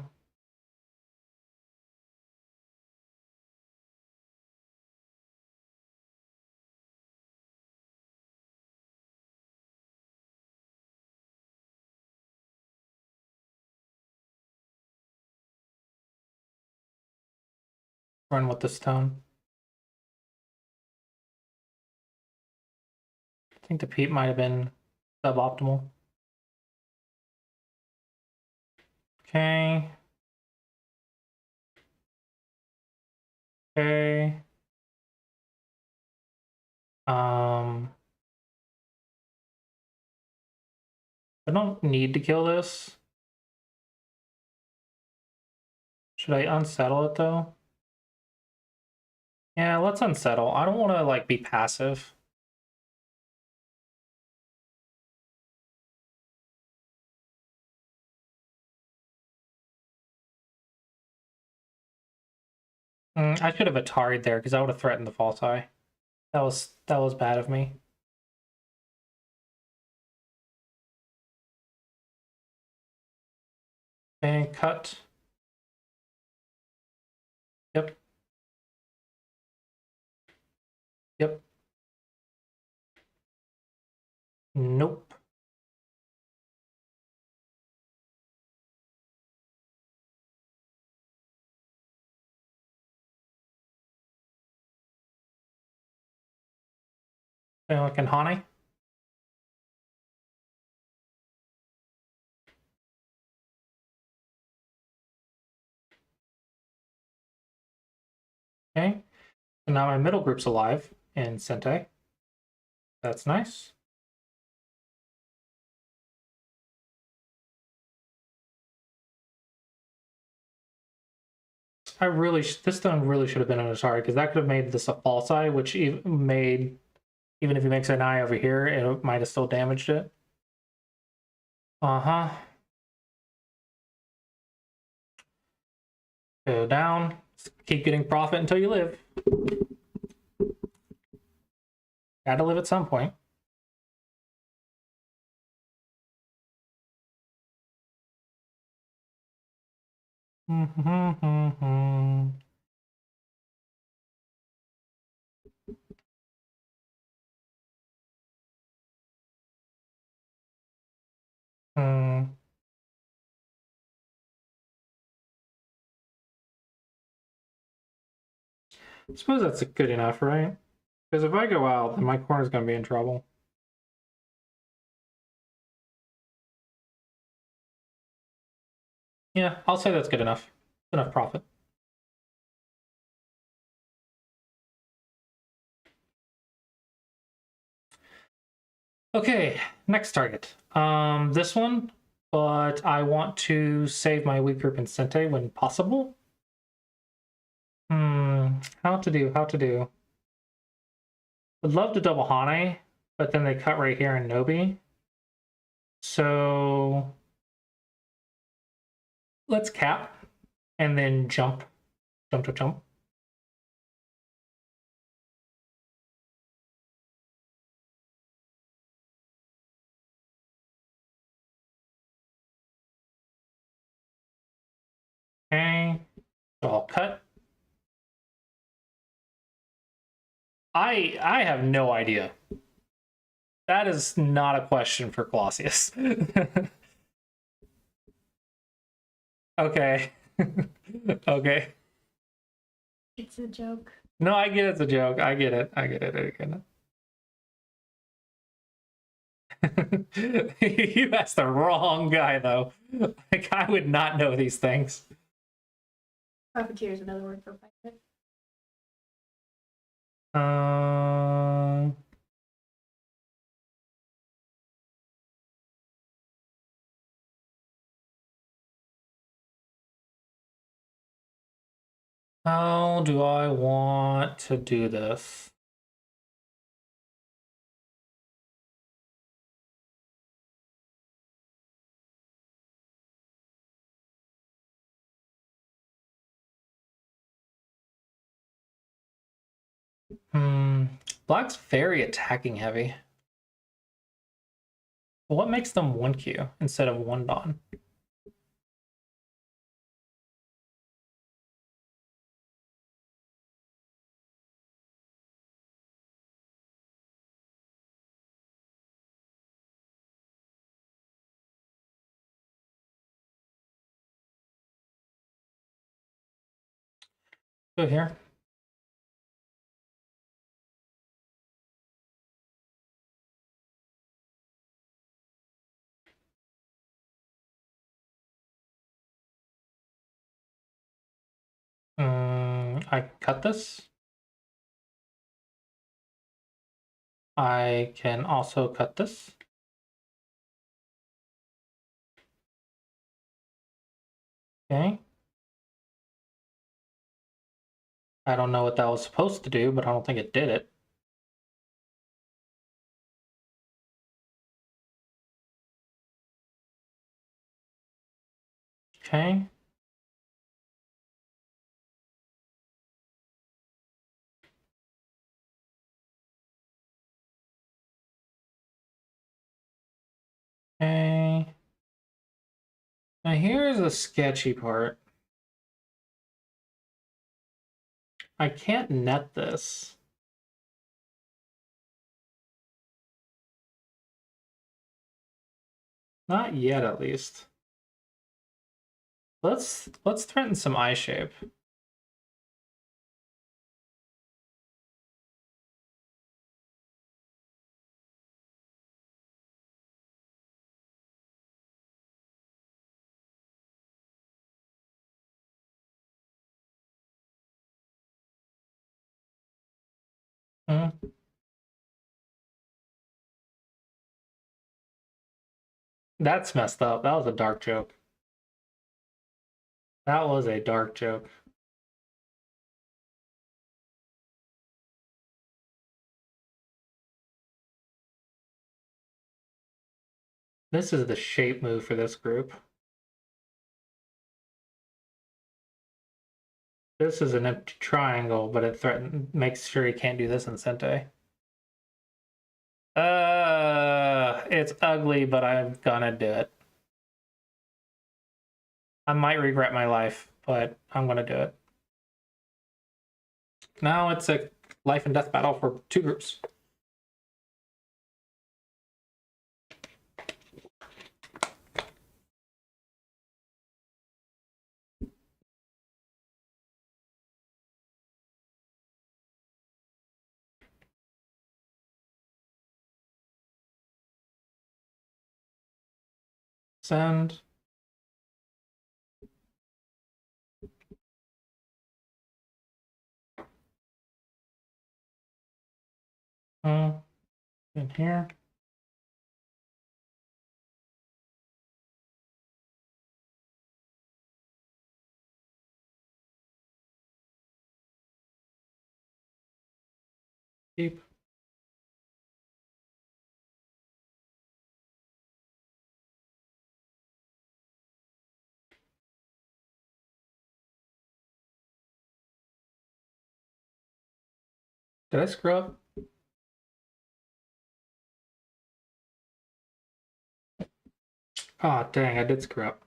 Run with the stone. I think the peat might have been suboptimal. Okay. Okay. I don't need to kill this. Should I unsettle it though? Yeah, let's unsettle. I don't want to like be passive. I should have Atari'd there because I would have threatened the false eye. That was bad of me. And cut. Yep. Yep. Nope. Like in Hane. Okay. So now my middle group's alive in Sente. That's nice. This stone really should have been an Atari because that could have made this a false eye, which made, even if he makes an eye over here, it might have still damaged it. Uh-huh. Go down. Keep getting profit until you live. Gotta live at some point. Hmm. I suppose that's good enough, right? Because if I go out, then my corner's going to be in trouble. Yeah, I'll say that's good enough. Enough profit. Okay, next target. This one, but I want to save my weak group in Sente when possible. How to do? Would love to double Hane, but then they cut right here in Nobi. So let's cap and then jump. Jump. Okay, so I'll cut. I have no idea. That is not a question for Colossus. Okay. Okay. It's a joke. No, I get it's a joke. I get it. I get it. You asked the wrong guy, though. Like, I would not know these things. Profiteer is another word for pirate. Um, how do I want to do this? Black's very attacking heavy. What makes them 1Q instead of 1 Dawn? Go here. I cut this. I can also cut this. Okay. I don't know what that was supposed to do, but I don't think it did it. Okay. Okay. Now here's the sketchy part. I can't net this. Not yet, at least. Let's threaten some eye shape. That's messed up. That was a dark joke. That was a dark joke. This is the shape move for this group. This is an empty triangle, but it makes sure he can't do this in Sente. It's ugly, but I'm gonna do it. I might regret my life, but I'm going to do it. Now it's a life and death battle for two groups. Send. In here. Keep. Did I screw up? Oh, dang, I did screw up.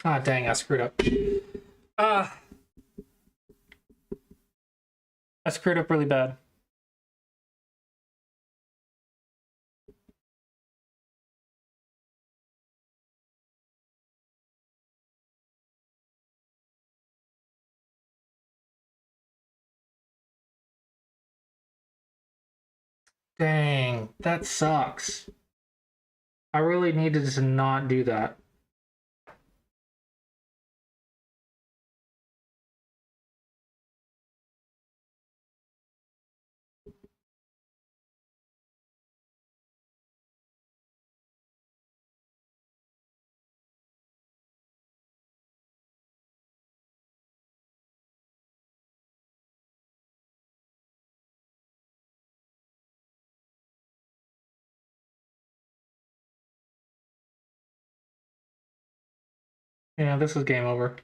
Ah, dang, I screwed up. Ah. I screwed up really bad. Dang, that sucks. I really needed to not do that. Yeah, this is game over.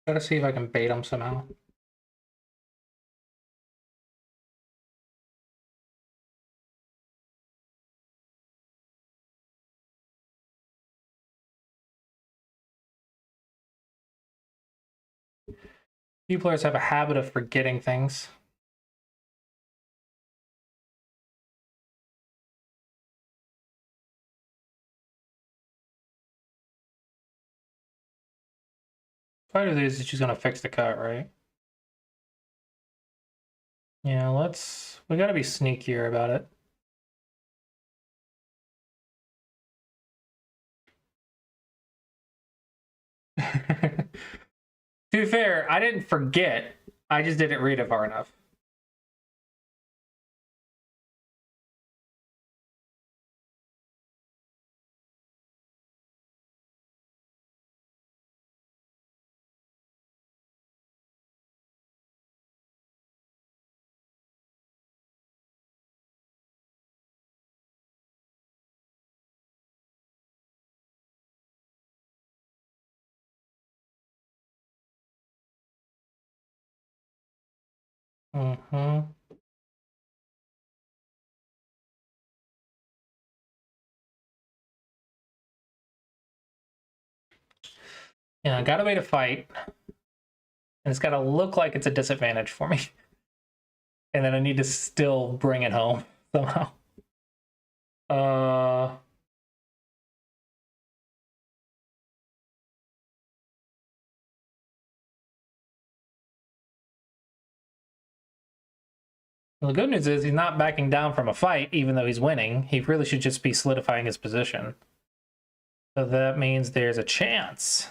Gotta see if I can bait him somehow. Few players have a habit of forgetting things. Part of this is just gonna fix the cut, right? Yeah, we gotta be sneakier about it. To be fair, I didn't forget. I just didn't read it far enough. Mm-hmm. Yeah, I gotta wait a fight. And it's gotta look like it's a disadvantage for me. And then I need to still bring it home somehow. Well, the good news is he's not backing down from a fight, even though he's winning. He really should just be solidifying his position. So that means there's a chance.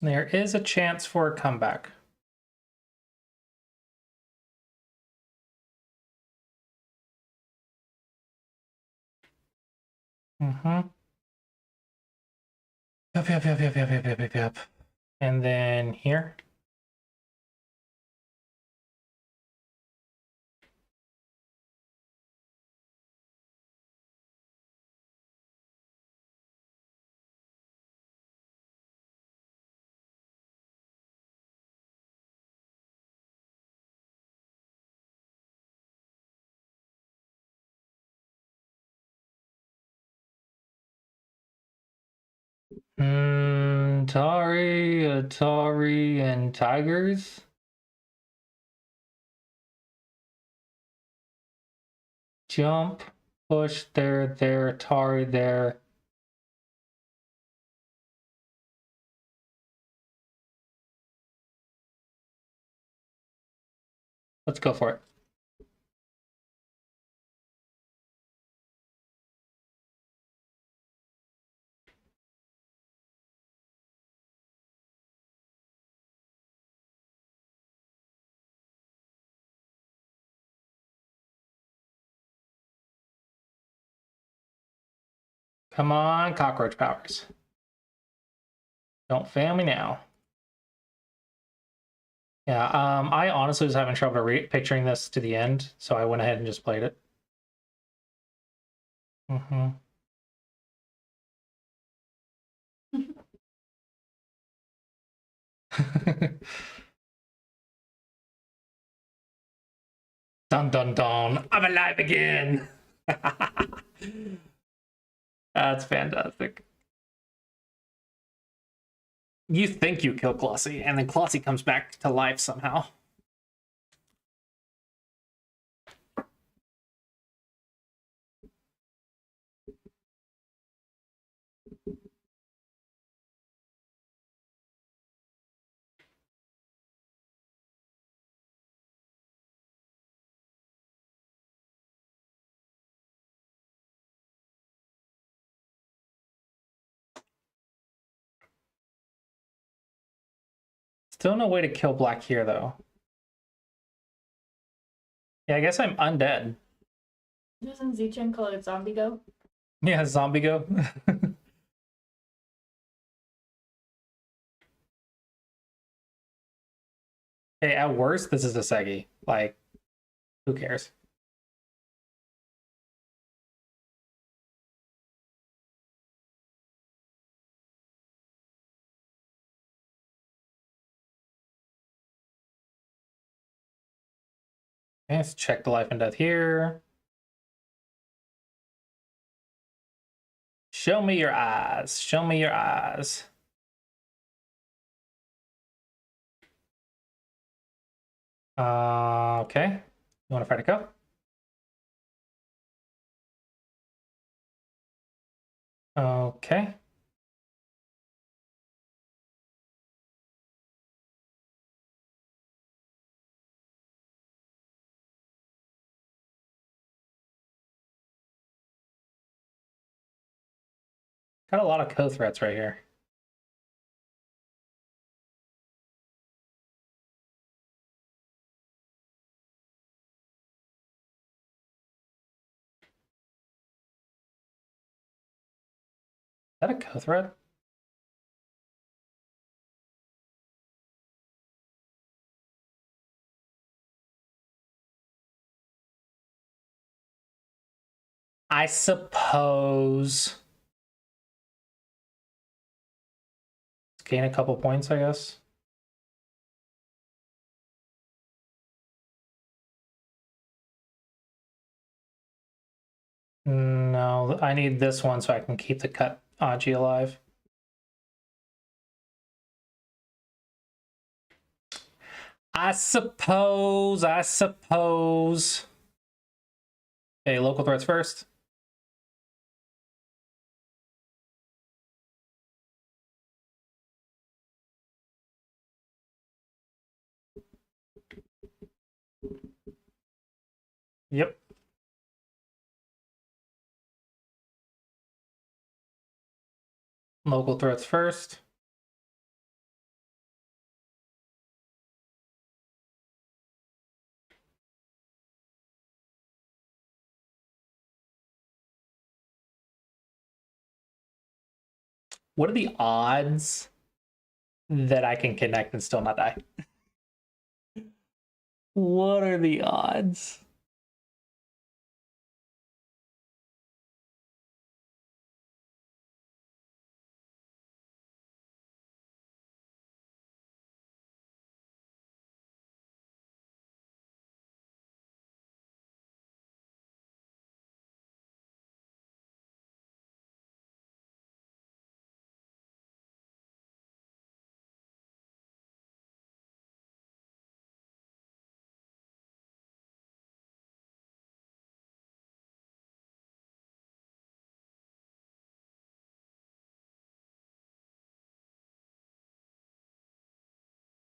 There is a chance for a comeback. Mm-hmm. Yep. And then here. Atari, and Tigers. Jump, push there, Atari there. Let's go for it. Come on, cockroach powers. Don't fail me now. Yeah, I honestly was having trouble picturing this to the end, so I went ahead and just played it. Mm-hmm. Dun dun dun, I'm alive again! That's fantastic. You think you kill Klossy, and then Klossy comes back to life somehow. Still no way to kill black here, though. Yeah, I guess I'm undead. Doesn't Zichen call it Zombie Go? Yeah, zombie go. Hey, at worst, this is a Segi. Like, who cares? Okay, let's check the life and death here. Show me your eyes. Show me your eyes. Okay. You want to fight a go? Okay. Got a lot of co-threats right here. Is that a co-threat? I suppose. Let's gain a couple points, I guess. No, I need this one so I can keep the cut Aji alive. I suppose. Okay, local threats first. Yep. Local threats first. What are the odds that I can connect and still not die? What are the odds?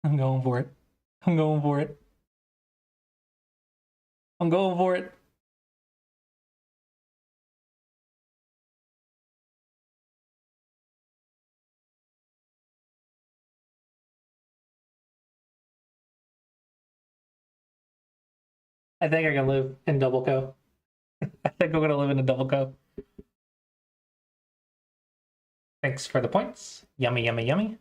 I'm going for it. I'm going for it. I'm going for it. I think I can live in double co. I think I'm gonna live in a double co. Thanks for the points. Yummy, yummy, yummy.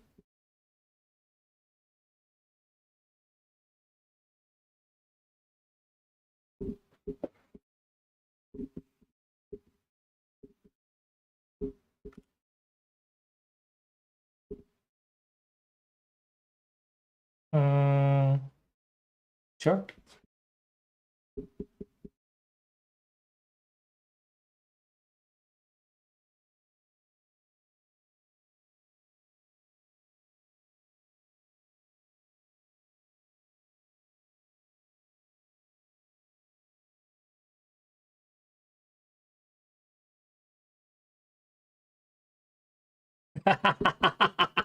Sure.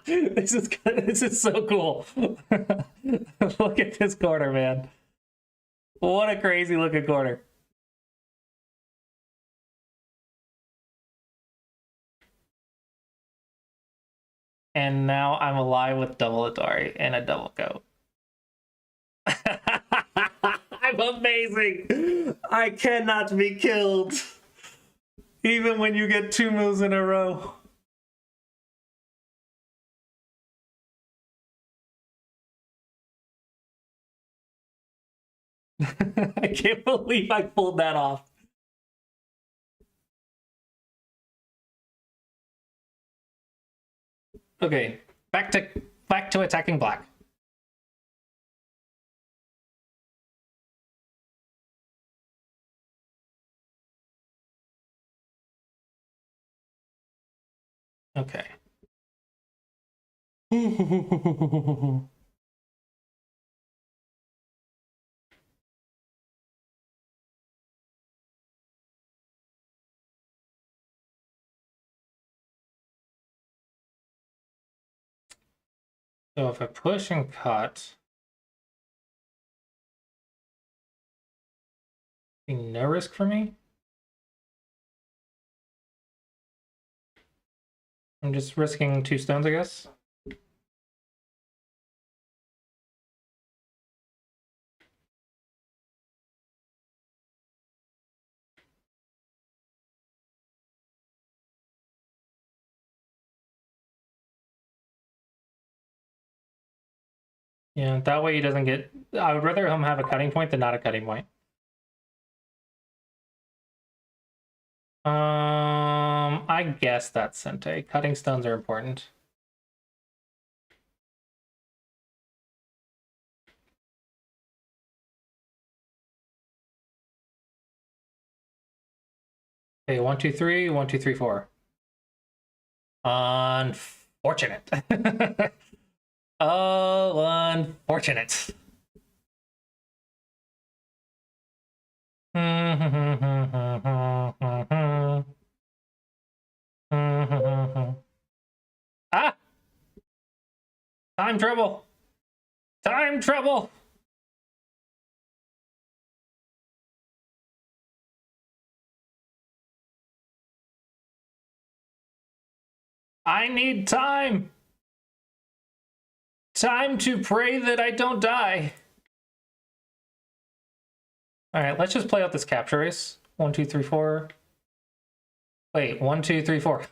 This is so cool. Look at this corner, man. What a crazy looking corner. And now I'm alive with double Atari and a double go. I'm amazing. I cannot be killed. Even when you get 2 moves in a row. I can't believe I pulled that off. Okay, back to attacking black. Okay. So if I push and cut, no risk for me. I'm just risking 2 stones, I guess. Yeah, that way he doesn't get... I would rather him have a cutting point than not a cutting point. I guess that's Sente. Cutting stones are important. Okay, 1, 2, 3, 1, 2, 3, 4. Unfortunate. Oh, unfortunate. Ah! Time trouble! Time trouble! I need time! Time to pray that I don't die. Alright, let's just play out this capture race. 1, 2, 3, 4. Wait, 1, 2, 3, 4.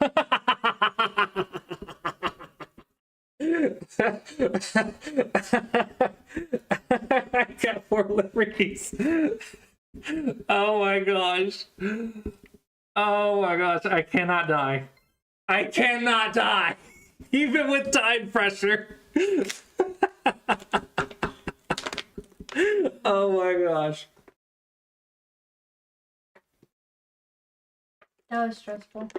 I got 4 liberties. Oh my gosh. Oh my gosh, I cannot die. I cannot die. Even with time pressure. Oh my gosh. That was stressful.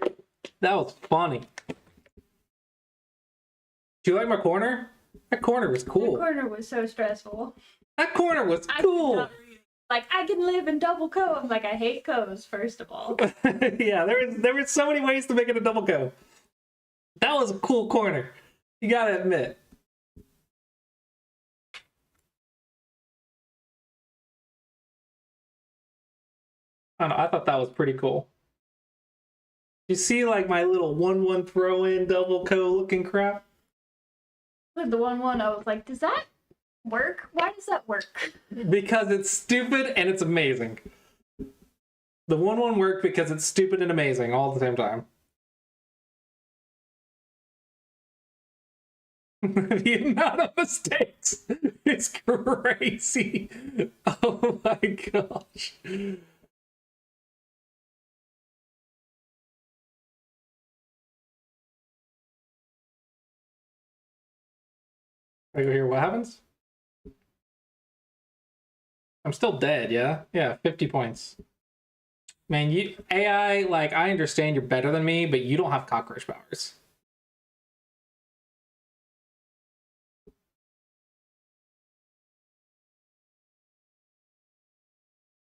That was funny. Do you like my corner? That corner was The cool. corner was so stressful. That corner was I could cool. not read it. Like, I can live in double co. I'm like, I hate co's, first of all. Yeah, there was so many ways to make it a double go. That was a cool corner. You gotta admit. I don't know, I thought that was pretty cool. You see like my little 1-1 throw in double co looking crap? With the 1-1, I was like, does that work? Why does that work? Because it's stupid and it's amazing. The 1-1 worked because it's stupid and amazing all at the same time. The amount of mistakes is crazy. Oh my gosh. I go here, what happens? I'm still dead, yeah? Yeah, 50 points. Man, you AI, like, I understand you're better than me, but you don't have cockroach powers.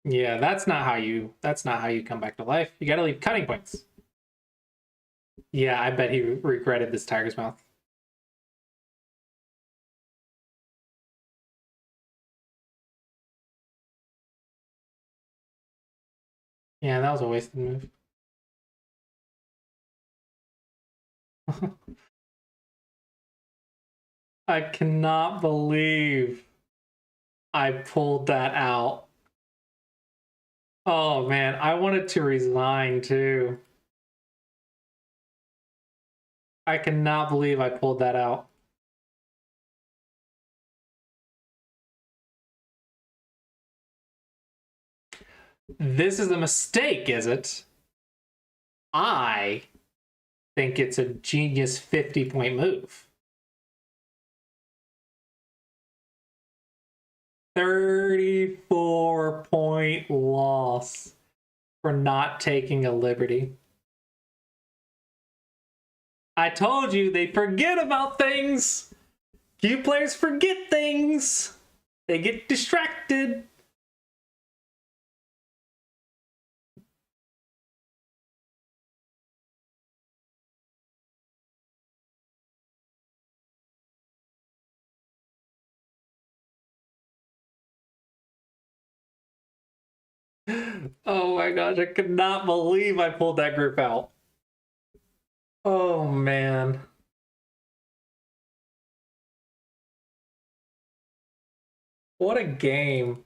Yeah, that's not how you come back to life. You gotta leave cutting points. Yeah, I bet he regretted this tiger's mouth. Yeah, that was a wasted move. I cannot believe I pulled that out. Oh man, I wanted to resign too. I cannot believe I pulled that out. This is a mistake, is it? I think it's a genius 50-point move. 34-point loss for not taking a liberty. I told you they forget about things. You players forget things. They get distracted. Oh my gosh, I could not believe I pulled that group out. Oh man. What a game.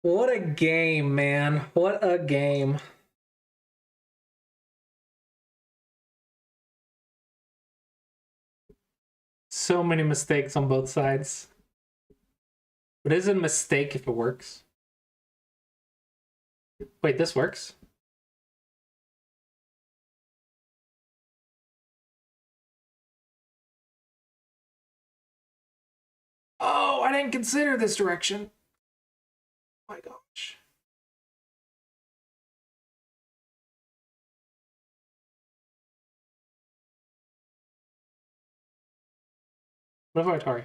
What a game, man. What a game. So many mistakes on both sides. But is it a mistake if it works? Wait, this works? Oh, I didn't consider this direction. Oh my gosh. What if I Atari?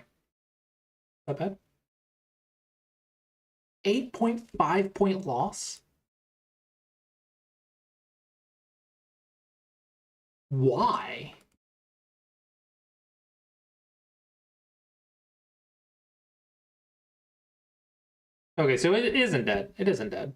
Not bad. 8.5 point loss? Why? Okay, so it isn't dead. It isn't dead.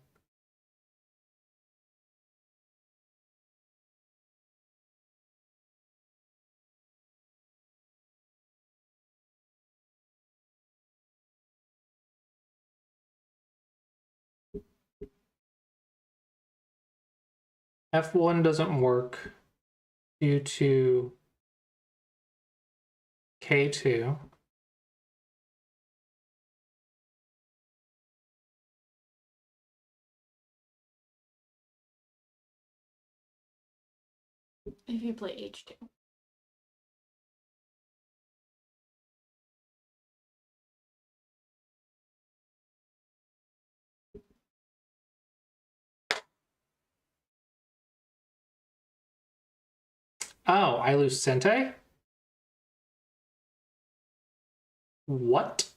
F1 doesn't work due to K2. If you play H2. Oh, I lose Sente? What?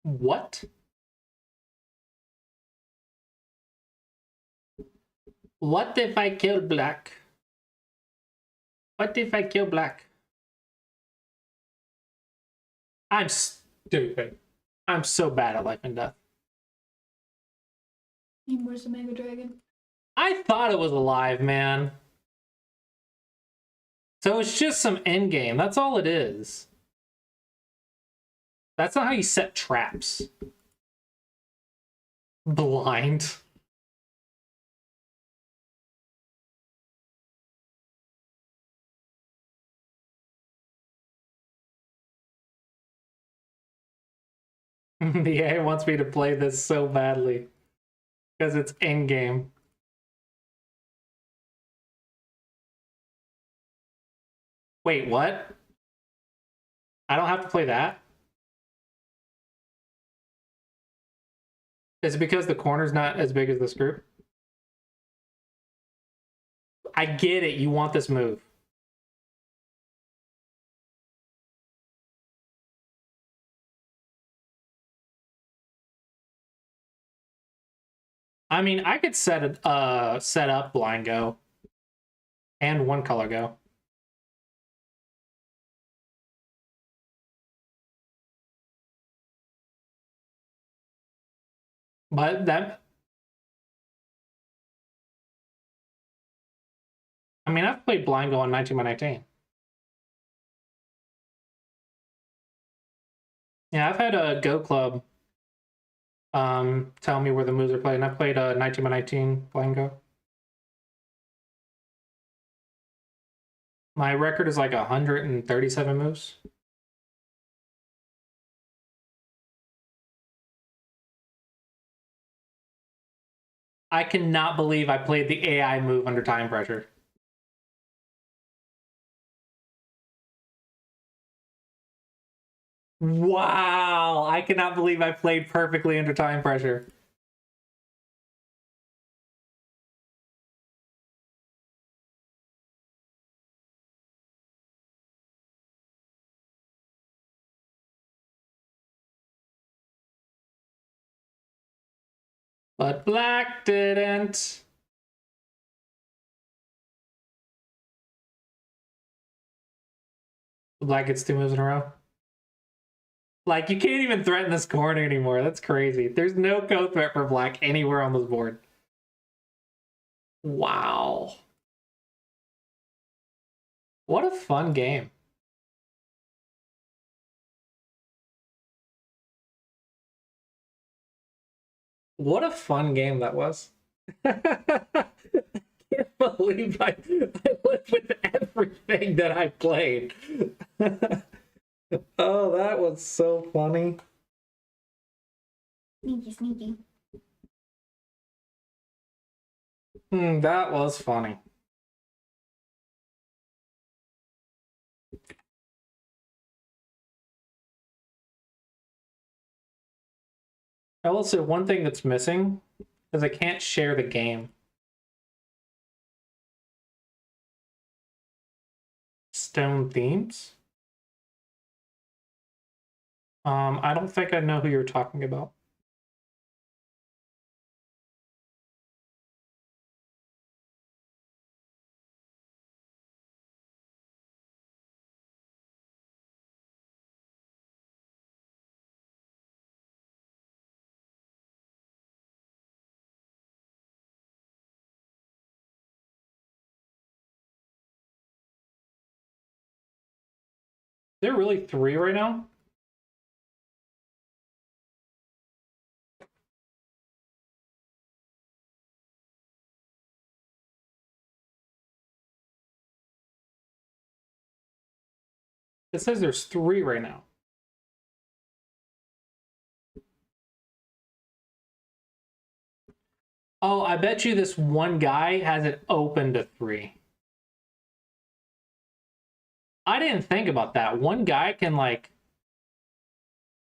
What? What if I kill black? What if I kill black? I'm stupid. I'm so bad at life and death. Where's the Mega Dragon? I thought it was alive, man. So it's just some endgame. That's all it is. That's not how you set traps. Blind. The AI wants me to play this so badly. Because it's endgame. Wait, what? I don't have to play that? Is it because the corner's not as big as this group? I get it. You want this move. I mean, I could set up blind go and one color go. But that, I mean, I've played blind go on 19 by 19. Yeah, I've had a Go Club tell me where the moves are played, and I played a 19 by 19 blind go. My record is like 137 moves. I cannot believe I played the AI move under time pressure. Wow, I cannot believe I played perfectly under time pressure. But black didn't. Black gets 2 moves in a row. Like, you can't even threaten this corner anymore. That's crazy. There's no co-threat for black anywhere on this board. Wow. What a fun game. What a fun game that was. I can't believe I lived with everything that I played. Oh, that was so funny. Sneaky, sneaky. That was funny. I will say one thing that's missing is I can't share the game. Stone themes? I don't think I know who you're talking about. There are really 3 right now? It says there's 3 right now. Oh, I bet you this one guy has it open to 3. I didn't think about that. One guy can like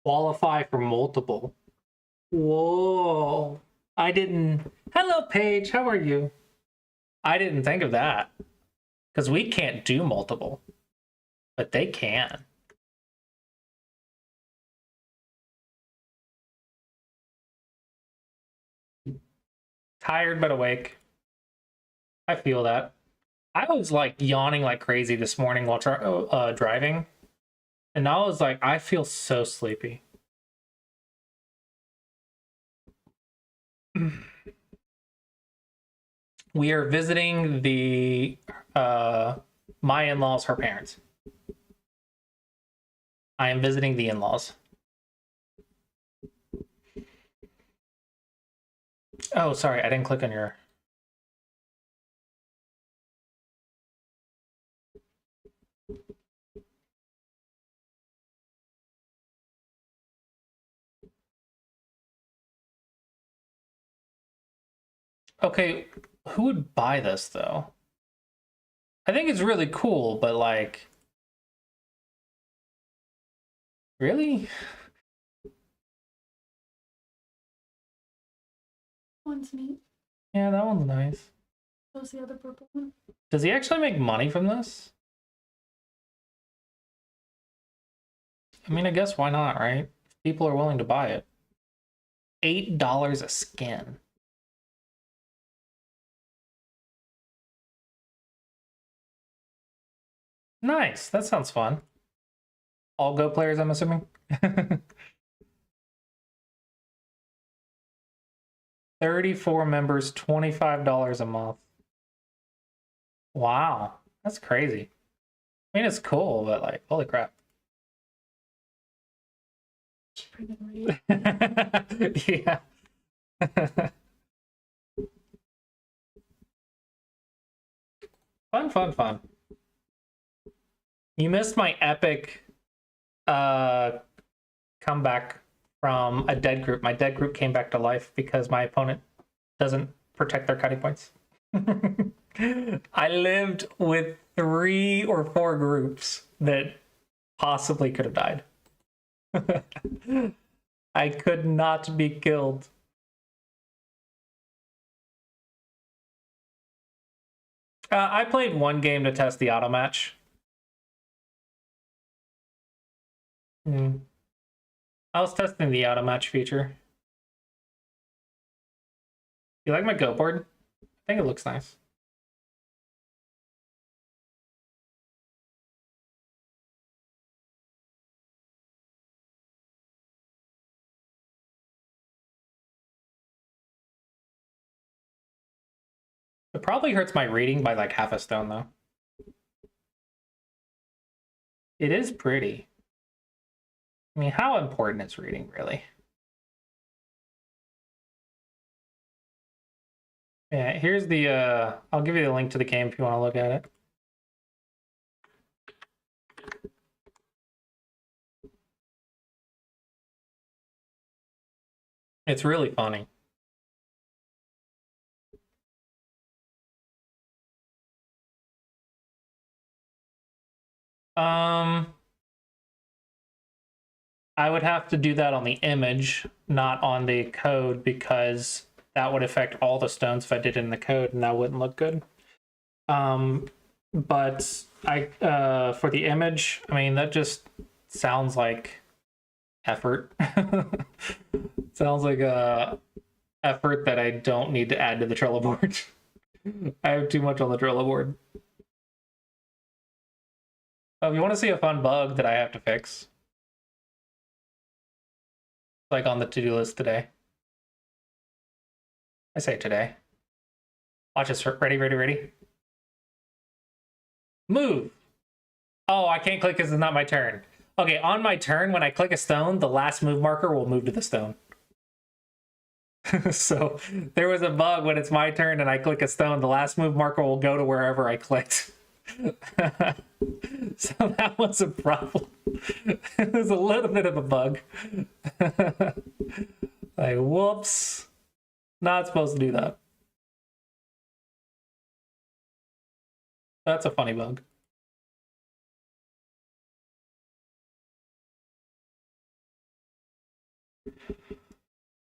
qualify for multiple. Whoa. I didn't. Hello, Paige. How are you? I didn't think of that. Because we can't do multiple. But they can. Tired but awake. I feel that. I was like yawning like crazy this morning while driving. And I was like, I feel so sleepy. We are visiting the my in-laws, her parents. I am visiting the in-laws. Oh, sorry, I didn't click on your... Okay, who would buy this though? I think it's really cool, but like... Really? One's neat. Yeah, that one's nice. What's the other purple one? Does he actually make money from this? I mean, I guess why not, right? If people are willing to buy it. $8 a skin. Nice. That sounds fun. All Go players, I'm assuming. 34 members, $25 a month. Wow. That's crazy. I mean, it's cool, but like, holy crap. Cheaper than Raid. Yeah. Fun, fun, fun. You missed my epic comeback from a dead group. My dead group came back to life because my opponent doesn't protect their cutting points. I lived with 3 or 4 groups that possibly could have died. I could not be killed. I played 1 game to test the auto match. I was testing the auto match feature. You like my Go board? I think it looks nice. It probably hurts my rating by like half a stone though. It is pretty. I mean, how important is reading, really? Yeah, here's the, I'll give you the link to the game if you want to look at it. It's really funny. I would have to do that on the image, not on the code, because that would affect all the stones if I did it in the code, and that wouldn't look good. But I for the image, I mean, that just sounds like effort. Sounds like a effort that I don't need to add to the Trello board. I have too much on the Trello board. If you want to see a fun bug that I have to fix, like on the to-do list today. I say today. Watch this. Ready, ready, ready. Move. Oh, I can't click because it's not my turn. Okay, on my turn, when I click a stone, the last move marker will move to the stone. So there was a bug when it's my turn and I click a stone, the last move marker will go to wherever I clicked. So that was a problem. It was a little bit of a bug. Like, whoops. Not supposed to do that. That's a funny bug.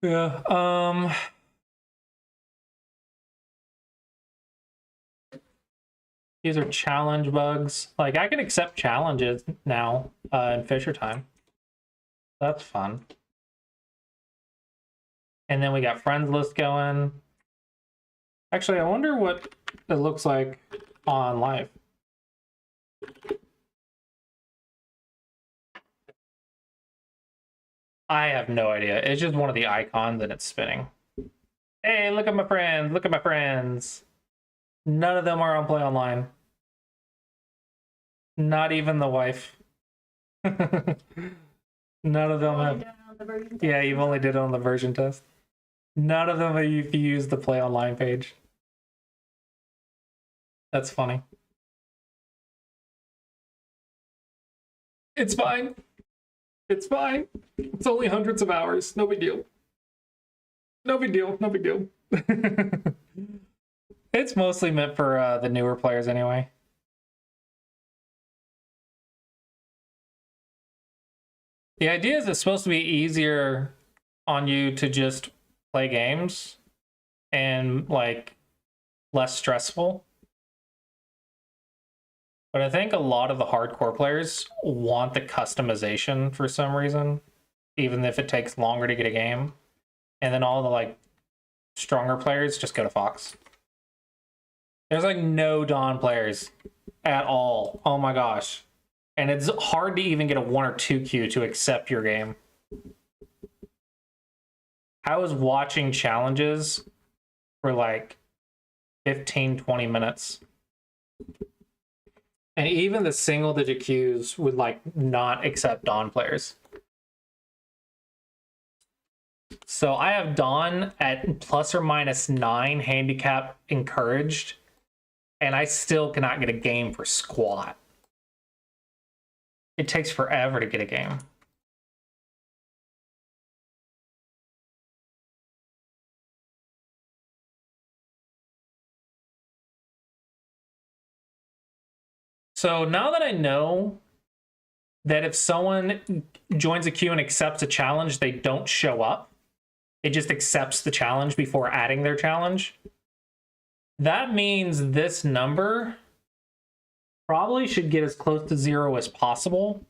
Yeah, these are challenge bugs. Like, I can accept challenges now in Fisher Time. That's fun. And then we got friends list going. Actually, I wonder what it looks like on live. I have no idea. It's just one of the icons and it's spinning. Hey, look at my friends. Look at my friends. None of them are on Play Online. Not even the wife. None of them have. Yeah, you've only did it on the version test. None of them have used the Play Online page. That's funny. It's fine. It's fine. It's only hundreds of hours. No big deal. No big deal. No big deal. It's mostly meant for the newer players anyway. The idea is it's supposed to be easier on you to just play games and like less stressful. But I think a lot of the hardcore players want the customization for some reason, even if it takes longer to get a game. And then all the like stronger players just go to Fox. There's like no Dawn players at all. Oh my gosh. And it's hard to even get a 1 or 2 queue to accept your game. I was watching challenges for like 15, 20 minutes. And even the single digit queues would like not accept Dawn players. So I have Dawn at ±9 handicap encouraged, and I still cannot get a game for squat. It takes forever to get a game. So now that I know that if someone joins a queue and accepts a challenge, they don't show up. It just accepts the challenge before adding their challenge. That means this number probably should get as close to 0 as possible,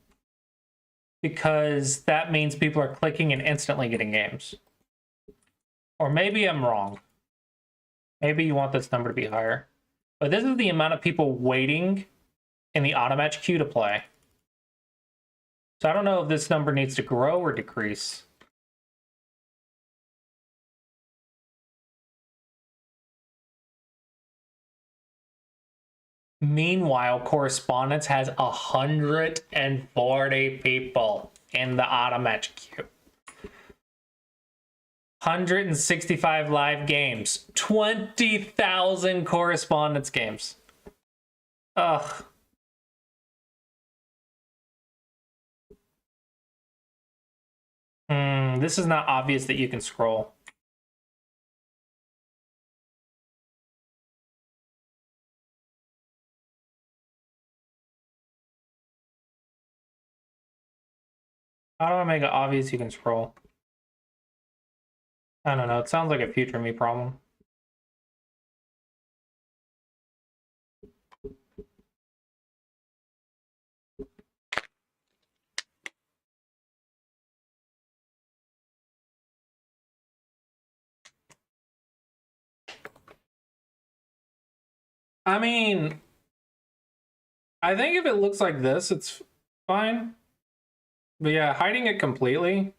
because that means people are clicking and instantly getting games. Or maybe I'm wrong. Maybe you want this number to be higher. But this is the amount of people waiting in the auto-match queue to play. So I don't know if this number needs to grow or decrease. Meanwhile, Correspondence has 140 people in the auto-match queue. 165 live games. 20,000 Correspondence games. Ugh. This is not obvious that you can scroll. How do I make it obvious you can scroll? I don't know. It sounds like a future me problem. I mean, I think if it looks like this, it's fine. But yeah, hiding it completely,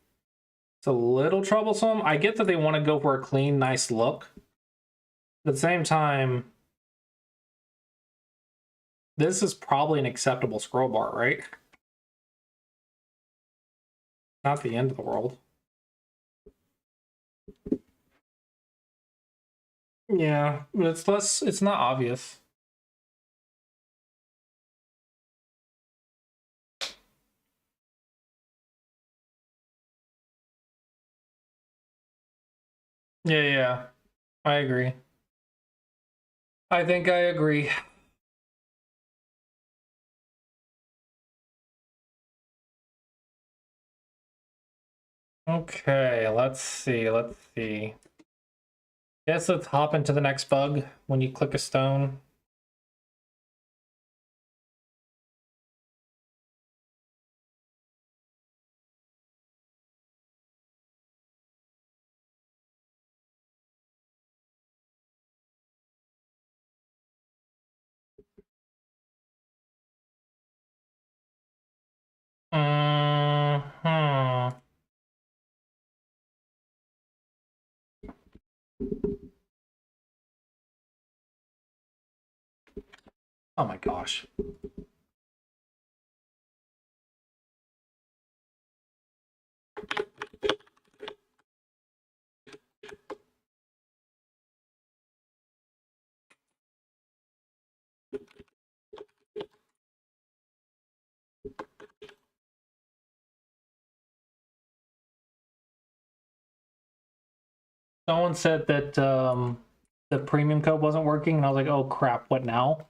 it's a little troublesome. I get that they want to go for a clean, nice look. But at the same time, this is probably an acceptable scroll bar, right? Not the end of the world. Yeah, but it's not obvious. Yeah, I agree. I think I agree. Okay, let's see. Guess let's hop into the next bug when you click a stone. Hmm. Oh my gosh. Someone said that the premium code wasn't working, and I was like, oh crap, what now?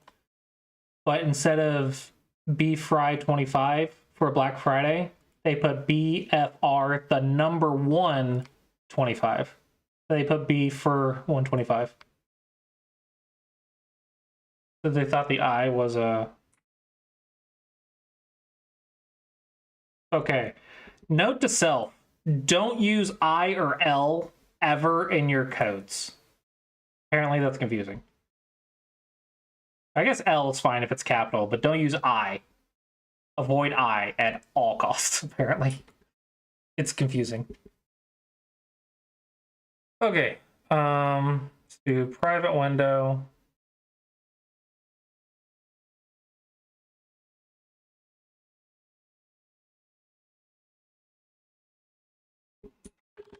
But instead of B Fry 25 for Black Friday, they put BFR the number 125. They put B for 125. So they thought the I was a. Okay. Note to self, don't use I or L ever in your codes. Apparently that's confusing. I guess L is fine if it's capital, but don't use I. Avoid I at all costs, apparently. It's confusing. Okay. Let's do private window.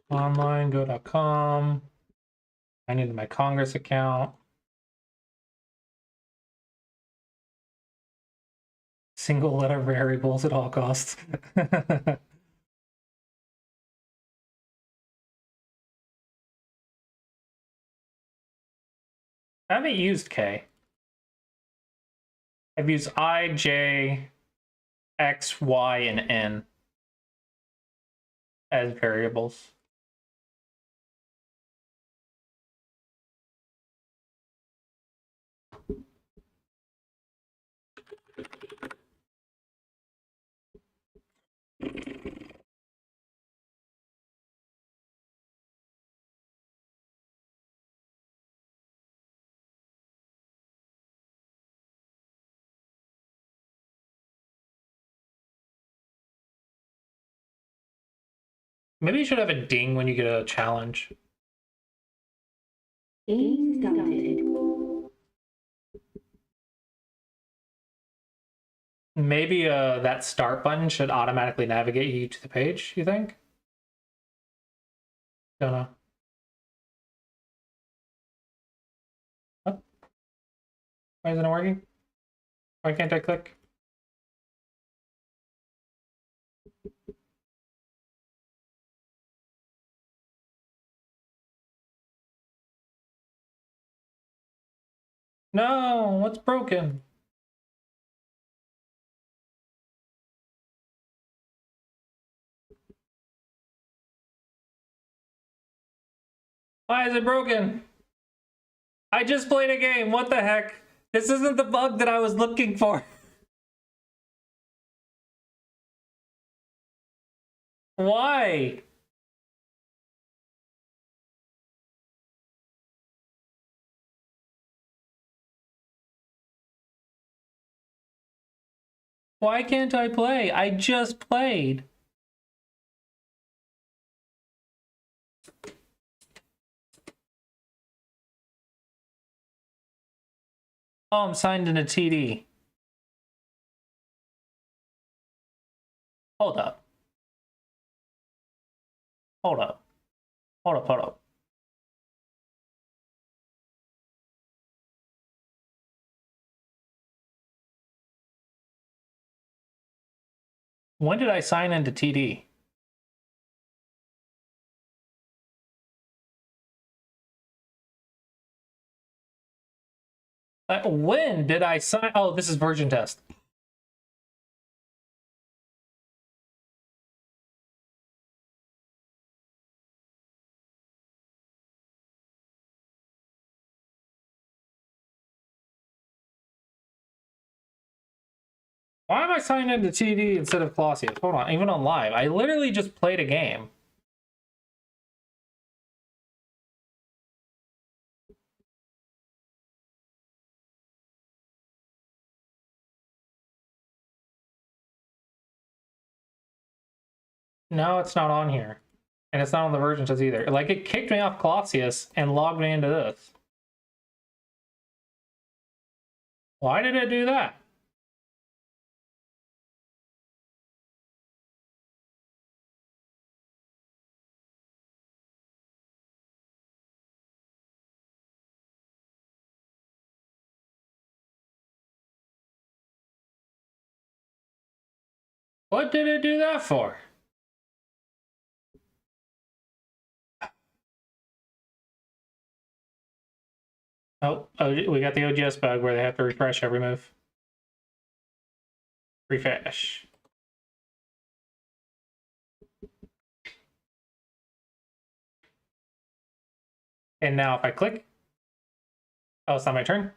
Online, go.com. I need my Congress account. Single letter variables at all costs. I haven't used K. I've used I, J, X, Y, and N as variables. Maybe you should have a ding when you get a challenge. Game started. Maybe that start button should automatically navigate you to the page, you think? Don't know. What? Why isn't it working? Why can't I click? No, what's broken? Why is it broken? I just played a game. What the heck? This isn't the bug that I was looking for. Why? Why can't I play? I just played. Oh, I'm signed into TD. Hold up. Hold up. Hold up, hold up. When did I sign into TD? When did I sign? Oh, this is version test. Why am I signing into TD instead of Colossus? Hold on, even on live. I literally just played a game. No, it's not on here. And it's not on the version test either. Like, it kicked me off Colossus and logged me into this. Why did it do that? What did it do that for? Oh, we got the OGS bug where they have to refresh every move. Refresh. And now if I click, oh, it's not my turn.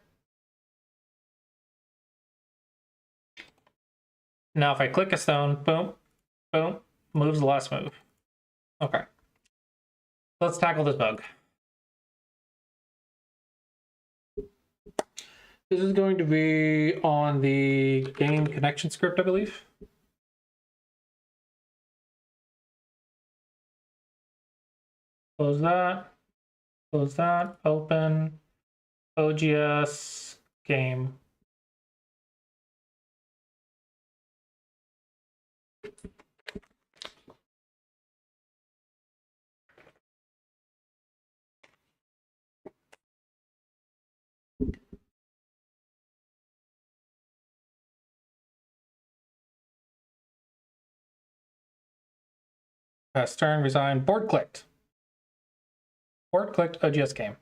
Now if I click a stone, boom, boom, moves the last move. Okay. Let's tackle this bug. This is going to be on the game connection script, I believe. Close that, open, OGS, game. Pass turn, resign, board clicked. Board clicked, OGS game.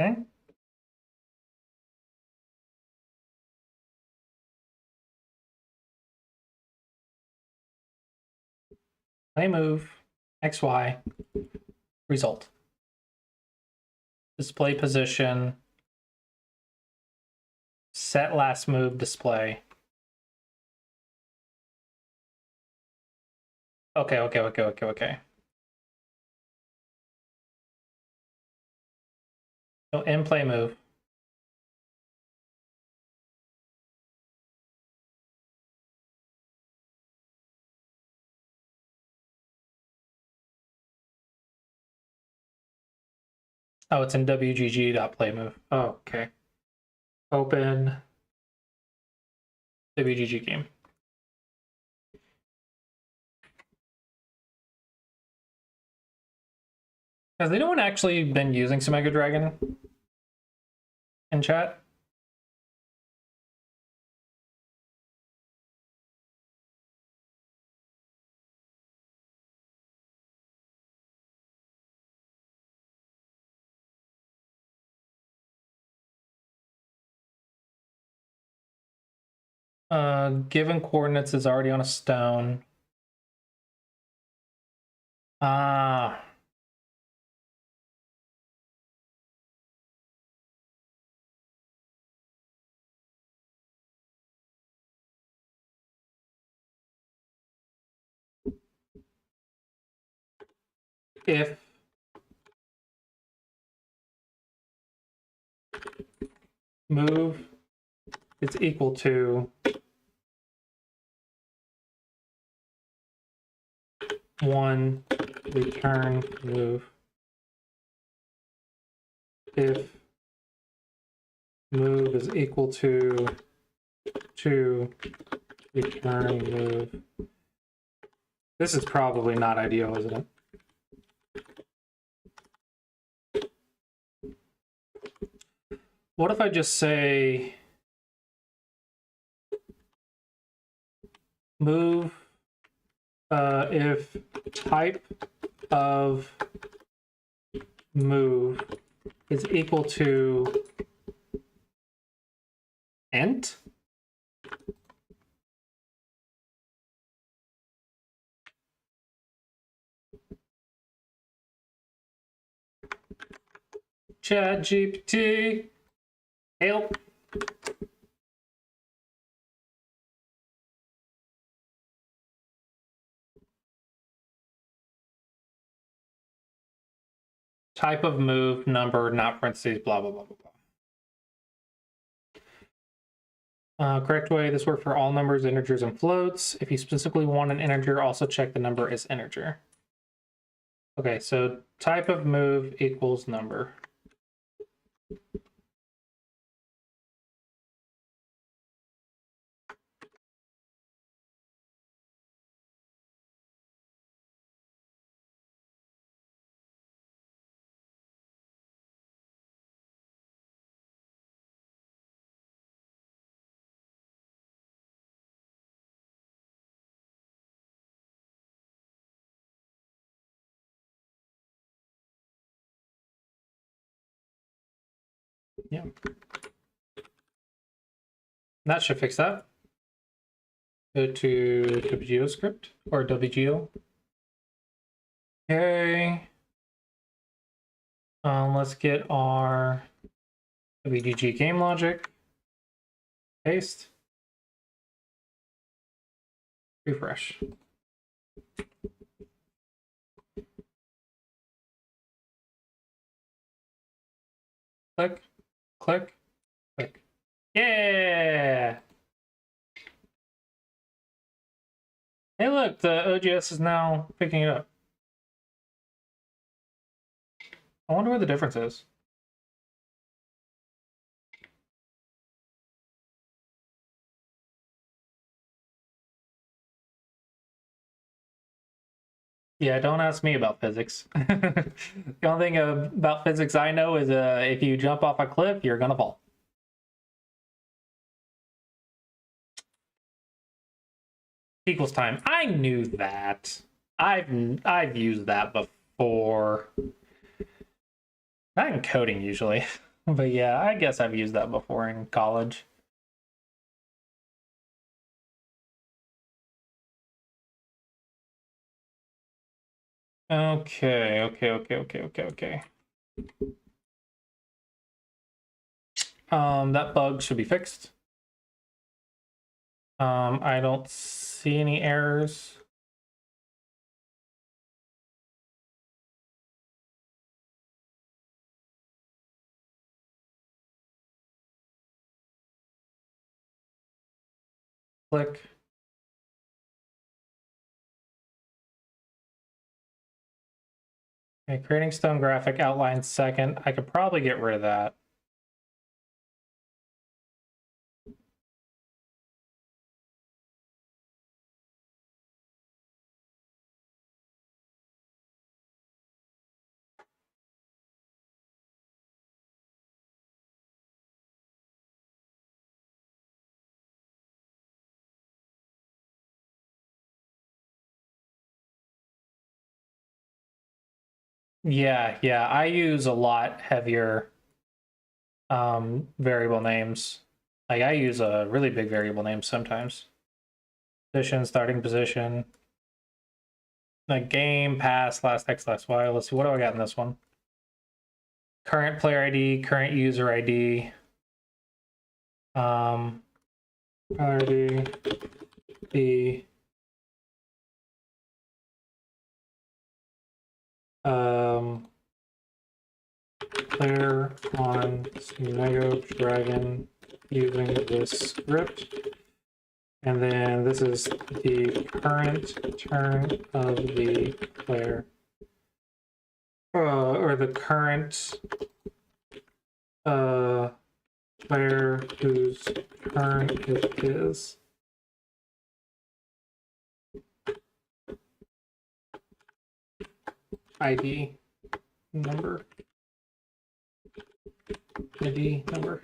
Okay. Play move, XY, result. Display position, set last move display. Okay. So in play move. Oh, it's in WGG.play move. Oh, okay. Open WGG game. Has anyone actually been using Mega Dragon in chat? Given coordinates is already on a stone. Ah. If move is equal to one return move. If move is equal to two return move. This is probably not ideal, isn't it? What if I just say move if type of move is equal to int. ChatGPT, help. Type of move, number, not parentheses, blah, blah, blah, blah, blah. Correct way, this works for all numbers, integers, and floats. If you specifically want an integer, also check the number as integer. Okay, so type of move equals number. Yeah. That should fix that. Go to WGO script or WGO. Okay. Let's get our WGG game logic. Paste. Refresh. Click, click, click. Yeah! Hey look, the OGS is now picking it up. I wonder what the difference is. Yeah, don't ask me about physics. The only thing about physics I know is if you jump off a cliff, you're gonna fall. Equals time. I knew that. I've used that before. Not in coding usually, but yeah, I guess I've used that before in college. Okay. That bug should be fixed. I don't see any errors. Click. Okay, creating stone graphic outline second. I could probably get rid of that. Yeah, I use a lot heavier variable names. Like I use a really big variable name sometimes. Position, starting position. Like game, pass, last X, last Y. Let's see, what do I got in this one? Current player ID, current user ID. Player ID, the player on Sunego Dragon using this script. And then this is the current turn of the player. Or the current player whose turn it is. ID number. ID number.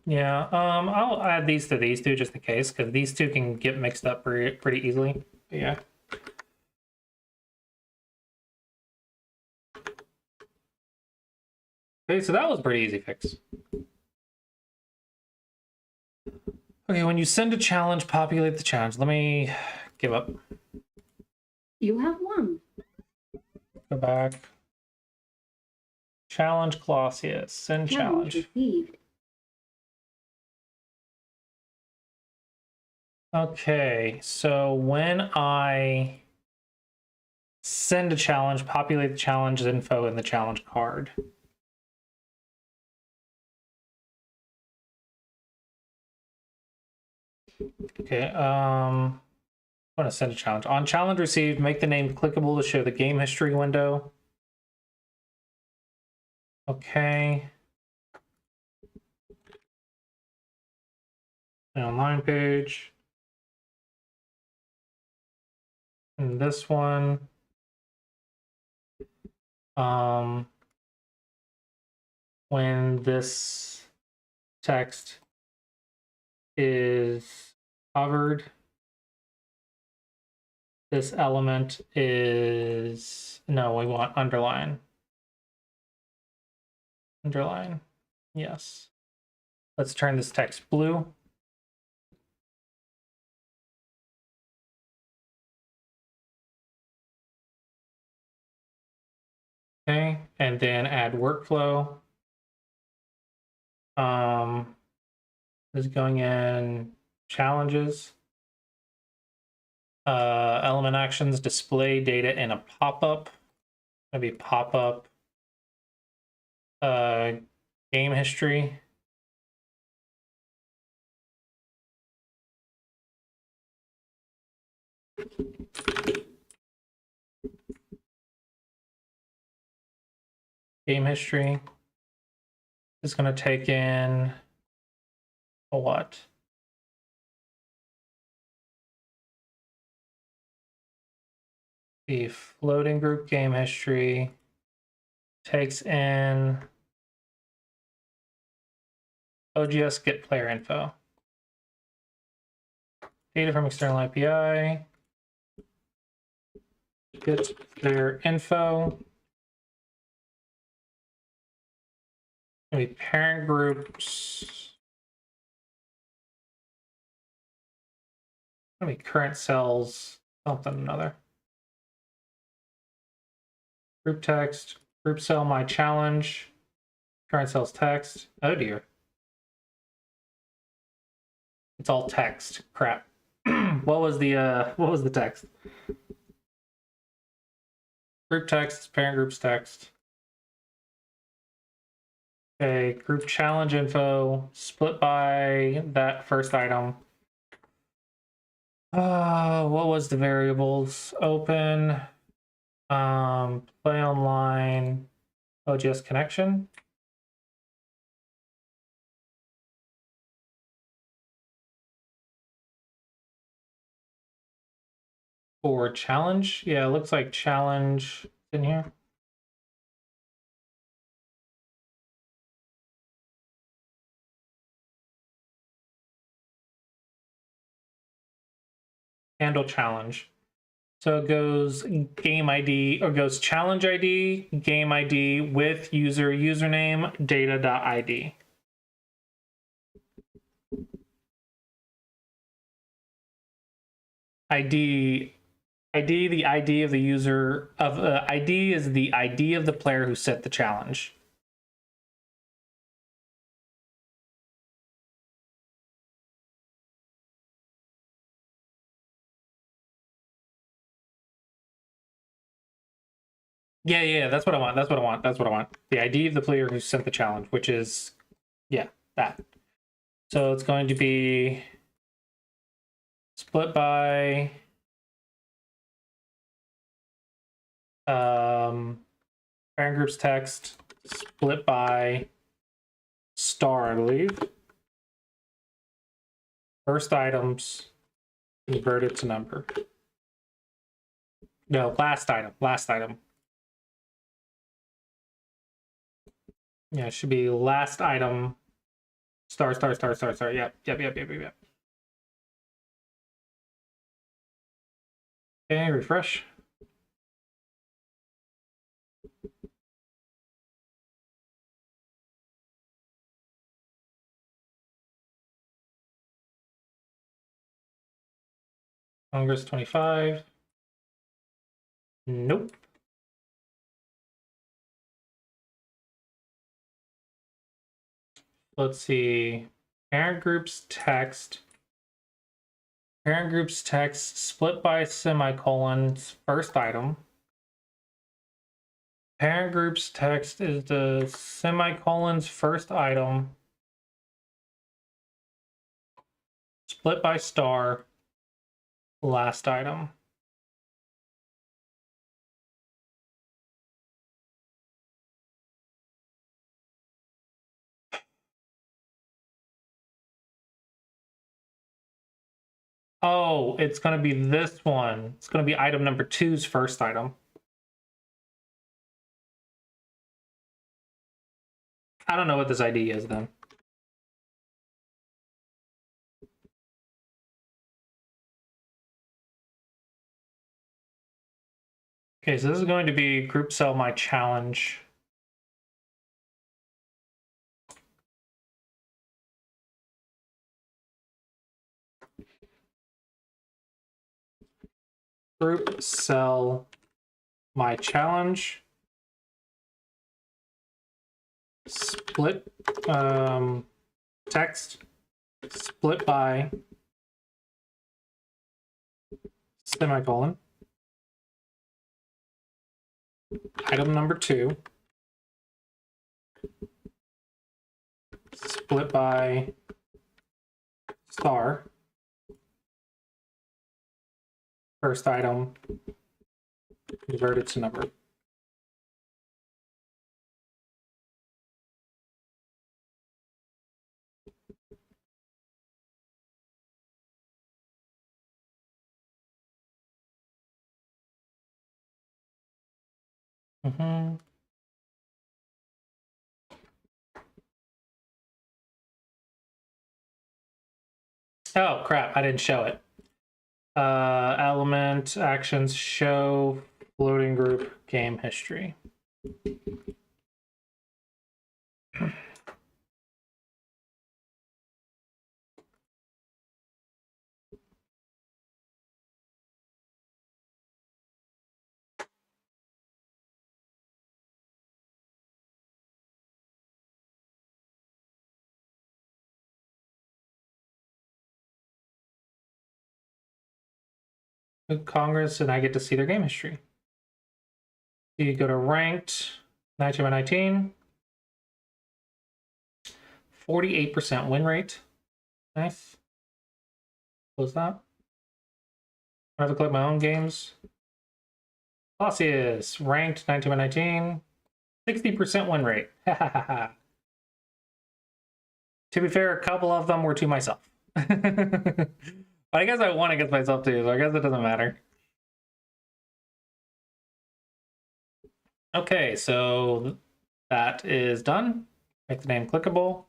Yeah, I'll add these to these two just in case, because these two can get mixed up pretty easily. Yeah. Okay, so that was a pretty easy fix. Okay, when you send a challenge, populate the challenge. Let me give up. You have won. Go back. Challenge Colossus. Send challenge. Received. Okay, so when I send a challenge, populate the challenge info in the challenge card. Okay, I'm gonna send a challenge. On challenge received, make the name clickable to show the game history window. Okay. The online page. And this one. When this text is covered, this element is, no, we want underline. Underline, yes. Let's turn this text blue. Okay, and then add workflow. This is going in challenges. Element actions, display data in a pop-up. Maybe pop-up. Game history. Game history is going to take in a what? The floating group game history takes in OGS get player info. Data from external API. Get player info. Maybe parent groups. Maybe current cells, something another. Group text, group cell my challenge, current cells text. Oh dear. It's all text. Crap. What was the text? Group text, parent groups text. Okay, group challenge info, split by that first item. What was the variables? Open, play online, OGS connection. For challenge, yeah, it looks like challenge in here. Handle challenge. So it goes game ID or goes challenge ID, game ID with user username data.id. ID, the ID of the user of ID is the ID of the player who set the challenge. Yeah, that's what I want. That's what I want. That's what I want. The ID of the player who sent the challenge, which is, yeah, that. So it's going to be split by parent groups text, split by star, I believe. First items converted to number. No, last item. Last item. Yeah, it should be last item. Star. Yep. Okay, refresh. Congress 25. Nope. Let's see. Parent groups text. Parent groups text split by semicolons, first item. Parent groups text is the semicolons first item. Split by star, last item. Oh, it's going to be this one. It's going to be item number 2's first item. I don't know what this ID is then. Okay, so this is going to be group cell my challenge. Group cell my challenge. Split text split by semicolon. Item number 2. Split by star. First item converted to number. Oh crap, I didn't show it. Element actions show floating group game history. Congress and I get to see their game history. You go to ranked 19 by 19. 48% win rate. Nice. Close that. I have to click my own games. Celsius, ranked 19 by 19. 60% win rate. To be fair, a couple of them were to myself. But I guess I won against myself too, so I guess it doesn't matter. Okay, so that is done. Make the name clickable.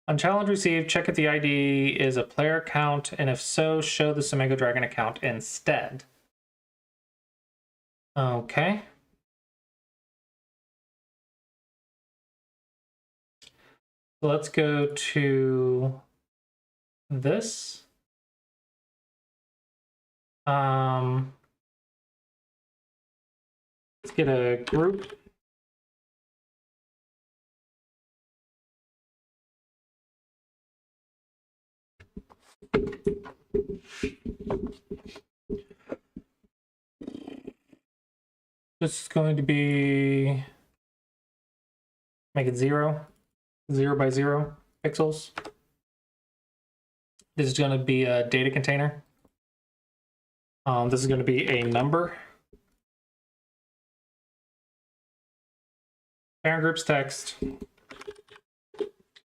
On challenge received, check if the ID is a player account, and if so, show the Sumego Dragon account instead. Okay. So let's go to this. Let's get a group. This is going to be, make it 0 by 0 pixels. This is going to be a data container. This is going to be a number. Parent groups text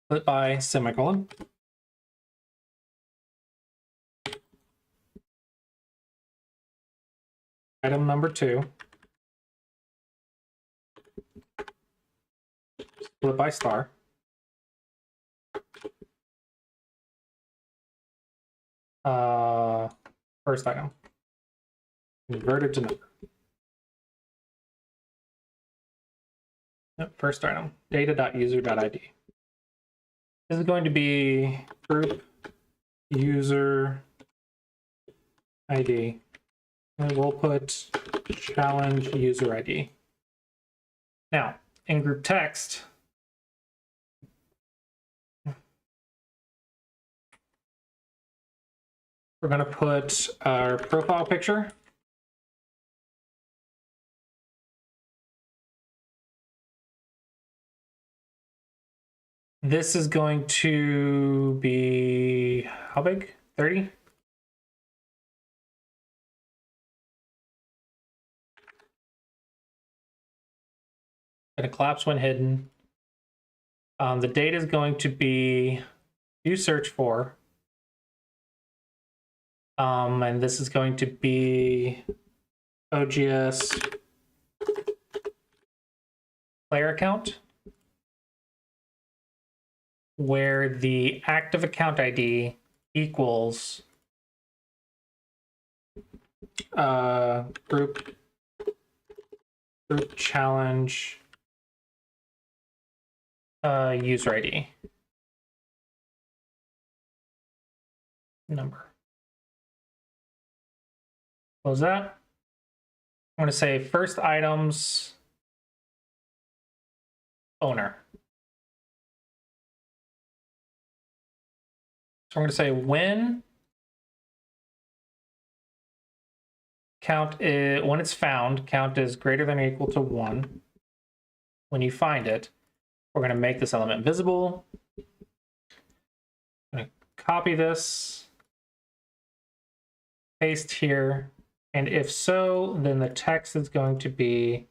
split by semicolon. Item number 2 split by star. First item. converted to number. Yep, first item, data.user.id. This is going to be group user ID. And we'll put challenge user ID. Now, in group text, we're going to put our profile picture. This is going to be, how big? 30? Going to collapse when hidden. The data is going to be you search for. And this is going to be OGS player account, where the active account ID equals group challenge user ID number. Close that. I'm going to say first items owner. So I'm going to say when count is, when it's found, count is greater than or equal to 1. When you find it, we're going to make this element visible. I'm going to copy this, paste here, and if so, then the text is going to be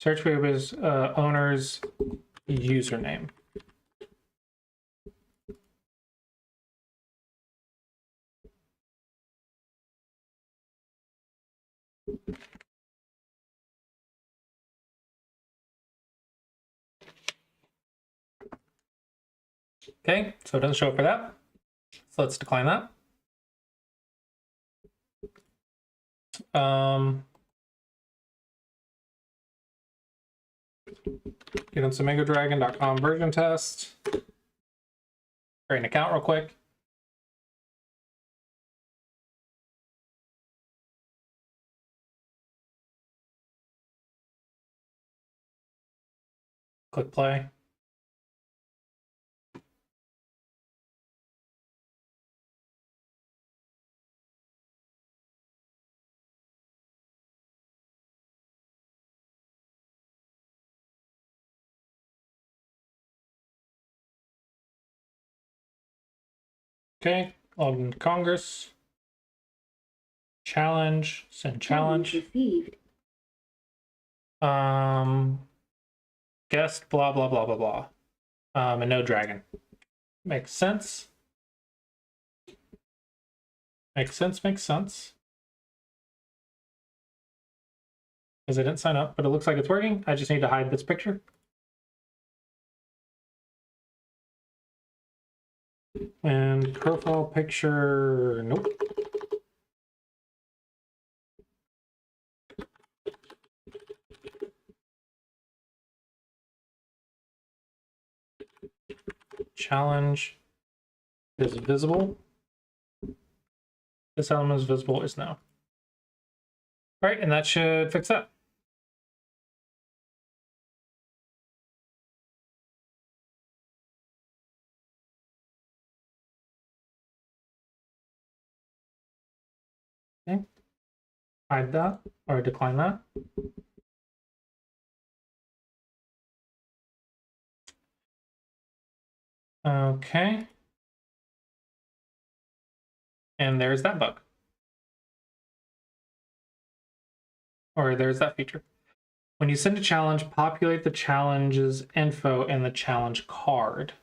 search for his owner's username. Okay, so it doesn't show up for that. So let's decline that. Get on SomingoDragon.com version test. Create an account real quick. Click play. Okay, log into Congress. Challenge, send challenge. Received. Guest, blah, blah, blah, blah, blah. And no dragon. Makes sense. Makes sense, makes sense. Because I didn't sign up, but it looks like it's working. I just need to hide this picture. And profile picture, nope. Challenge is visible. This element is visible is no. All right, and that should fix that. Okay, hide that or decline that. Okay. And there's that bug. Or there's that feature. When you send a challenge, populate the challenge's info in the challenge card.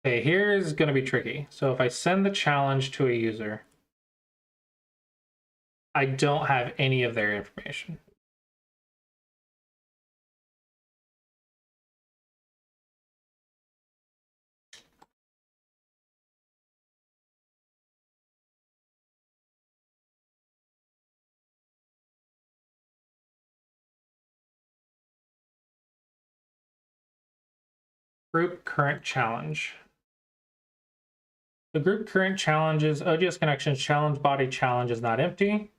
Okay, here's going to be tricky. So if I send the challenge to a user, I don't have any of their information. Group current challenge. The group current challenges, OGS connections challenge body challenge is not empty.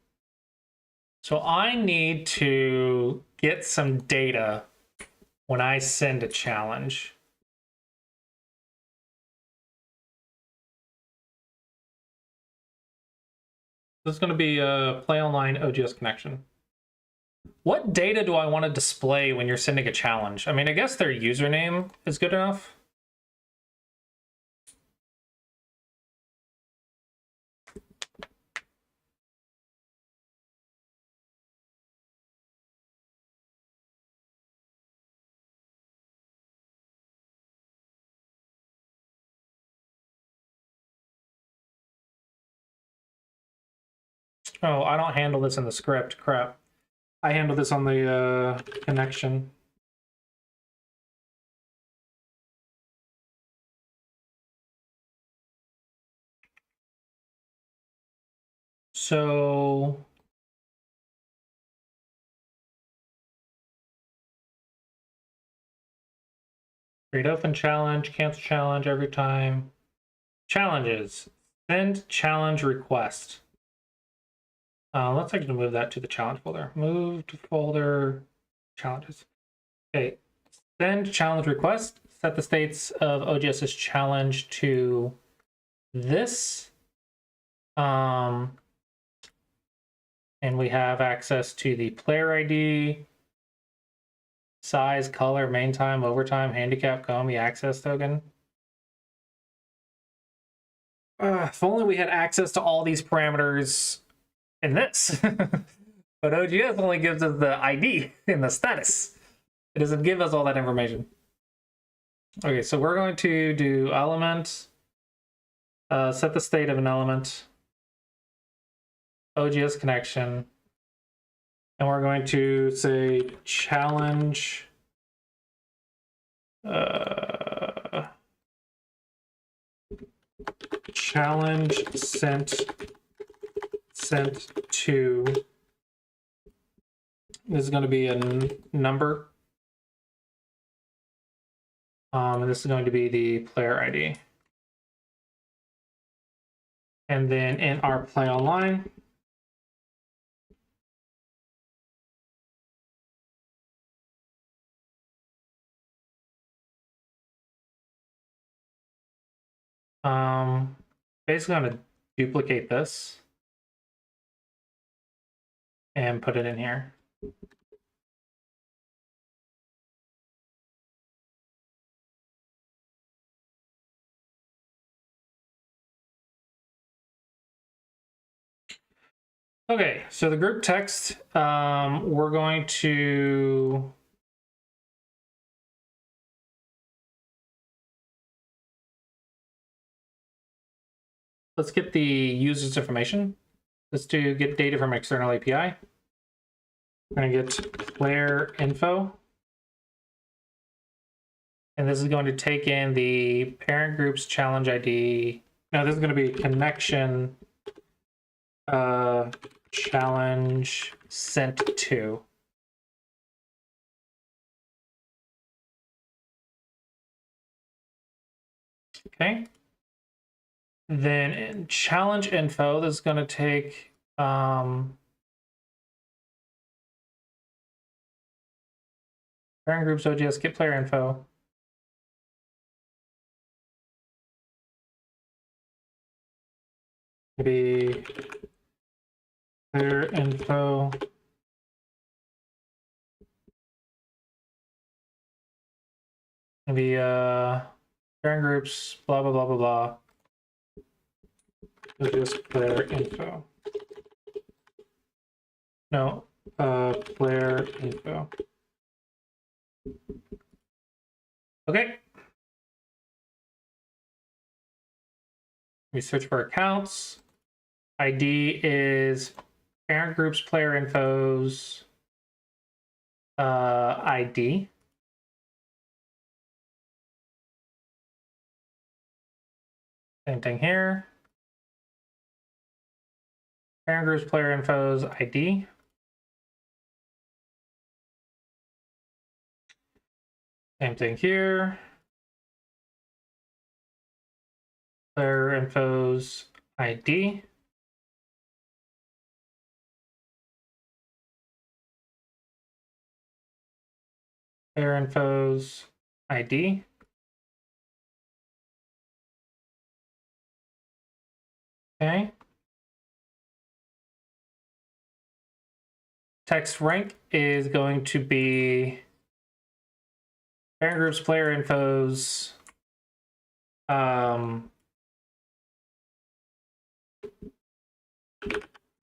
So I need to get some data when I send a challenge. This is going to be a play online OGS connection. What data do I want to display when you're sending a challenge? I mean, I guess their username is good enough. Oh, I don't handle this in the script. Crap. I handle this on the connection. So create open challenge, cancel challenge every time. Challenges. Send challenge request. Let's actually move that to the challenge folder. Move to folder challenges. Okay. Send challenge request. Set the states of OGS's challenge to this. And we have access to the player ID, size, color, main time, overtime, handicap, Komi, access token. If only we had access to all these parameters in this. But OGS only gives us the ID and the status. It doesn't give us all that information. Okay, so we're going to do element, set the state of an element, OGS connection, and we're going to say challenge challenge sent to, this is going to be a number, and this is going to be the player ID. And then in our play online, basically I'm going to duplicate this and put it in here. Okay, so the group text, we're going to let's get the user's information. Let's get data from external API. We're going to get player info. And this is going to take in the parent group's challenge ID. Now this is going to be connection challenge sent to. Okay. Then in challenge info, this is going to take parent groups OGS get player info. Maybe player info. Maybe parent groups, blah blah blah blah blah. Just player info. No, player info. Okay. We search for accounts. ID is parent groups player info's ID. Same thing here. Parent groups player info's ID. Same thing here. player info's ID. Player info's ID. Okay. Text rank is going to be parent group's player info's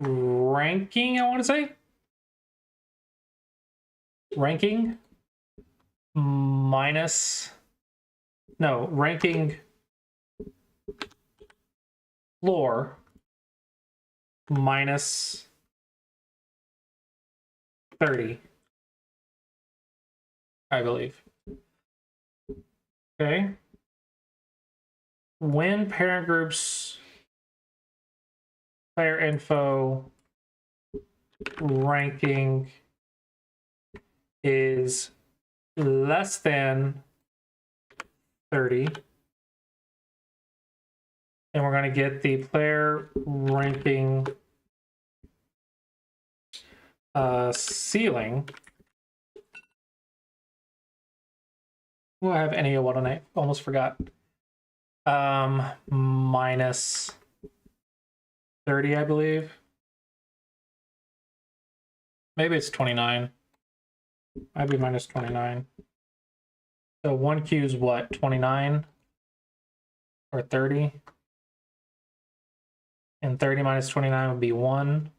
ranking, I want to say. Ranking minus, no, ranking floor minus 30, I believe. Okay. When parent groups player info ranking is less than 30, and we're going to get the player ranking ceiling. We'll have any of what on it. Almost forgot. Minus 30, I believe. Maybe it's 29. Might be minus 29. So 1Q is what? 29 or 30? And 30 minus 29 would be 1.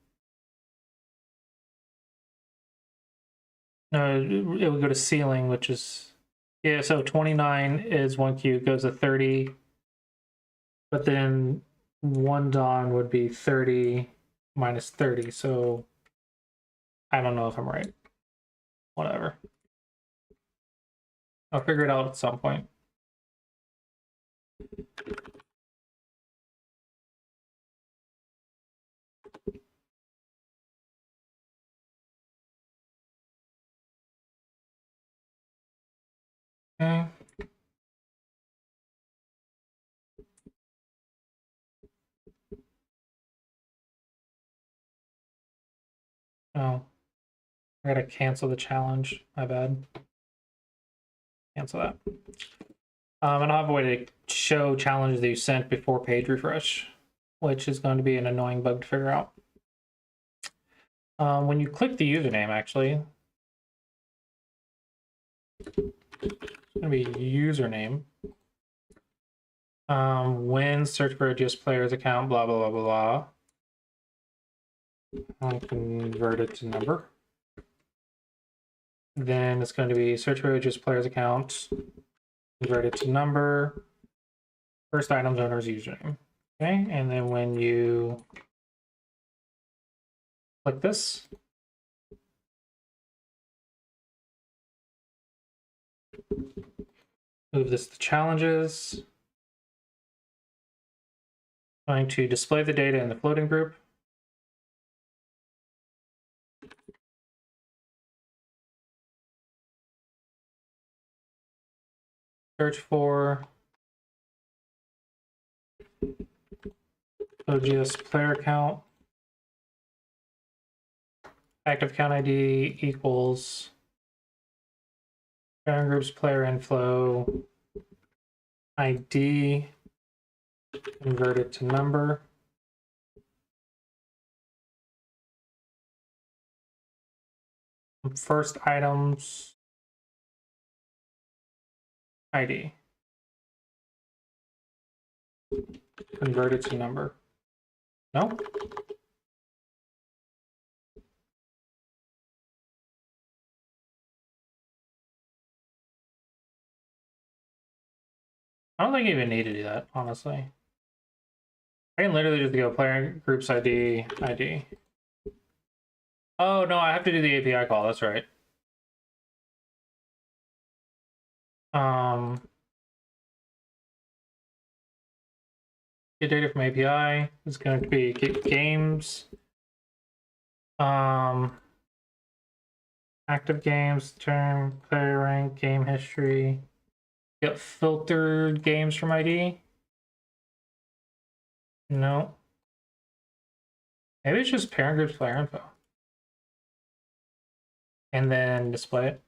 No, it would go to ceiling, which is, yeah, so 29 is 1Q, goes to 30. But then 1 dawn would be 30 minus 30. So I don't know if I'm right. Whatever. I'll figure it out at some point. Okay. Oh, I gotta cancel the challenge. My bad. Cancel that. And I'll have a way to show challenges that you sent before page refresh, which is going to be an annoying bug to figure out. When you click the username, actually, it's going to be username. When search for a just player's account, blah, blah, blah, blah, blah. I'll convert it to number. Then it's going to be search for a just player's account, convert it to number, first item's owner's username. Okay, and then when you click this, move this to challenges. Going to display the data in the floating group. Search for OGS player count. Active count ID equals parent group's player inflow ID converted to number. First items ID converted to number. No? I don't think you even need to do that, honestly. I can literally just go player groups ID, ID. Oh no, I have to do the API call, that's right. Get data from API is going to be get games. Active games, term, player rank, game history. Get filtered games from ID. No. Maybe it's just parent groups player info. And then display it.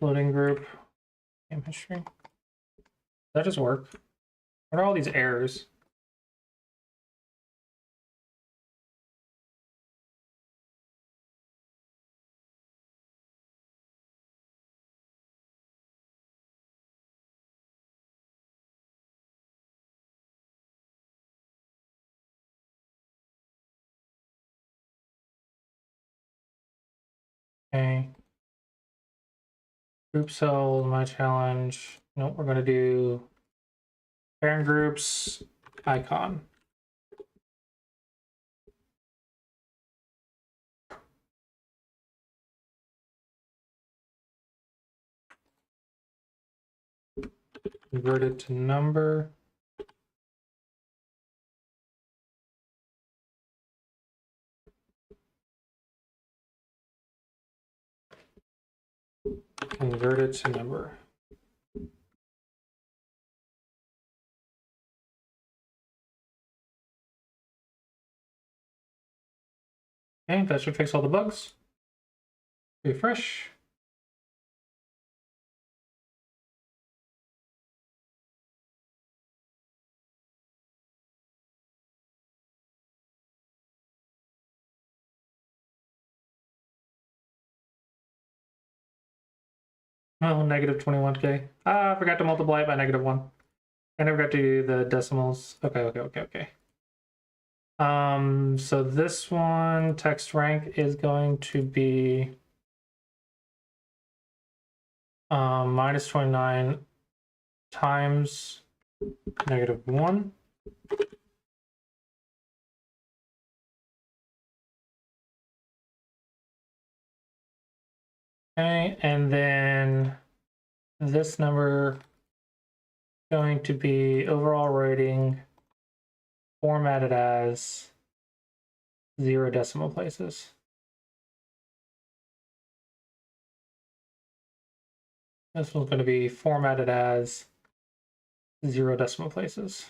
Loading group. Game history. That just work. What are all these errors? Okay. Group cells, my challenge. Nope, we're gonna do parent groups, icon. Convert it to number. Convert it to number. Okay, that should fix all the bugs. Refresh. Oh, negative 21k. Ah, I forgot to multiply it by -1. I never got to do the decimals. Okay. So this one, text rank is going to be -29 times -1. Okay, and then this number going to be overall rating formatted as 0 decimal places. This one's going to be formatted as 0 decimal places.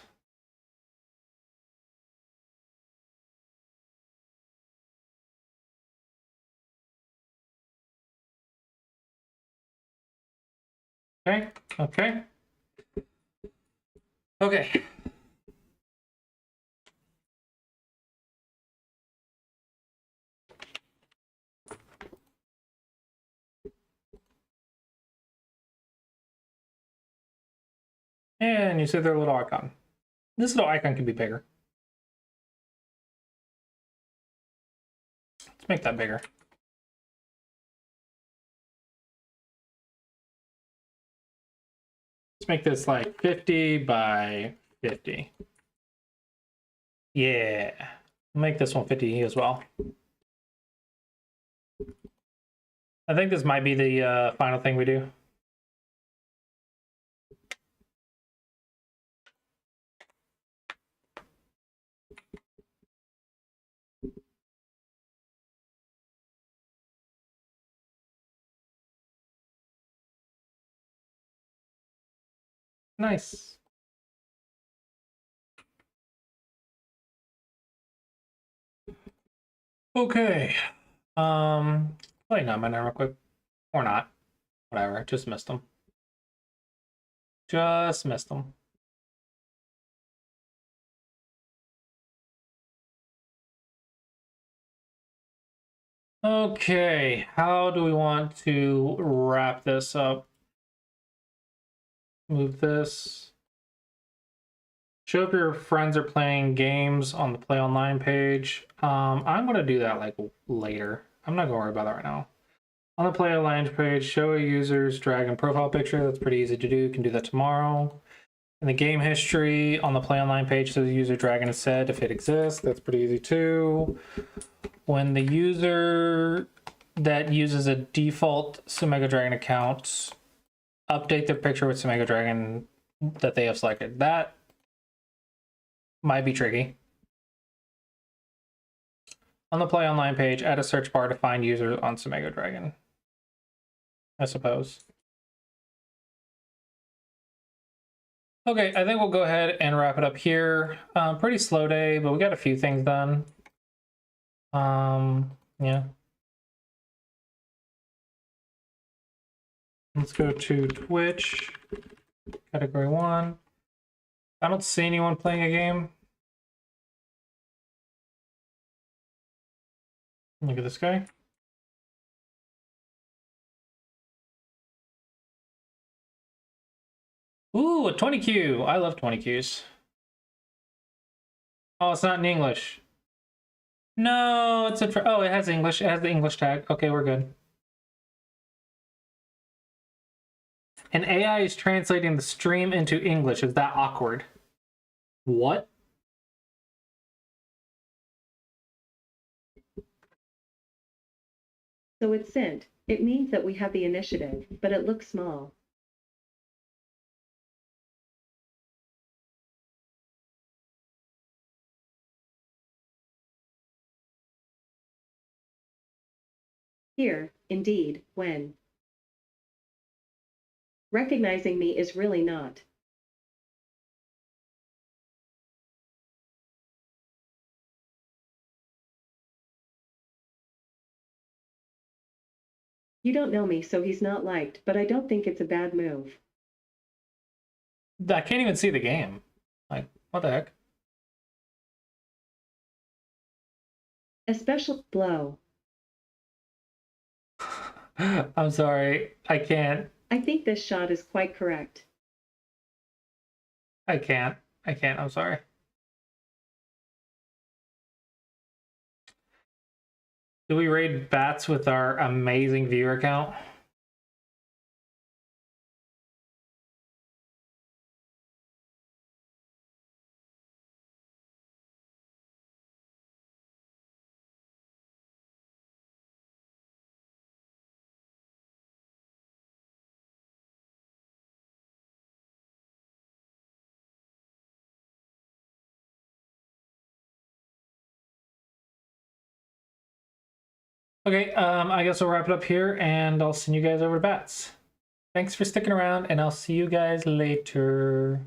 Okay. And you see their little icon. This little icon can be bigger. Let's make that bigger. Let's make this like 50 by 50. Yeah. Make this one 50 as well. I think this might be the final thing we do. Nice. Okay. Play Nutminer real quick. Or not. Whatever. Just missed them. Just missed them. Okay. How do we want to wrap this up? Move this. Show if your friends are playing games on the Play Online page. I'm going to do that like later. I'm not going to worry about that right now. On the Play Online page, show a user's drag and profile picture. That's pretty easy to do. You can do that tomorrow. In the game history, on the Play Online page, so the user dragging is set if it exists. That's pretty easy too. When the user that uses a default Sumego Dragon account, update their picture with Sumego Dragon that they have selected. That might be tricky. On the Play Online page, add a search bar to find users on Sumego Dragon, I suppose. Okay, I think we'll go ahead and wrap it up here. Pretty slow day, but we got a few things done. Yeah. Let's go to Twitch, category 1. I don't see anyone playing a game. Look at this guy. Ooh, a 20Q. I love 20Qs. Oh, it's not in English. No, it's a... Oh, it has English. It has the English tag. Okay, we're good. And AI is translating the stream into English. Is that awkward? What? So it's sent. It means that we have the initiative, but it looks small. Here, indeed, when. Recognizing me is really not. You don't know me, so he's not liked, but I don't think it's a bad move. I can't even see the game. Like, what the heck? A special blow. I'm sorry. I can't. I think this shot is quite correct. I can't. I'm sorry. Do we raid bats with our amazing viewer count? Okay, I guess we'll wrap it up here and I'll send you guys over to bats. Thanks for sticking around and I'll see you guys later.